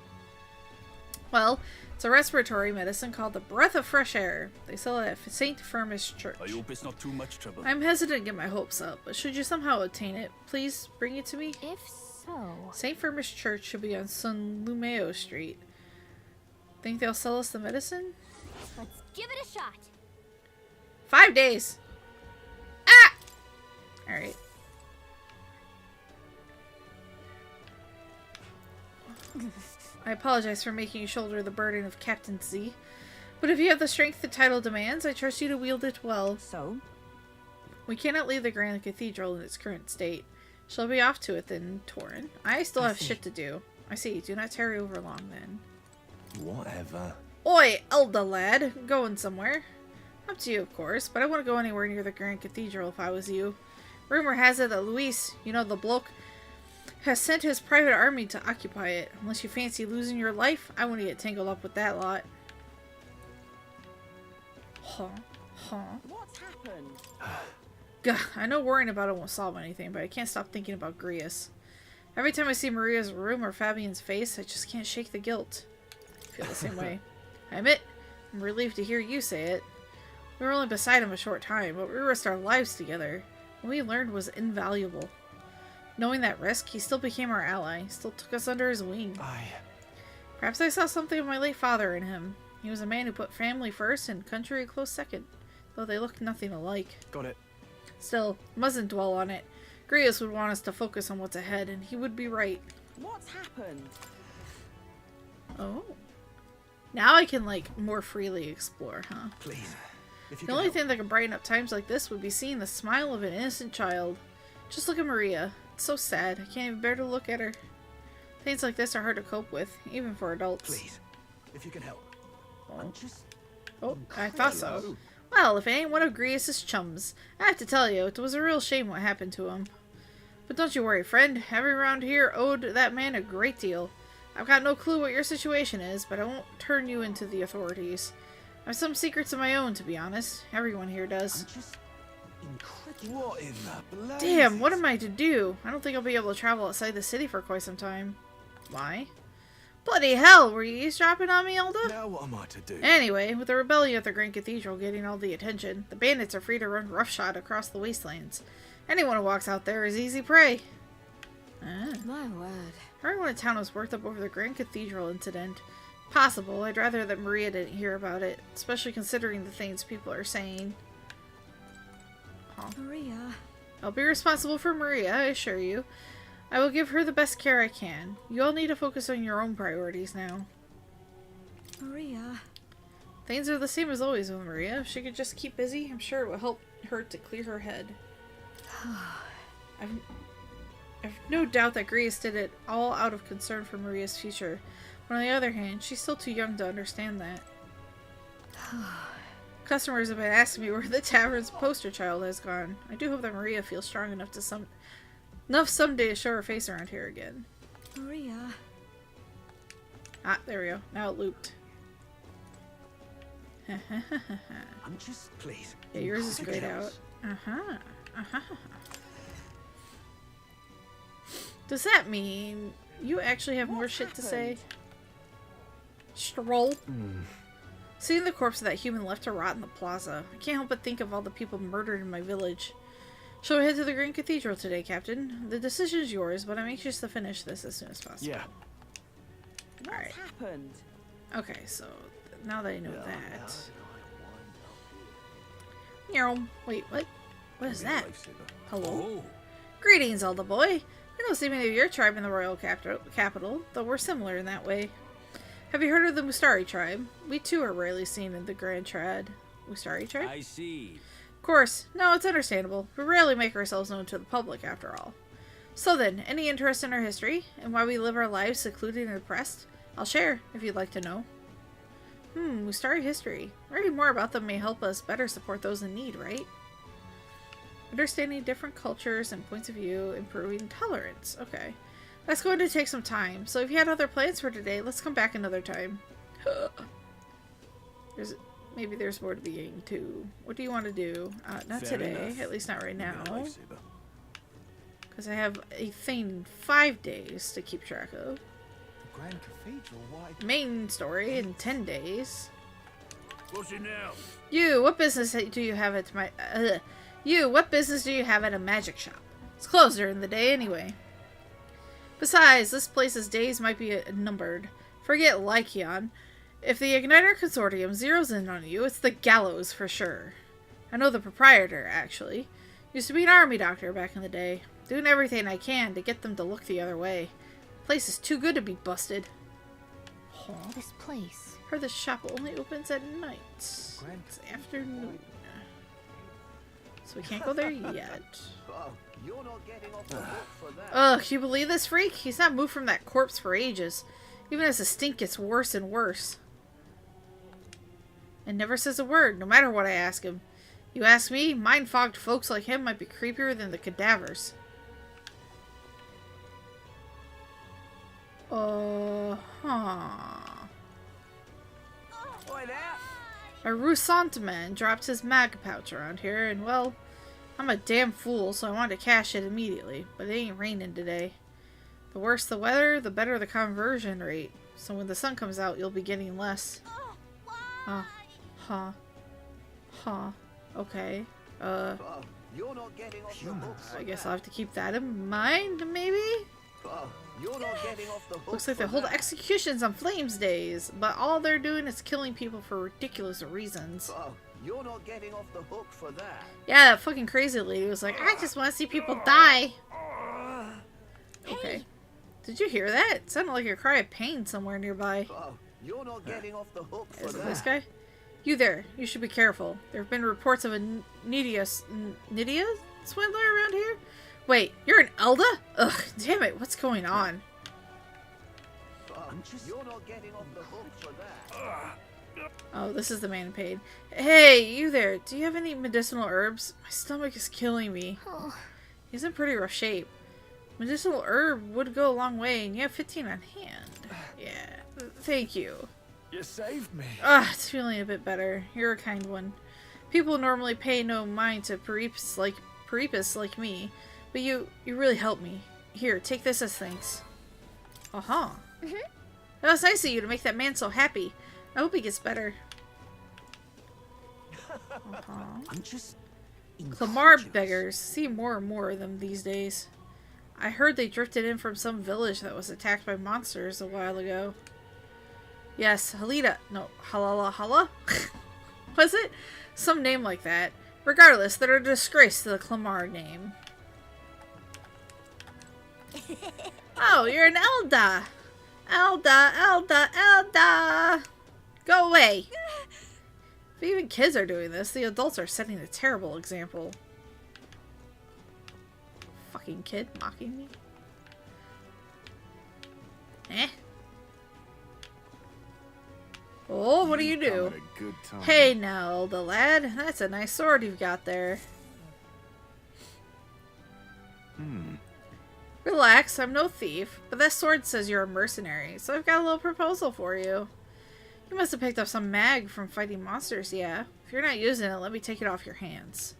Well, it's a respiratory medicine called the Breath of Fresh Air. They sell it at St. Firmus Church. I hope it's not too much trouble. I'm hesitant to get my hopes up, but should you somehow obtain it, please bring it to me? If so... St. Firmus Church should be on San Lumeo Street. Think they'll sell us the medicine? Let's give it a shot. 5 days! Ah! Alright. I apologize for making you shoulder the burden of captaincy, but if you have the strength the title demands, I trust you to wield it well. So? We cannot leave the Grand Cathedral in its current state. Shall be off to it then, Torin. I still have shit to do. I see. Do not tarry over long then. Whatever. Oi, Elda lad! Going somewhere. Up to you, of course, but I wouldn't go anywhere near the Grand Cathedral if I was you. Rumor has it that Luis, you know the bloke, has sent his private army to occupy it. Unless you fancy losing your life, I want to get tangled up with that lot. What's happened? Gah, I know worrying about it won't solve anything, but I can't stop thinking about Grius. Every time I see Maria's room or Fabian's face, I just can't shake the guilt. I feel the same way. I admit, I'm relieved to hear you say it. We were only beside him a short time, but we risked our lives together. What we learned was invaluable. Knowing that risk, he still became our ally, still took us under his wing. Perhaps I saw something of my late father in him. He was a man who put family first and country a close second, though they looked nothing alike. Got it. Still, mustn't dwell on it. Grius would want us to focus on what's ahead, and he would be right. What's happened? Oh. Now I can, like, more freely explore, huh? Please. The only thing that can brighten up times like this would be seeing the smile of an innocent child. Just look at Maria. It's so sad. I can't even bear to look at her. Things like this are hard to cope with, even for adults. Please, if you can help. Oh, I thought so. Well, if it ain't one of Grius's chums. I have to tell you, it was a real shame what happened to him. But don't you worry, friend. Everyone around here owed that man a great deal. I've got no clue what your situation is, but I won't turn you into the authorities. I have some secrets of my own, to be honest. Everyone here does. What in the blazes? Damn, what am I to do? I don't think I'll be able to travel outside the city for quite some time. Why? Bloody hell, were you eavesdropping on me, Elda? Now what am I to do? Anyway, with the rebellion at the Grand Cathedral getting all the attention, the bandits are free to run roughshod across the wastelands. Anyone who walks out there is easy prey. My word. Everyone in town was worked up over the Grand Cathedral incident. Possible. I'd rather that Maria didn't hear about it, especially considering the things people are saying. Maria. I'll be responsible for Maria, I assure you. I will give her the best care I can. You all need to focus on your own priorities now. Maria. Things are the same as always with Maria. If she could just keep busy, I'm sure it will help her to clear her head. I've no doubt that Grius did it all out of concern for Maria's future. But on the other hand, she's still too young to understand that. Customers have been asking me where the tavern's poster child has gone. I do hope that Maria feels strong enough to someday to show her face around here again. Maria. Ah, there we go. Now it looped. I'm just, please. Yeah, yours is grayed out. Does that mean you actually have more shit to say? Stroll. Seeing the corpse of that human left to rot in the plaza, I can't help but think of all the people murdered in my village. Shall we head to the Grand Cathedral today, Captain? The decision is yours, but I'm anxious to finish this as soon as possible. Yeah. Alright. What's happened? Okay, so now that I know that... Wait, what? What is that? Hello? Greetings, Elder Boy. We don't see many of your tribe in the royal capital, though we're similar in that way. Have you heard of the Mustari tribe? We too are rarely seen in the Grand Trad. Mustari tribe? I see. Of course. No, it's understandable. We rarely make ourselves known to the public, after all. So then, any interest in our history, and why we live our lives secluded and oppressed? I'll share, if you'd like to know. Mustari history. Learning more about them may help us better support those in need, right? Understanding different cultures and points of view, improving tolerance. Okay. That's going to take some time, so if you had other plans for today, let's come back another time. Maybe there's more to be getting to. What do you want to do? Not Fair today, enough. at least not right now. Lifesaver. Because I have a thing in 5 days to keep track of. The Grand Cathedral, why? Main story in 10 days. What's it now? You, what business do you have at my... what business do you have at a magic shop? It's closed during the day anyway. Besides, this place's days might be numbered. Forget Lycion. If the Igniter Consortium zeroes in on you, it's the gallows for sure. I know the proprietor, actually. Used to be an army doctor back in the day. Doing everything I can to get them to look the other way. The place is too good to be busted. This place. Heard the shop only opens at night. It's afternoon. So we can't go there yet. You're not getting off the hook for that. Ugh, can you believe this freak? He's not moved from that corpse for ages. Even as the stink gets worse and worse. And never says a word, no matter what I ask him. You ask me, mind-fogged folks like him might be creepier than the cadavers. A Roussant man dropped his mag pouch around here, and well, I'm a damn fool, so I wanted to cash it immediately, but it ain't raining today. The worse the weather, the better the conversion rate, so when the sun comes out, you'll be getting less. Okay. you're not getting off the hook for I guess that. I'll have to keep that in mind, maybe? Oh, you're not getting off the hook Looks like they for hold that. executions on Flames Days, but all they're doing is killing people for ridiculous reasons. Oh, you're not getting off the hook for that. Yeah, that fucking crazy lady was like, I just want to see people die. Okay. Did you hear that? It sounded like a cry of pain somewhere nearby. Oh, you're not getting off the hook for Is it that. this guy? You there. You should be careful. There have been reports of a Nydia swindler around here? Wait, you're an Elda? Ugh, damn it, what's going on? You're not getting off the hook for that. Oh, this is the man in pain. Hey, you there. Do you have any medicinal herbs? My stomach is killing me. He's in pretty rough shape. Medicinal herb would go a long way, and you have 15 on hand. Yeah, thank you. You saved me. It's feeling a bit better. You're a kind one. People normally pay no mind to Peripists like me, but you really helped me. Here, take this as thanks. Uh-huh. That was nice of you to make that man so happy. I hope he gets better. I'm just... Clamar beggars. See more and more of them these days. I heard they drifted in from some village that was attacked by monsters a while ago. Yes, Halida. No, Halala? Was it? Some name like that. Regardless, they're a disgrace to the Clamar name. Oh, you're an Elda! Elda! Go away! If even kids are doing this, the adults are setting a terrible example. Fucking kid mocking me. Eh? Oh, what do you do? Hey now, Elda lad. That's a nice sword you've got there. Relax, I'm no thief, but that sword says you're a mercenary, so I've got a little proposal for you. You must have picked up some mag from fighting monsters, yeah? If you're not using it, let me take it off your hands.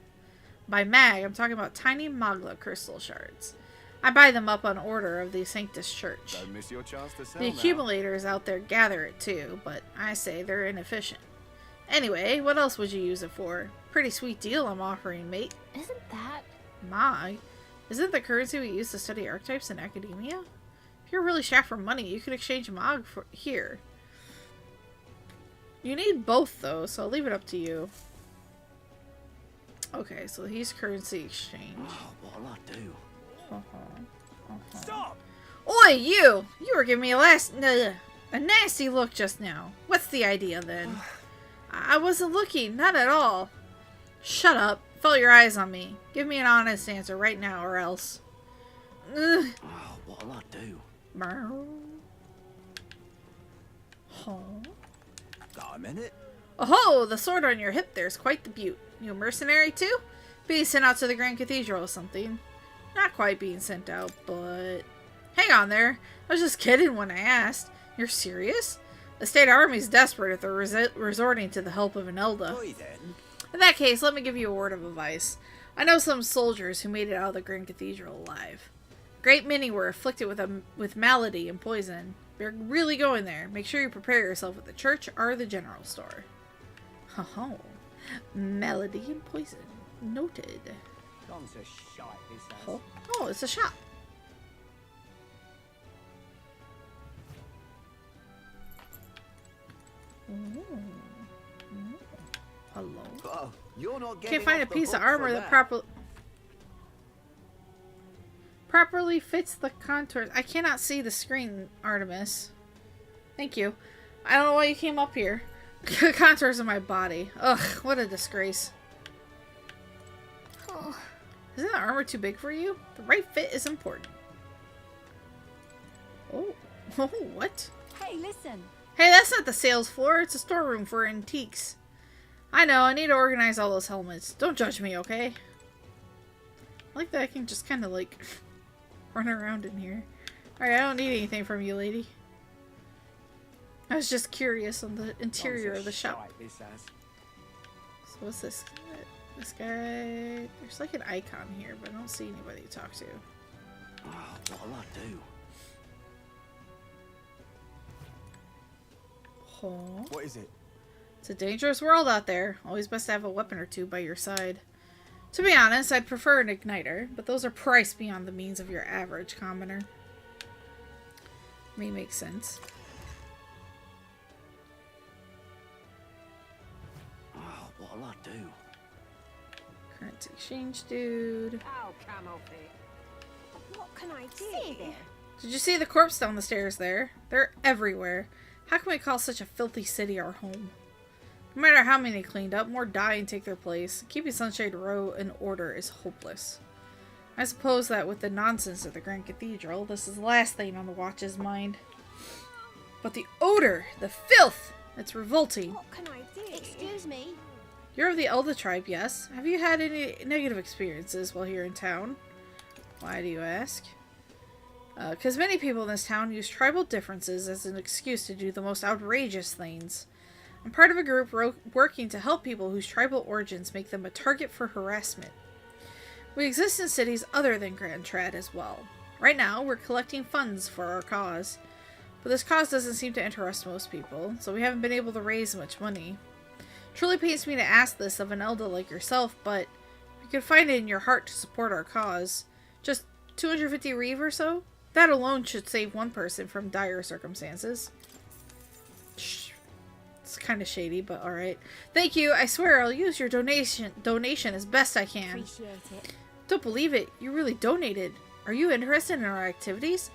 By mag, I'm talking about tiny Magla crystal shards. I buy them up on order of the Sanctus Church. Don't miss your chance to sell The now. accumulators out there gather it too, but I say they're inefficient. Anyway, what else would you use it for? Pretty sweet deal I'm offering, mate. Isn't that... Mag? Isn't the currency we use to study archetypes in academia? If you're really strapped for money, you could exchange Mag for here. You need both, though, so I'll leave it up to you. Okay, so he's currency exchange. Oh, what'll I do? Stop! Oi, you! You were giving me a nasty look just now. What's the idea, then? I wasn't looking, not at all. Shut up. Felt your eyes on me. Give me an honest answer right now, or else. Ugh. Oh, what'll I do? Huh? Got a minute? Oh, the sword on your hip there's quite the beaut. You a mercenary too? Being sent out to the Grand Cathedral or something. Not quite being sent out, but... Hang on there. I was just kidding when I asked. You're serious? The state army's desperate if they're resorting to the help of an Elda. In that case, let me give you a word of advice. I know some soldiers who made it out of the Grand Cathedral alive. A great many were afflicted with malady and poison. You're really going there. Make sure you prepare yourself at the church or the general store. Oh, malady and poison. Noted. Oh, it's a shop. Hello. Oh, you're not getting Can't find a off the piece of hook for armor that properly fits the contours. I cannot see the screen, Artemis. Thank you. I don't know why you came up here. Contours of my body. Ugh, what a disgrace. Oh. Isn't the armor too big for you? The right fit is important. Oh. Oh, what? Hey, listen. Hey, that's not the sales floor. It's a storeroom for antiques. I know, I need to organize all those helmets. Don't judge me, okay? I like that I can just kind of, like, run around in here. Alright, I don't need anything from you, lady. I was just curious on the interior of the shop. So what's this? This guy... There's like an icon here, but I don't see anybody to talk to. Oh, what'll I do? Oh. What is it? It's a dangerous world out there. Always best to have a weapon or two by your side. To be honest, I'd prefer an igniter, but those are priced beyond the means of your average commoner. May make sense. Oh, what'll I do? Currency exchange, dude. Oh, come off it. What can I do? See there. Did you see the corpse down the stairs there? They're everywhere. How can we call such a filthy city our home? No matter how many cleaned up, more die and take their place. Keeping Sunshade Row in order is hopeless. I suppose that with the nonsense of the Grand Cathedral, this is the last thing on the Watch's mind. But the odor! The filth! It's revolting. What can I do? Excuse me. You're of the Elder tribe, yes? Have you had any negative experiences while here in town? Why do you ask? Because many people in this town use tribal differences as an excuse to do the most outrageous things. I'm part of a group working to help people whose tribal origins make them a target for harassment. We exist in cities other than Grand Trad as well. Right now, we're collecting funds for our cause. But this cause doesn't seem to interest most people, so we haven't been able to raise much money. Truly pains me to ask this of an elder like yourself, but if you could find it in your heart to support our cause, just 250 reeve or so? That alone should save one person from dire circumstances. Shh. It's kind of shady, but alright. Thank you. I swear I'll use your donation as best I can. Appreciate it. Don't believe it. You really donated. Are you interested in our activities?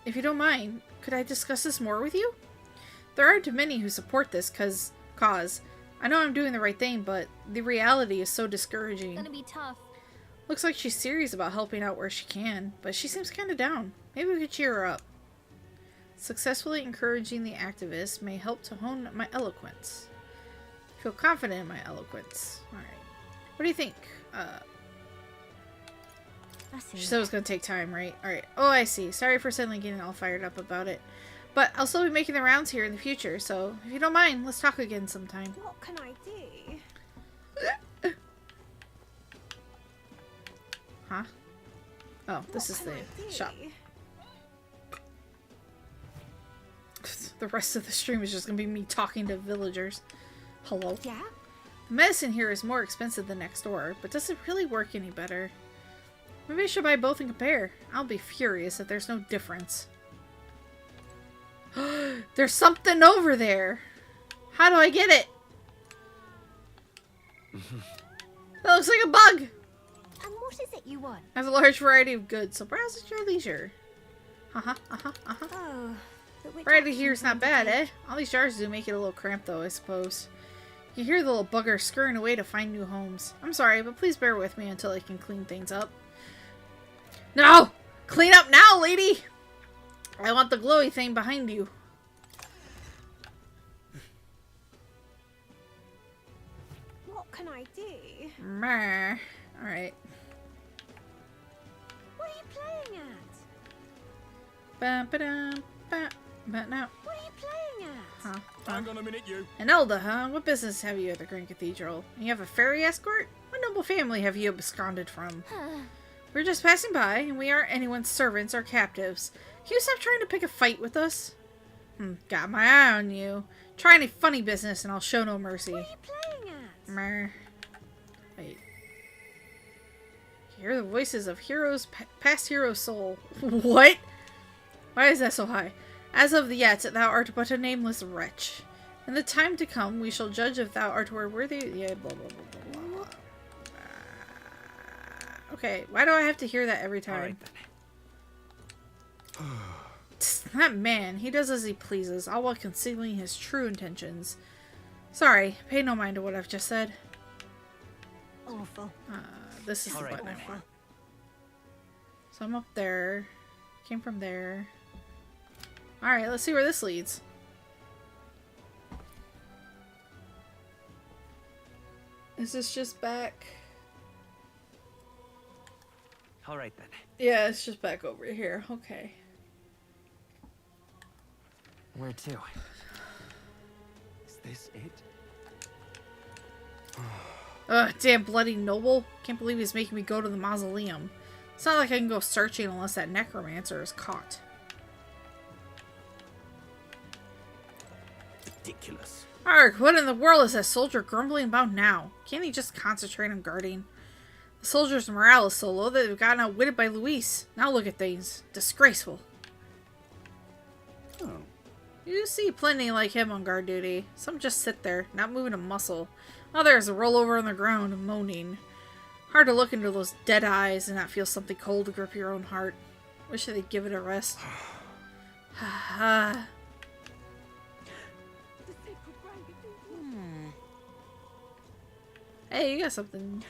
If you don't mind, could I discuss this more with you? There aren't many who support this cause. I know I'm doing the right thing, but the reality is so discouraging. It's gonna be tough. Looks like she's serious about helping out where she can, but she seems kind of down. Maybe we could cheer her up. Successfully encouraging the activist may help to hone my eloquence. I feel confident in my eloquence. Alright. What do you think? She said it was going to take time, right? Alright. Oh, I see. Sorry for suddenly getting all fired up about it. But I'll still be making the rounds here in the future, so if you don't mind, let's talk again sometime. What can I do? Huh? Oh, this is the shop. The rest of the stream is just gonna be me talking to villagers. Hello? Yeah? The medicine here is more expensive than next door, but does it really work any better? Maybe I should buy both and compare. I'll be furious if there's no difference. There's something over there! How do I get it? That looks like a bug! And what is it you want? I have a large variety of goods, so browse at your leisure. Oh, but which Variety action here's not can I bad, take? eh? All these jars do make it a little cramped, though, I suppose. You hear the little bugger scurrying away to find new homes. I'm sorry, but please bear with me until I can clean things up. No! Clean up now, lady! I want the glowy thing behind you. What can I do? Meh. Alright. What are you playing at? But now. What are you playing at? Huh? Hang on a minute, you. An elder, huh? What business have you at the Grand Cathedral? And you have a fairy escort? What noble family have you absconded from? We're just passing by, and we aren't anyone's servants or captives. Can you stop trying to pick a fight with us? Got my eye on you. Try any funny business, and I'll show no mercy. What are you playing at? Meh. Wait. You hear the voices of heroes, past hero's soul. What? Why is that so high? As of yet, thou art but a nameless wretch. In the time to come, we shall judge if thou art worthy. Yeah, blah, blah, blah, blah, blah. Okay, why do I have to hear that every time? That man, he does as he pleases, all while concealing his true intentions. Sorry, pay no mind to what I've just said. Awful. This is the button. So I'm up there. Came from there. Alright, let's see where this leads. Is this just back? Alright then. Yeah, it's just back over here. Okay. Where to? Is this it? Ugh, damn bloody noble. Can't believe he's making me go to the mausoleum. It's not like I can go searching unless that necromancer is caught. Ridiculous. Arg, what in the world is that soldier grumbling about now? Can't he just concentrate on guarding? The soldiers' morale is so low that they've gotten outwitted by Luis. Now look at things. Disgraceful. Oh. You see plenty like him on guard duty. Some just sit there, not moving a muscle. Others roll over on the ground, moaning. Hard to look into those dead eyes and not feel something cold to grip your own heart. Wish they'd give it a rest. Hey, you got something.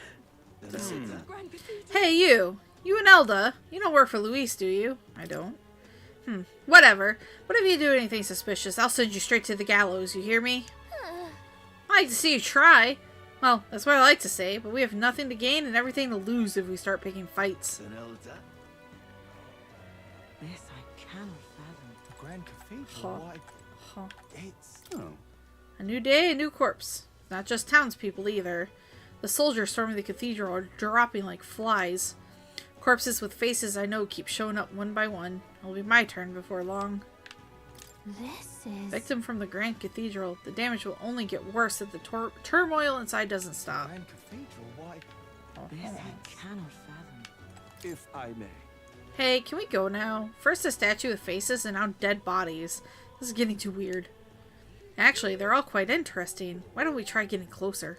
Hey, you. You and Elda. You don't work for Luis, do you? I don't. Whatever. But if you do anything suspicious, I'll send you straight to the gallows, you hear me? I like to see you try. Well, that's what I like to say, but we have nothing to gain and everything to lose if we start picking fights. This I cannot fathom. The Grand Cathedral, it's... Oh. A new day, a new corpse. Not just townspeople either. The soldiers storming the cathedral are dropping like flies. Corpses with faces I know keep showing up one by one. It'll be my turn before long. This is... Victim from the Grand Cathedral. The damage will only get worse if the turmoil inside doesn't stop. Grand Cathedral, why? This I cannot fathom. If I may. Hey, can we go now? First a statue with faces and now dead bodies. This is getting too weird. Actually, they're all quite interesting. Why don't we try getting closer?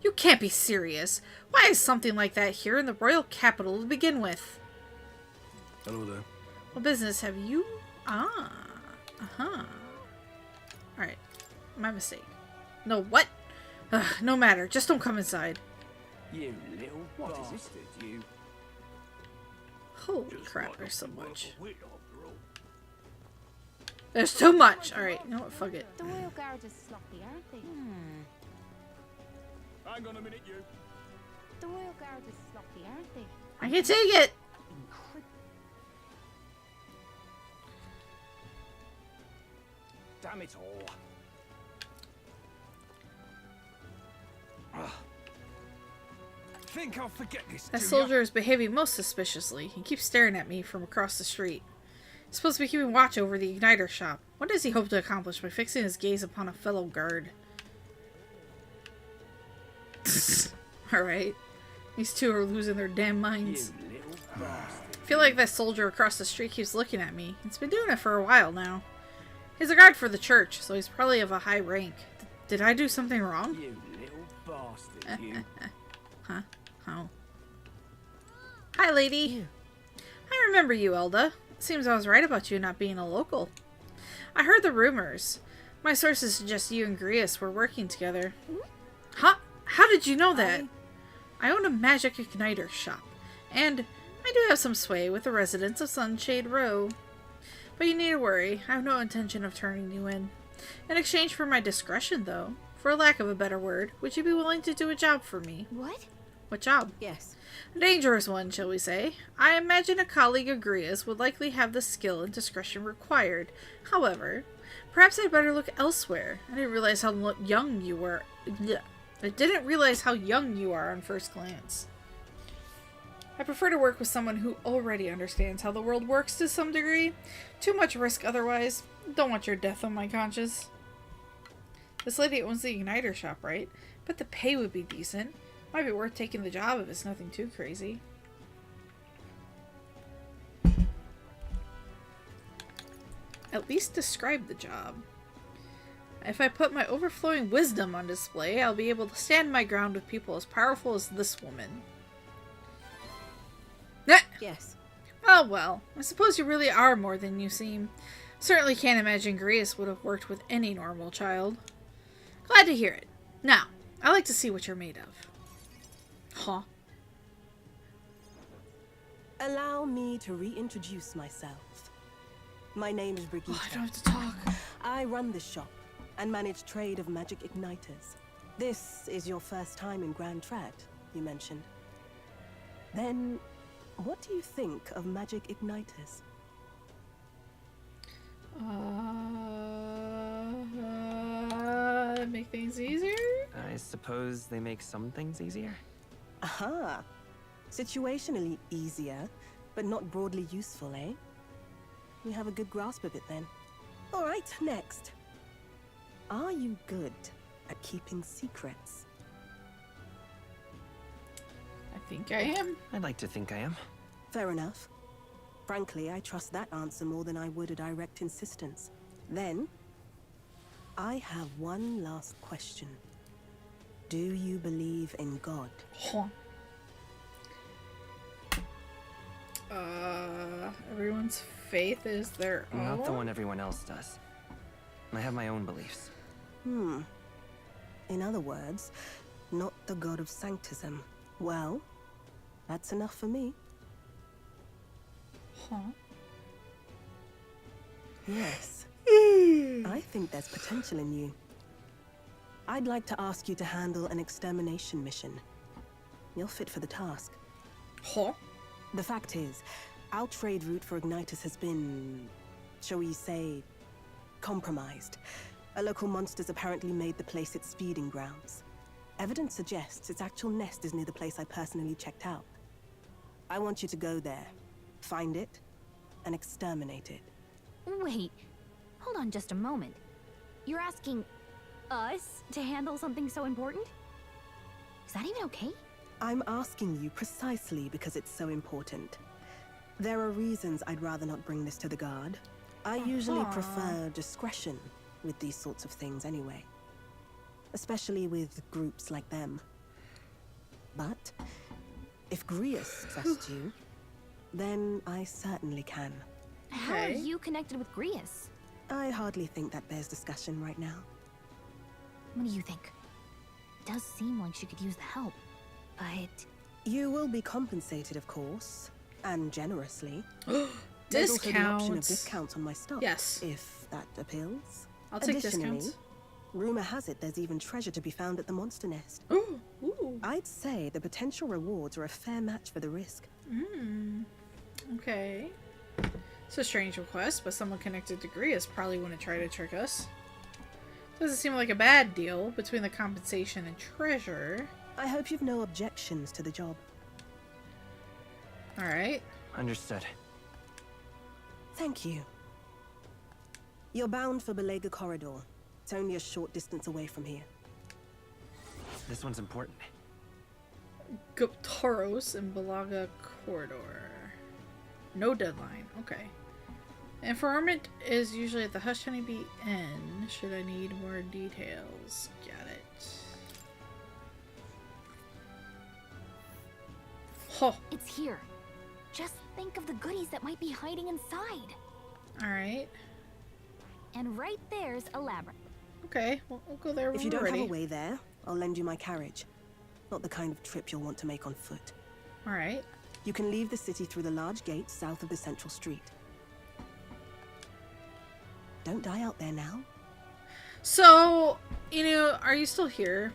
You can't be serious. Why is something like that here in the royal capital to begin with? Hello there. What business have you... Alright. My mistake. No, what? Ugh, no matter. Just don't come inside. You little bastard, you. Holy crap, there's so much. There's too much! Alright, you know what? Fuck it. The royal guard is sloppy, aren't they? Hang on a minute, you. The royal guard is sloppy, aren't they? I can take it! Damn it all. Think I'll forget this. That soldier is behaving most suspiciously. He keeps staring at me from across the street. He's supposed to be keeping watch over the igniter shop. What does he hope to accomplish by fixing his gaze upon a fellow guard? Alright. These two are losing their damn minds. I feel like that soldier across the street keeps looking at me. He's been doing it for a while now. He's a guard for the church, so he's probably of a high rank. Did I do something wrong? You little bastard, you. Huh? Oh. Hi, lady. I remember you, Elda. Seems I was right about you not being a local. I heard the rumors. My sources suggest you and Grius were working together. Huh? How did you know that? I own a magic igniter shop, and I do have some sway with the residents of Sunshade Row. But you need to worry. I have no intention of turning you in. In exchange for my discretion, though, for lack of a better word, would you be willing to do a job for me? What? What job? Yes. A dangerous one, shall we say. I imagine a colleague of Gria's would likely have the skill and discretion required. However, perhaps I'd better look elsewhere. I didn't realize how young you were. I didn't realize how young you are on first glance. I prefer to work with someone who already understands how the world works to some degree. Too much risk otherwise. Don't want your death on my conscience. This lady owns the igniter shop, right? But the pay would be decent. Might be worth taking the job if it's nothing too crazy. At least describe the job. If I put my overflowing wisdom on display, I'll be able to stand my ground with people as powerful as this woman. Yes. Oh well, I suppose you really are more than you seem. Certainly can't imagine Grius would have worked with any normal child. Glad to hear it. Now, I like to see what you're made of. Huh? Allow me to reintroduce myself. My name is Brigitte. Oh, I don't have to talk. I run this shop and manage trade of magic igniters. This is your first time in Grand Tract, you mentioned. Then, what do you think of magic igniters? Make things easier? I suppose they make some things easier? Aha! Situationally easier, but not broadly useful, eh? You have a good grasp of it then. Alright, next. Are you good at keeping secrets? I Think I am? I'd like to think I am. Fair enough. Frankly, I trust that answer more than I would a direct insistence. Then, I have one last question. Do you believe in God? Huh. Everyone's faith is their own? Not the one everyone else does. I have my own beliefs. In other words, not the god of sanctism. Well, that's enough for me. Huh? Yes. I think there's potential in you. I'd like to ask you to handle an extermination mission. You're fit for the task. Huh? The fact is, our trade route for Ignitus has been, shall we say, compromised. A local monster's apparently made the place its feeding grounds. Evidence suggests its actual nest is near the place I personally checked out. I want you to go there, find it, and exterminate it. Wait, hold on just a moment. You're asking us to handle something so important? Is that even okay? I'm asking you precisely because it's so important. There are reasons I'd rather not bring this to the guard. I usually prefer discretion with these sorts of things anyway. Especially with groups like them. But if Grius trusts you, then I certainly can. How are you connected with Grius? I hardly think that bears discussion right now. What do you think? It does seem like she could use the help, but... You will be compensated, of course, and generously. There's also the option of discounts on my stock. Yes. If that appeals. I'll take discounts. Rumor has it there's even treasure to be found at the monster nest. Ooh. Ooh. I'd say the potential rewards are a fair match for the risk. Okay. It's a strange request, but someone connected to Grius probably wouldn't try to trick us. Doesn't seem like a bad deal between the compensation and treasure. I hope you've no objections to the job. Alright. Understood. Thank you. You're bound for Belega Corridor. It's only a short distance away from here. This one's important. Guptaros and Balaga Corridor. No deadline. Okay. Informant is usually at the Hush Honeybee Inn. Should I need more details? Got it. Huh. It's here. Just think of the goodies that might be hiding inside. Alright. And right there's a labyrinth. Okay, we'll go there when If you we're don't ready. have a way there, I'll lend you my carriage. Not the kind of trip you'll want to make on foot. Alright. You can leave the city through the large gate south of the central street. Don't die out there now. So, you know, are you still here?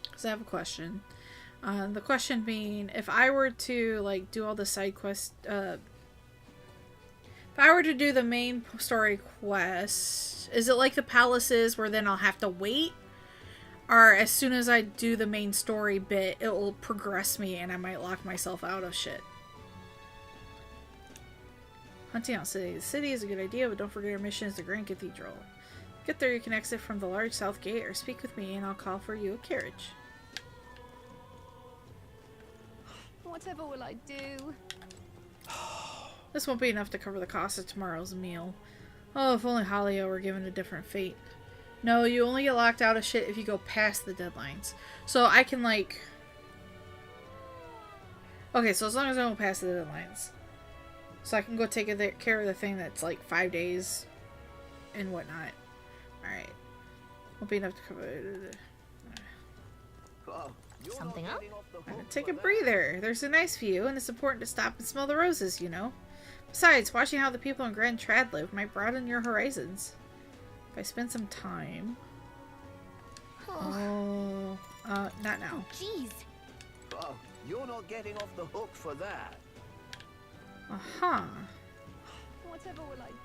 Because I have a question. The question being, if I were to, like, do all the side quests, if I were to do the main story quest, is it like the palaces where then I'll have to wait? Or as soon as I do the main story bit, it will progress me and I might lock myself out of shit. Hunting out city. The city is a good idea, but don't forget our mission is the Grand Cathedral. Get there, you can exit from the large south gate or speak with me and I'll call for you a carriage. Whatever will I do? This won't be enough to cover the cost of tomorrow's meal. Oh, if only Halio were given a different fate. No, you only get locked out of shit if you go past the deadlines. So I can, like... Okay, so as long as I don't pass the deadlines. So I can go take care of the thing that's like 5 days and whatnot. Alright. Won't be enough to cover... Something up? Take a breather. There's a nice view, and it's important to stop and smell the roses, you know. Besides, watching how the people in Grand Trad live might broaden your horizons. If I spend some time... not now. Jeez. Oh, you're not getting off the hook for that. Uh-huh. Whatever will I do?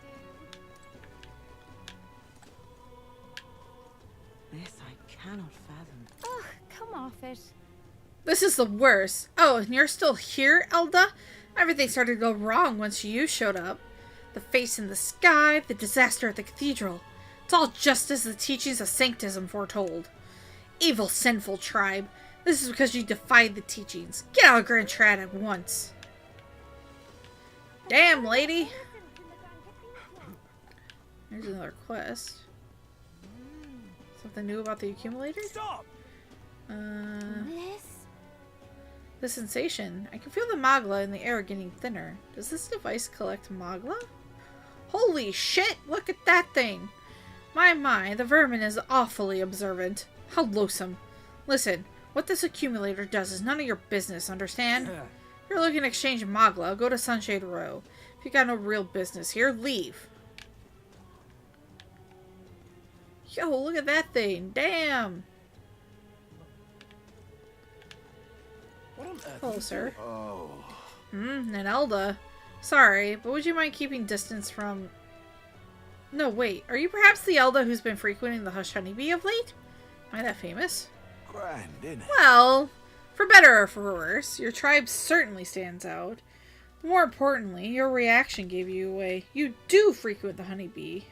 This I cannot fathom. Ugh, come off it. This is the worst. Oh, and you're still here, Elda? Everything started to go wrong once you showed up. The face in the sky, the disaster at the cathedral. It's all just as the teachings of sanctism foretold. Evil, sinful tribe. This is because you defied the teachings. Get out of Grand Trad at once. Damn, lady. Here's another quest. Something new about the accumulator? Stop! The sensation. I can feel the magla in the air getting thinner. Does this device collect magla? Holy shit! Look at that thing! My, the vermin is awfully observant. How loathsome. Listen, what this accumulator does is none of your business, understand? If you're looking to exchange magla, go to Sunshade Row. If you got no real business here, leave. Yo, look at that thing. Damn! What on earth? Hello, sir. Oh. Nanelda. Sorry, but would you mind keeping distance from... No, wait. Are you perhaps the Elda who's been frequenting the Hush Honeybee of late? Am I that famous? Grand, innit? Well, for better or for worse, your tribe certainly stands out. More importantly, your reaction gave you away. You do frequent the honeybee.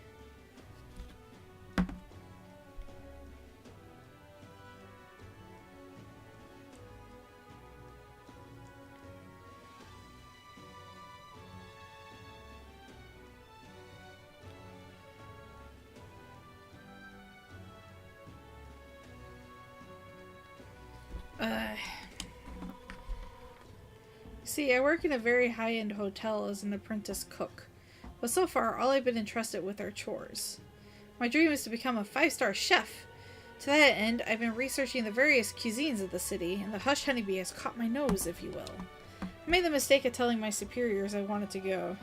See, I work in a very high-end hotel as an apprentice cook, but so far all I've been entrusted with are chores. My dream is to become a 5-star chef. To that end, I've been researching the various cuisines of the city, and the Hush Honeybee has caught my nose, if you will. I made the mistake of telling my superiors I wanted to go.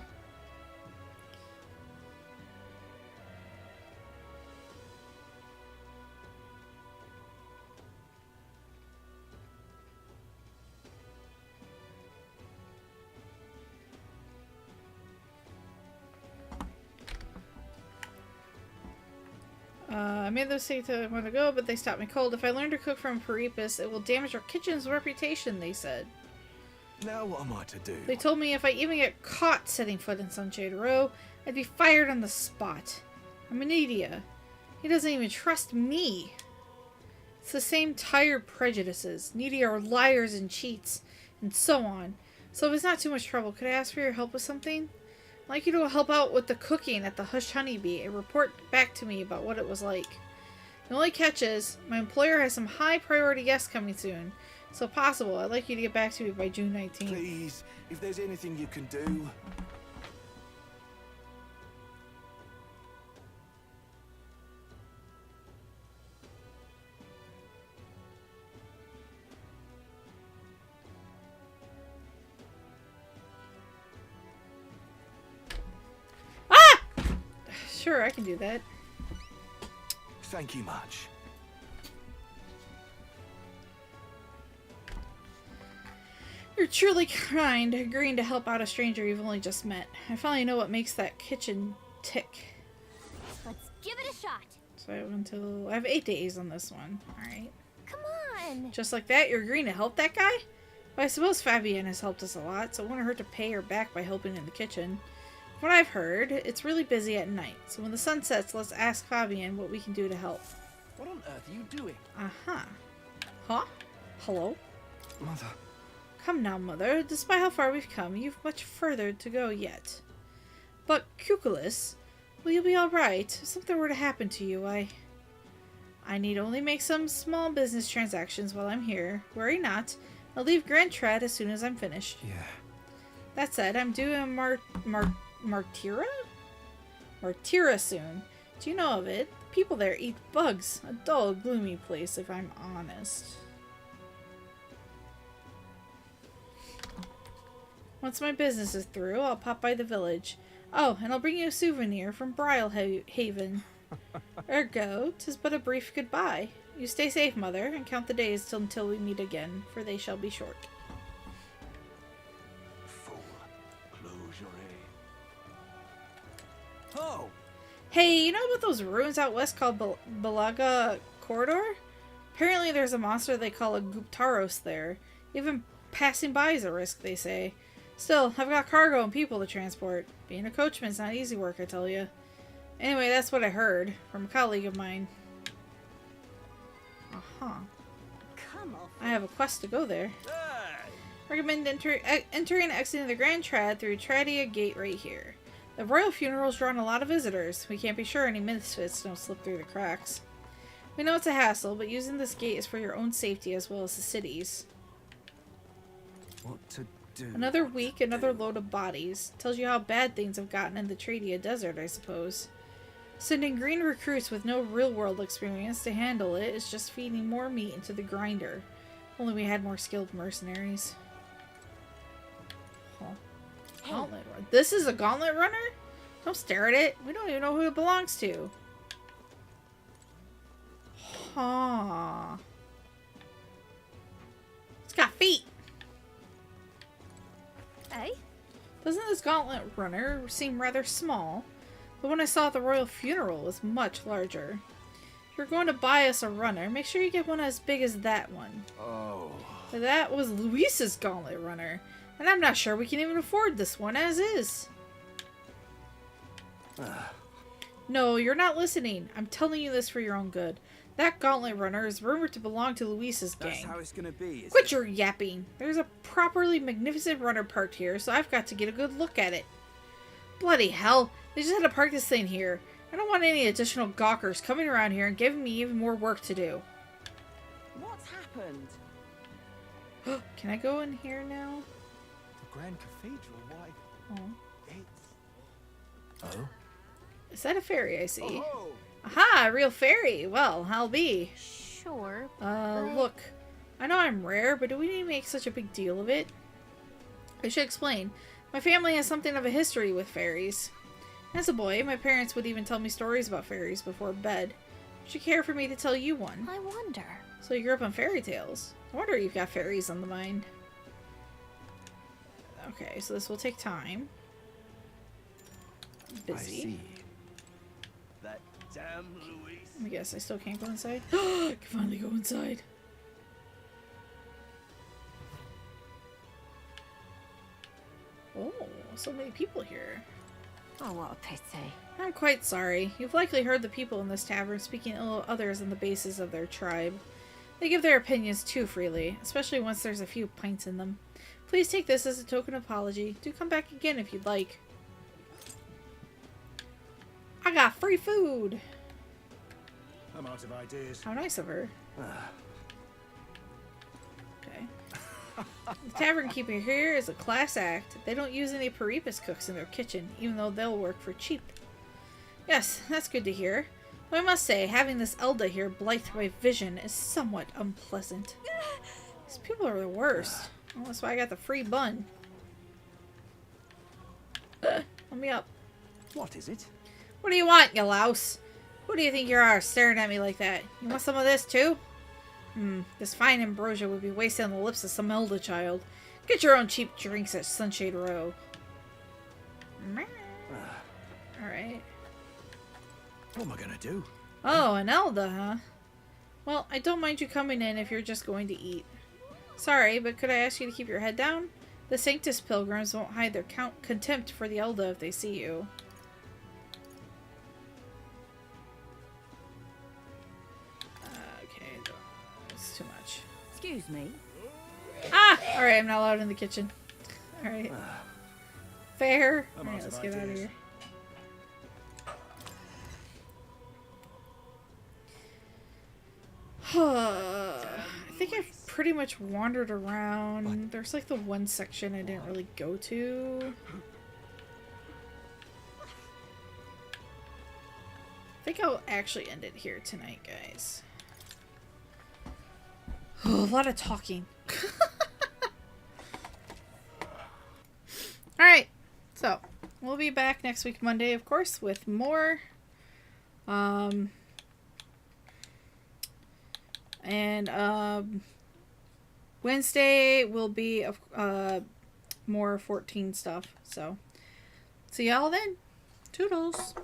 I made the mistake to want to go, but they stopped me cold. If I learn to cook from Peripus, it will damage our kitchen's reputation, they said. Now what am I to do? They told me if I even get caught setting foot in Sunshade Row, I'd be fired on the spot. I'm an idiot. He doesn't even trust me. It's the same tired prejudices. Needy are liars and cheats, and so on. So if it's not too much trouble, could I ask for your help with something? I'd like you to help out with the cooking at the Hush Honeybee and report back to me about what it was like. The only catch is, my employer has some high priority guests coming soon. So if possible, I'd like you to get back to me by June 19th. Please, if there's anything you can do. Sure, I can do that. Thank you much. You're truly kind, agreeing to help out a stranger you've only just met. I finally know what makes that kitchen tick. Let's give it a shot. So I have 8 days on this one. Alright. Come on. Just like that, you're agreeing to help that guy? Well, I suppose Fabienne has helped us a lot, so it wouldn't hurt to pay her back by helping in the kitchen. From what I've heard, it's really busy at night, so when the sun sets, let's ask Fabienne what we can do to help. What on earth are you doing? Uh-huh. Huh? Hello? Mother. Come now, Mother. Despite how far we've come, you've much further to go yet. But, Cuculus, will you be alright? If something were to happen to you, I need only make some small business transactions while I'm here. Worry not. I'll leave Grand Trad as soon as I'm finished. Yeah. That said, I'm due in Martira? Martira soon. Do you know of it? The people there eat bugs. A dull, gloomy place, if I'm honest. Once my business is through, I'll pop by the village. Oh, and I'll bring you a souvenir from Haven. Ergo, 'tis but a brief goodbye. You stay safe, Mother, and count the days until we meet again, for they shall be short. Oh! Hey, you know about those ruins out west called Balaga Corridor? Apparently there's a monster they call a Guptaros there. Even passing by is a risk, they say. Still, I've got cargo and people to transport. Being a coachman's not easy work, I tell you. Anyway, that's what I heard from a colleague of mine. Uh-huh. I have a quest to go there. Recommend entering and exiting the Grand Trad through Tradia Gate right here. The royal funeral's drawn a lot of visitors. We can't be sure any misfits don't slip through the cracks. We know it's a hassle, but using this gate is for your own safety as well as the city's. What to do? Another week, another load of bodies. Tells you how bad things have gotten in the Tradia Desert, I suppose. Sending green recruits with no real-world experience to handle it is just feeding more meat into the grinder. Only we had more skilled mercenaries. Oh. Gauntlet run. This is a gauntlet runner? Don't stare at it. We don't even know who it belongs to. Huh. It's got feet. Hey? Doesn't this gauntlet runner seem rather small? The one I saw at the royal funeral was much larger. If you're going to buy us a runner, make sure you get one as big as that one. Oh. That was Luis's gauntlet runner. And I'm not sure we can even afford this one as is. No, you're not listening. I'm telling you this for your own good. That gauntlet runner is rumored to belong to Luis's gang. That's how it's gonna be, Quit your yapping. There's a properly magnificent runner parked here, so I've got to get a good look at it. Bloody hell. They just had to park this thing here. I don't want any additional gawkers coming around here and giving me even more work to do. What's happened? Can I go in here now? The Grand Cathedral, why? Oh. Oh? Is that a fairy I see? Oh. Aha, a real fairy. Well, I'll be. Sure. Look. I know I'm rare, but do we need to make such a big deal of it? I should explain. My family has something of a history with fairies. As a boy, my parents would even tell me stories about fairies before bed. Would you care for me to tell you one? I wonder. So you grew up on fairy tales. I wonder you've got fairies on the mind. Okay, so this will take time. Busy. I see. That damn Luis. Let me guess, I still can't go inside? I can finally go inside. Oh, so many people here. Oh, what a pity. I'm quite sorry. You've likely heard the people in this tavern speaking ill of others on the basis of their tribe. They give their opinions too freely, especially once there's a few pints in them. Please take this as a token of apology. Do come back again if you'd like. I got free food! I'm out of ideas. How nice of her. Okay. The tavern keeper here is a class act. They don't use any Peripas cooks in their kitchen, even though they'll work for cheap. Yes, that's good to hear. But I must say, having this Elda here blight my vision is somewhat unpleasant. These people are the worst. Well, that's why I got the free bun. Let me up. What is it? What do you want, you louse? Who do you think you are, staring at me like that? You want some of this, too? This fine ambrosia would be wasted on the lips of some elder child. Get your own cheap drinks at Sunshade Row. Alright. What am I gonna do? Oh, an Elda, huh? Well, I don't mind you coming in if you're just going to eat. Sorry, but could I ask you to keep your head down? The Sanctus pilgrims won't hide their contempt for the Elda if they see you. Okay, it's too much. Excuse me. Ah! Alright, I'm not allowed in the kitchen. Alright. Fair. Alright, let's get out of here. I think I've pretty much wandered around. There's like the one section I didn't really go to. I think I'll actually end it here tonight, guys. Oh, a lot of talking. Alright, so we'll be back next week Monday, of course, with more. Wednesday will be more 14 stuff. So, see y'all then. Toodles.